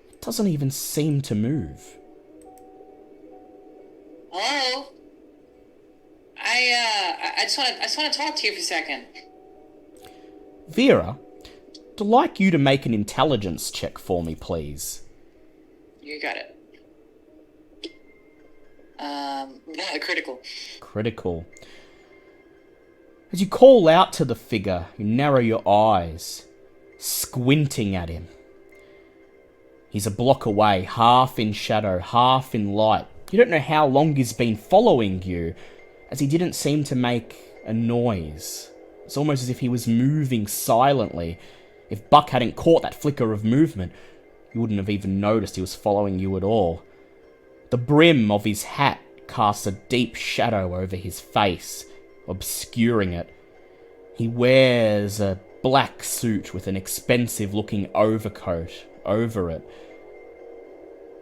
it doesn't even seem to move. Hello? I just want to talk to you for a second. Vera, I'd like you to make an intelligence check for me, please. You got it. Critical. Critical. As you call out to the figure, you narrow your eyes, squinting at him. He's a block away, half in shadow, half in light. You don't know how long he's been following you, as he didn't seem to make a noise. It's almost as if he was moving silently. If Buck hadn't caught that flicker of movement, you wouldn't have even noticed he was following you at all. The brim of his hat casts a deep shadow over his face, obscuring it. He wears a black suit with an expensive-looking overcoat over it.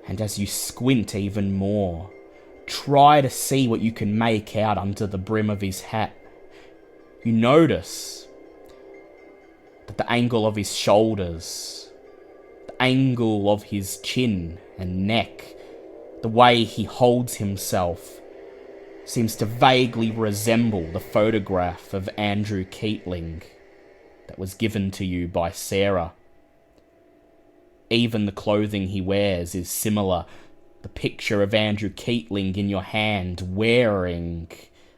And as you squint even more, try to see what you can make out under the brim of his hat, you notice that the angle of his shoulders, the angle of his chin and neck, the way he holds himself, seems to vaguely resemble the photograph of Andrew Keatling that was given to you by Sarah. Even the clothing he wears is similar. The picture of Andrew Keatling in your hand wearing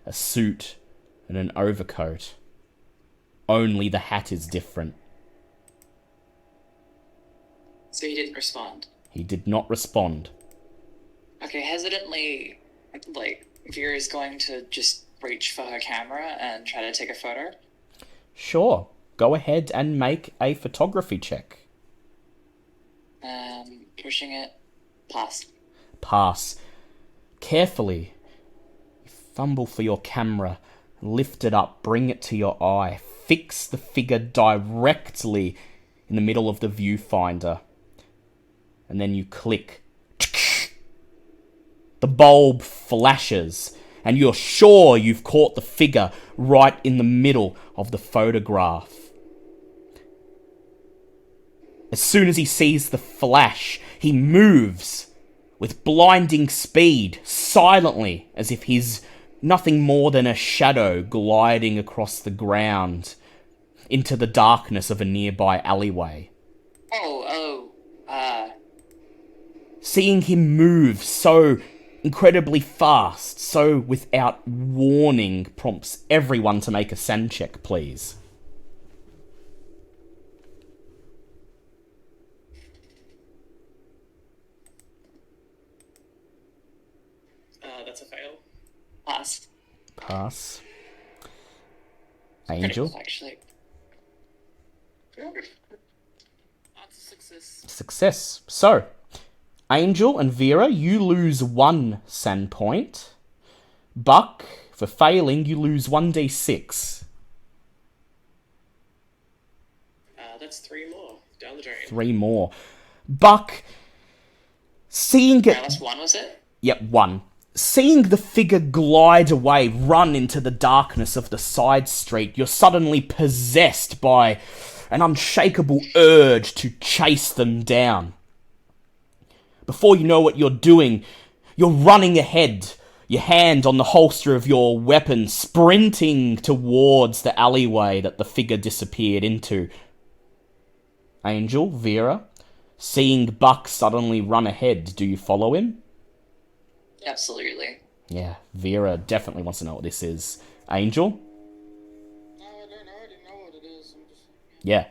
a suit and an overcoat. Only the hat is different. So he didn't respond. He did not respond. Okay, hesitantly, Vera's going to just reach for her camera and try to take a photo. Sure. Go ahead and make a photography check. Pushing it. Pass. Pass. Carefully, you fumble for your camera, lift it up, bring it to your eye, fix the figure directly in the middle of the viewfinder, and then you click. The bulb flashes, and you're sure you've caught the figure right in the middle of the photograph. As soon as he sees the flash, he moves with blinding speed, silently, as if he's nothing more than a shadow gliding across the ground into the darkness of a nearby alleyway. Seeing him move so incredibly fast, so without warning, prompts everyone to make a sand check, please. That's a fail. Pass. Pass. Angel. Critical, actually. That's a success. Success. So, Angel and Vera, you lose 1 sand point. Buck, for failing, you lose 1d6. That's 3 more. Down the drain. 3 more. Buck, seeing it... Last one, was it? Yep, 1. Seeing the figure glide away, run into the darkness of the side street, you're suddenly possessed by an unshakable urge to chase them down. Before you know what you're doing, you're running ahead, your hand on the holster of your weapon, sprinting towards the alleyway that the figure disappeared into. Angel, Vera, seeing Buck suddenly run ahead, do you follow him? Absolutely. Yeah, Vera definitely wants to know what this is. Angel? No, I don't already know what it is. I'm just... Yeah.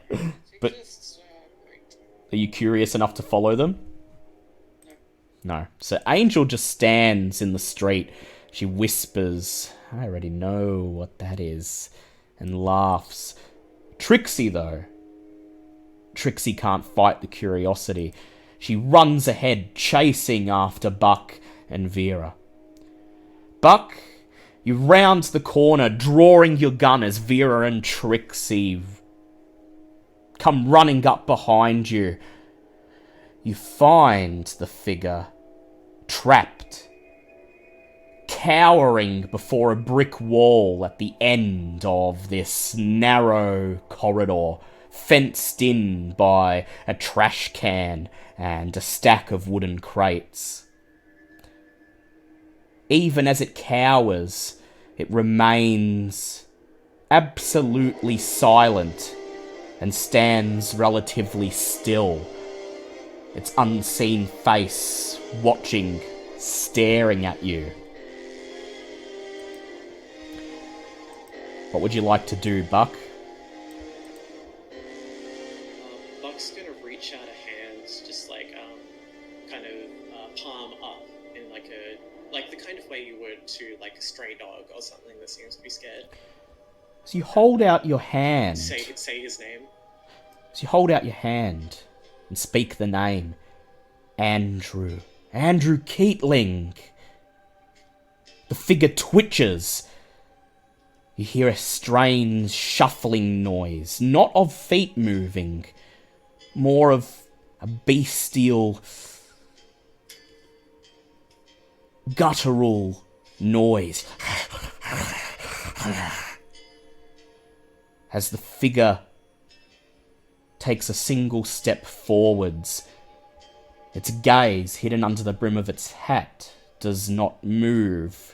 But great. are you curious enough to follow them? No. So Angel just stands in the street. She whispers, I already know what that is, and laughs. Trixie, though. Trixie can't fight the curiosity. She runs ahead, chasing after Buck and Vera. Buck, you round the corner, drawing your gun as Vera and Trixie come running up behind you. You find the figure trapped cowering before a brick wall at the end of this narrow corridor, fenced in by a trash can and a stack of wooden crates. Even as it cowers, it remains absolutely silent and stands relatively still, its unseen face watching, staring at you. What would you like to do, Buck? Buck's gonna reach out a hand, just like kind of palm up in like the kind of way you would to like a stray dog or something that seems to be scared. So you hold out your hand. Say his name. So you hold out your hand and speak the name. Andrew. Andrew Keatling. The figure twitches. You hear a strange shuffling noise, not of feet moving, more of a bestial, guttural noise. As the figure takes a single step forwards, its gaze, hidden under the brim of its hat, does not move.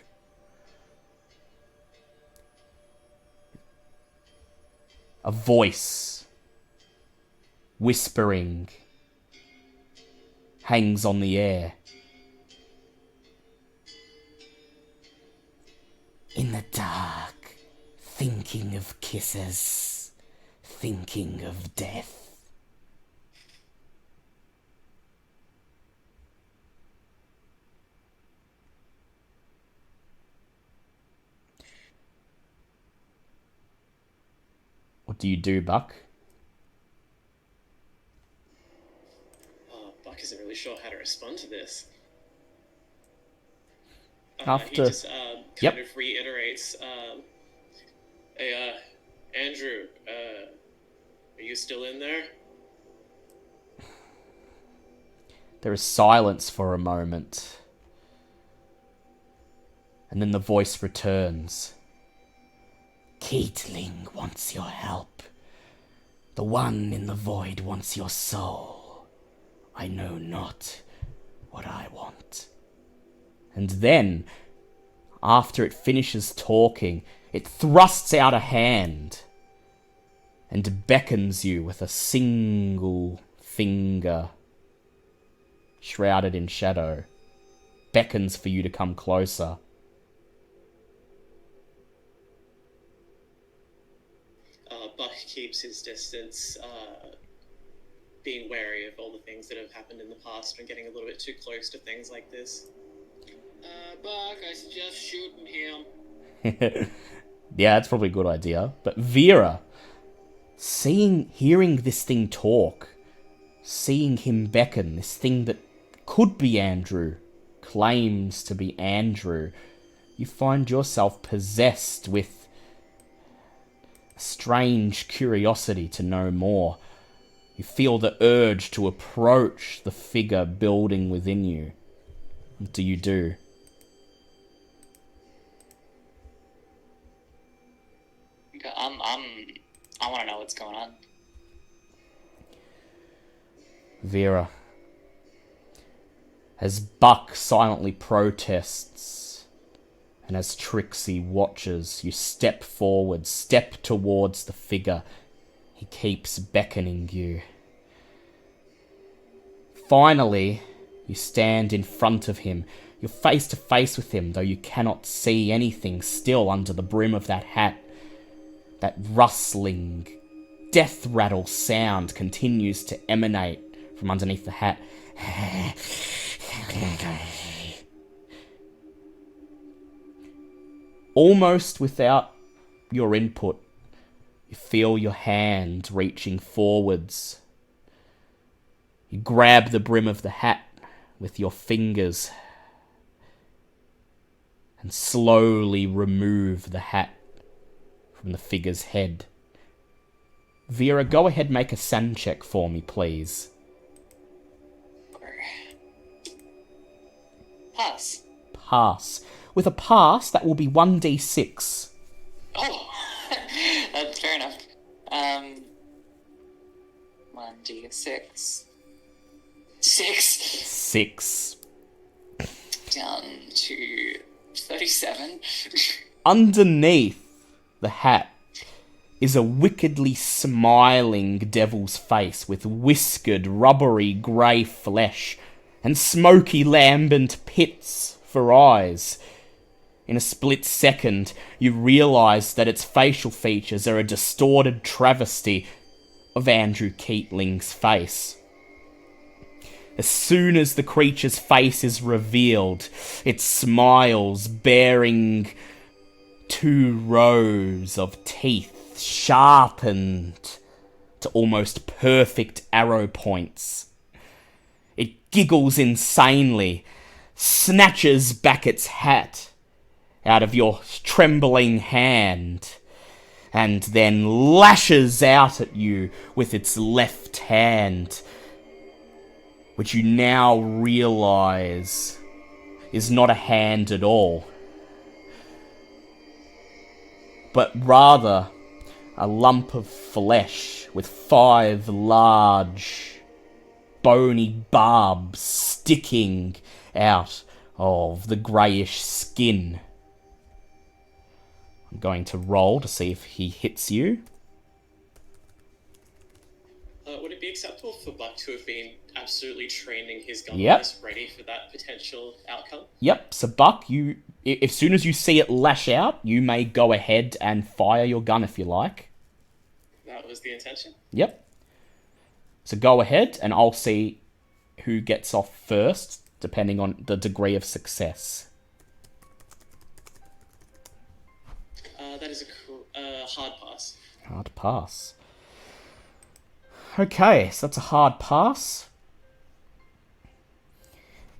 A voice, whispering, hangs on the air. In the dark, thinking of kisses, thinking of death. What do you do, Buck? Buck isn't really sure how to respond to this. After... He just kind of reiterates, hey, Andrew, are you still in there? There is silence for a moment. And then the voice returns. Keatling wants your help. The one in the void wants your soul. I know not what I want. And then, after it finishes talking, it thrusts out a hand and beckons you with a single finger, shrouded in shadow, beckons for you to come closer. Buck keeps his distance, being wary of all the things that have happened in the past and getting a little bit too close to things like this. Buck, I suggest shooting him. Yeah, that's probably a good idea. But Vera, hearing this thing talk, seeing him beckon, this thing that could be Andrew, claims to be Andrew, you find yourself possessed with a strange curiosity to know more. You feel the urge to approach the figure building within you. What do you do? I want to know what's going on. Vera, as Buck silently protests, and as Trixie watches, you step forward, step towards the figure. He keeps beckoning you. Finally, you stand in front of him. You're face to face with him, though you cannot see anything still under the brim of that hat. That rustling, death rattle sound continues to emanate from underneath the hat. Almost without your input, you feel your hand reaching forwards. You grab the brim of the hat with your fingers and slowly remove the hat from the figure's head. Vera, go ahead and make a sand check for me, please. Pass. Pass. with a pass, that will be 1d6. Oh, that's fair enough. 1d6. 6. Down to 37. Underneath the hat is a wickedly smiling devil's face with whiskered, rubbery grey flesh and smoky lambent pits for eyes. In a split second, you realise that its facial features are a distorted travesty of Andrew Keatling's face. As soon as the creature's face is revealed, it smiles, bearing 2 rows of teeth, sharpened to almost perfect arrow points. It giggles insanely, snatches back its hat out of your trembling hand, and then lashes out at you with its left hand, which you now realise is not a hand at all, but rather a lump of flesh with 5 large, bony barbs sticking out of the greyish skin. I'm going to roll to see if he hits you. Would it be acceptable for Buck to have been absolutely training his gun Yep. eyes ready for that potential outcome? Yep, so Buck, you, as soon as you see it lash out, you may go ahead and fire your gun if you like. That was the intention. Yep. So go ahead, and I'll see who gets off first, depending on the degree of success. That is a hard pass. Hard pass. Okay, so that's a hard pass.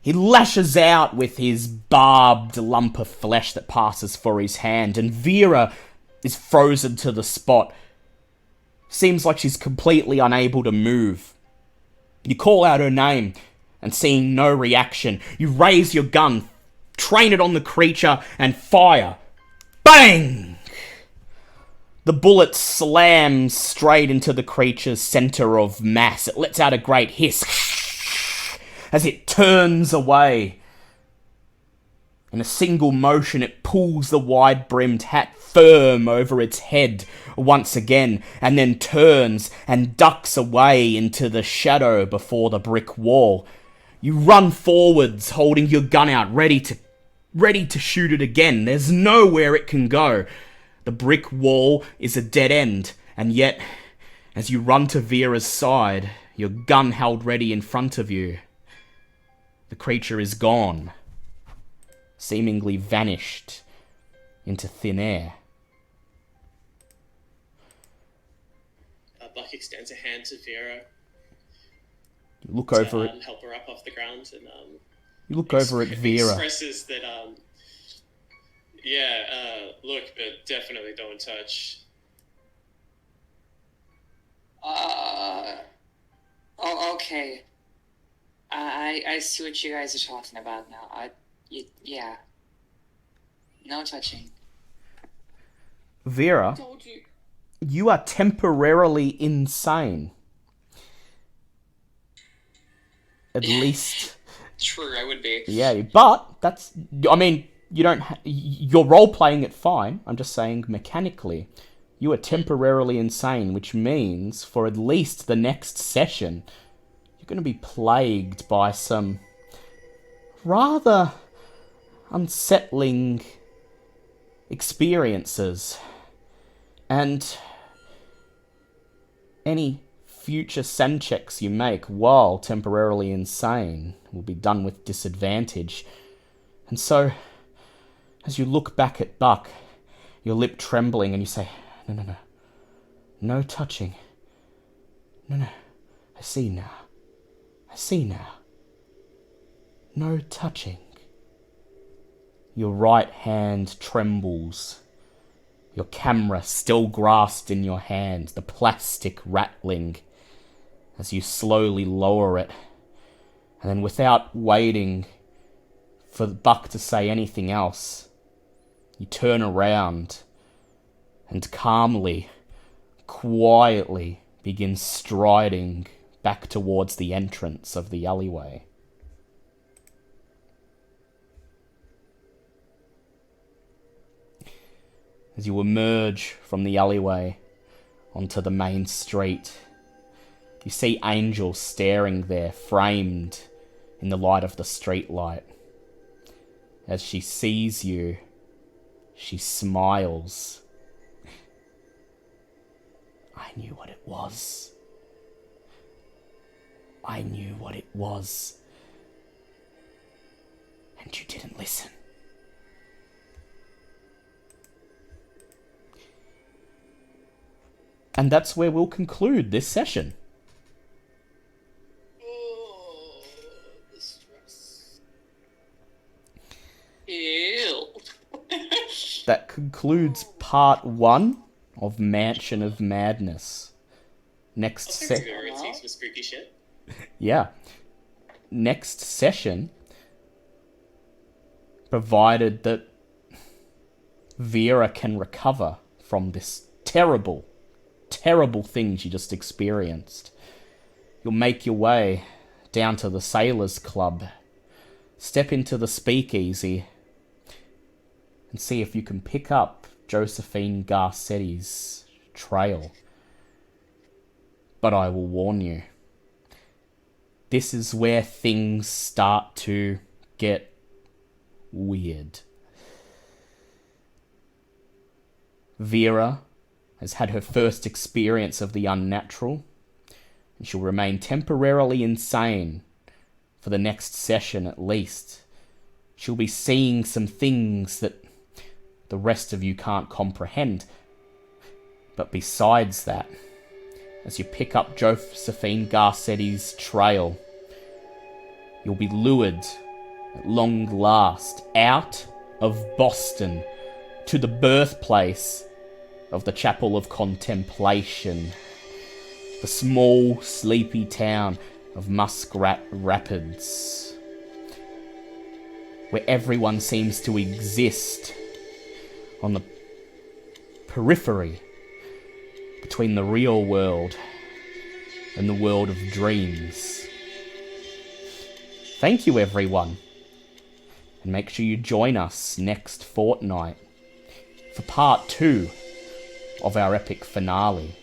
He lashes out with his barbed lump of flesh that passes for his hand, and Vera is frozen to the spot. Seems like she's completely unable to move. You call out her name, and seeing no reaction, you raise your gun, train it on the creature, and fire. Bang! The bullet slams straight into the creature's centre of mass. It lets out a great hiss as it turns away. In a single motion, it pulls the wide-brimmed hat firm over its head once again, and then turns and ducks away into the shadow before the brick wall. You run forwards, holding your gun out, ready to shoot it again. There's nowhere it can go. The brick wall is a dead end, and yet, as you run to Vera's side, your gun held ready in front of you, the creature is gone, seemingly vanished into thin air. Buck extends a hand to Vera. You look over to help her up off the ground, and you look over at Vera. Expresses that look, but definitely don't touch. Okay. I see what you guys are talking about now. Yeah. No touching. Vera, Told you. you are temporarily insane. At least. True, I would be. Yeah, but that's. I mean, you don't. You're role playing it fine. I'm just saying mechanically, you are temporarily insane, which means for at least the next session, you're going to be plagued by some rather unsettling experiences, and any future send checks you make while temporarily insane will be done with disadvantage. And so, as you look back at Buck, your lip trembling, and you say, No. No touching. No. I see now. No touching. Your right hand trembles. Your camera still grasped in your hand, the plastic rattling as you slowly lower it. And then without waiting for Buck to say anything else, you turn around and calmly, quietly begin striding back towards the entrance of the alleyway. As you emerge from the alleyway onto the main street, you see Angel staring there, framed in the light of the streetlight. As she sees you, she smiles. I knew what it was. I knew what it was. And you didn't listen. And that's where we'll conclude this session. Oh, the stress. Ew. That concludes part 1 of Mansion of Madness. Next session. Some spooky shit. Yeah. Next session, provided that Vera can recover from this terrible thing she just experienced, you'll make your way down to the Sailors Club, step into the speakeasy, and see if you can pick up Josephine Garcetti's trail. But I will warn you, this is where things start to get weird. Vera has had her first experience of the unnatural, and she'll remain temporarily insane for the next session at least. She'll be seeing some things that the rest of you can't comprehend. But besides that, as you pick up Josephine Garcetti's trail, you'll be lured at long last out of Boston to the birthplace of the Chapel of Contemplation, the small, sleepy town of Muskrat Rapids, where everyone seems to exist on the periphery between the real world and the world of dreams. Thank you, everyone, and make sure you join us next fortnight for part 2 of our epic finale.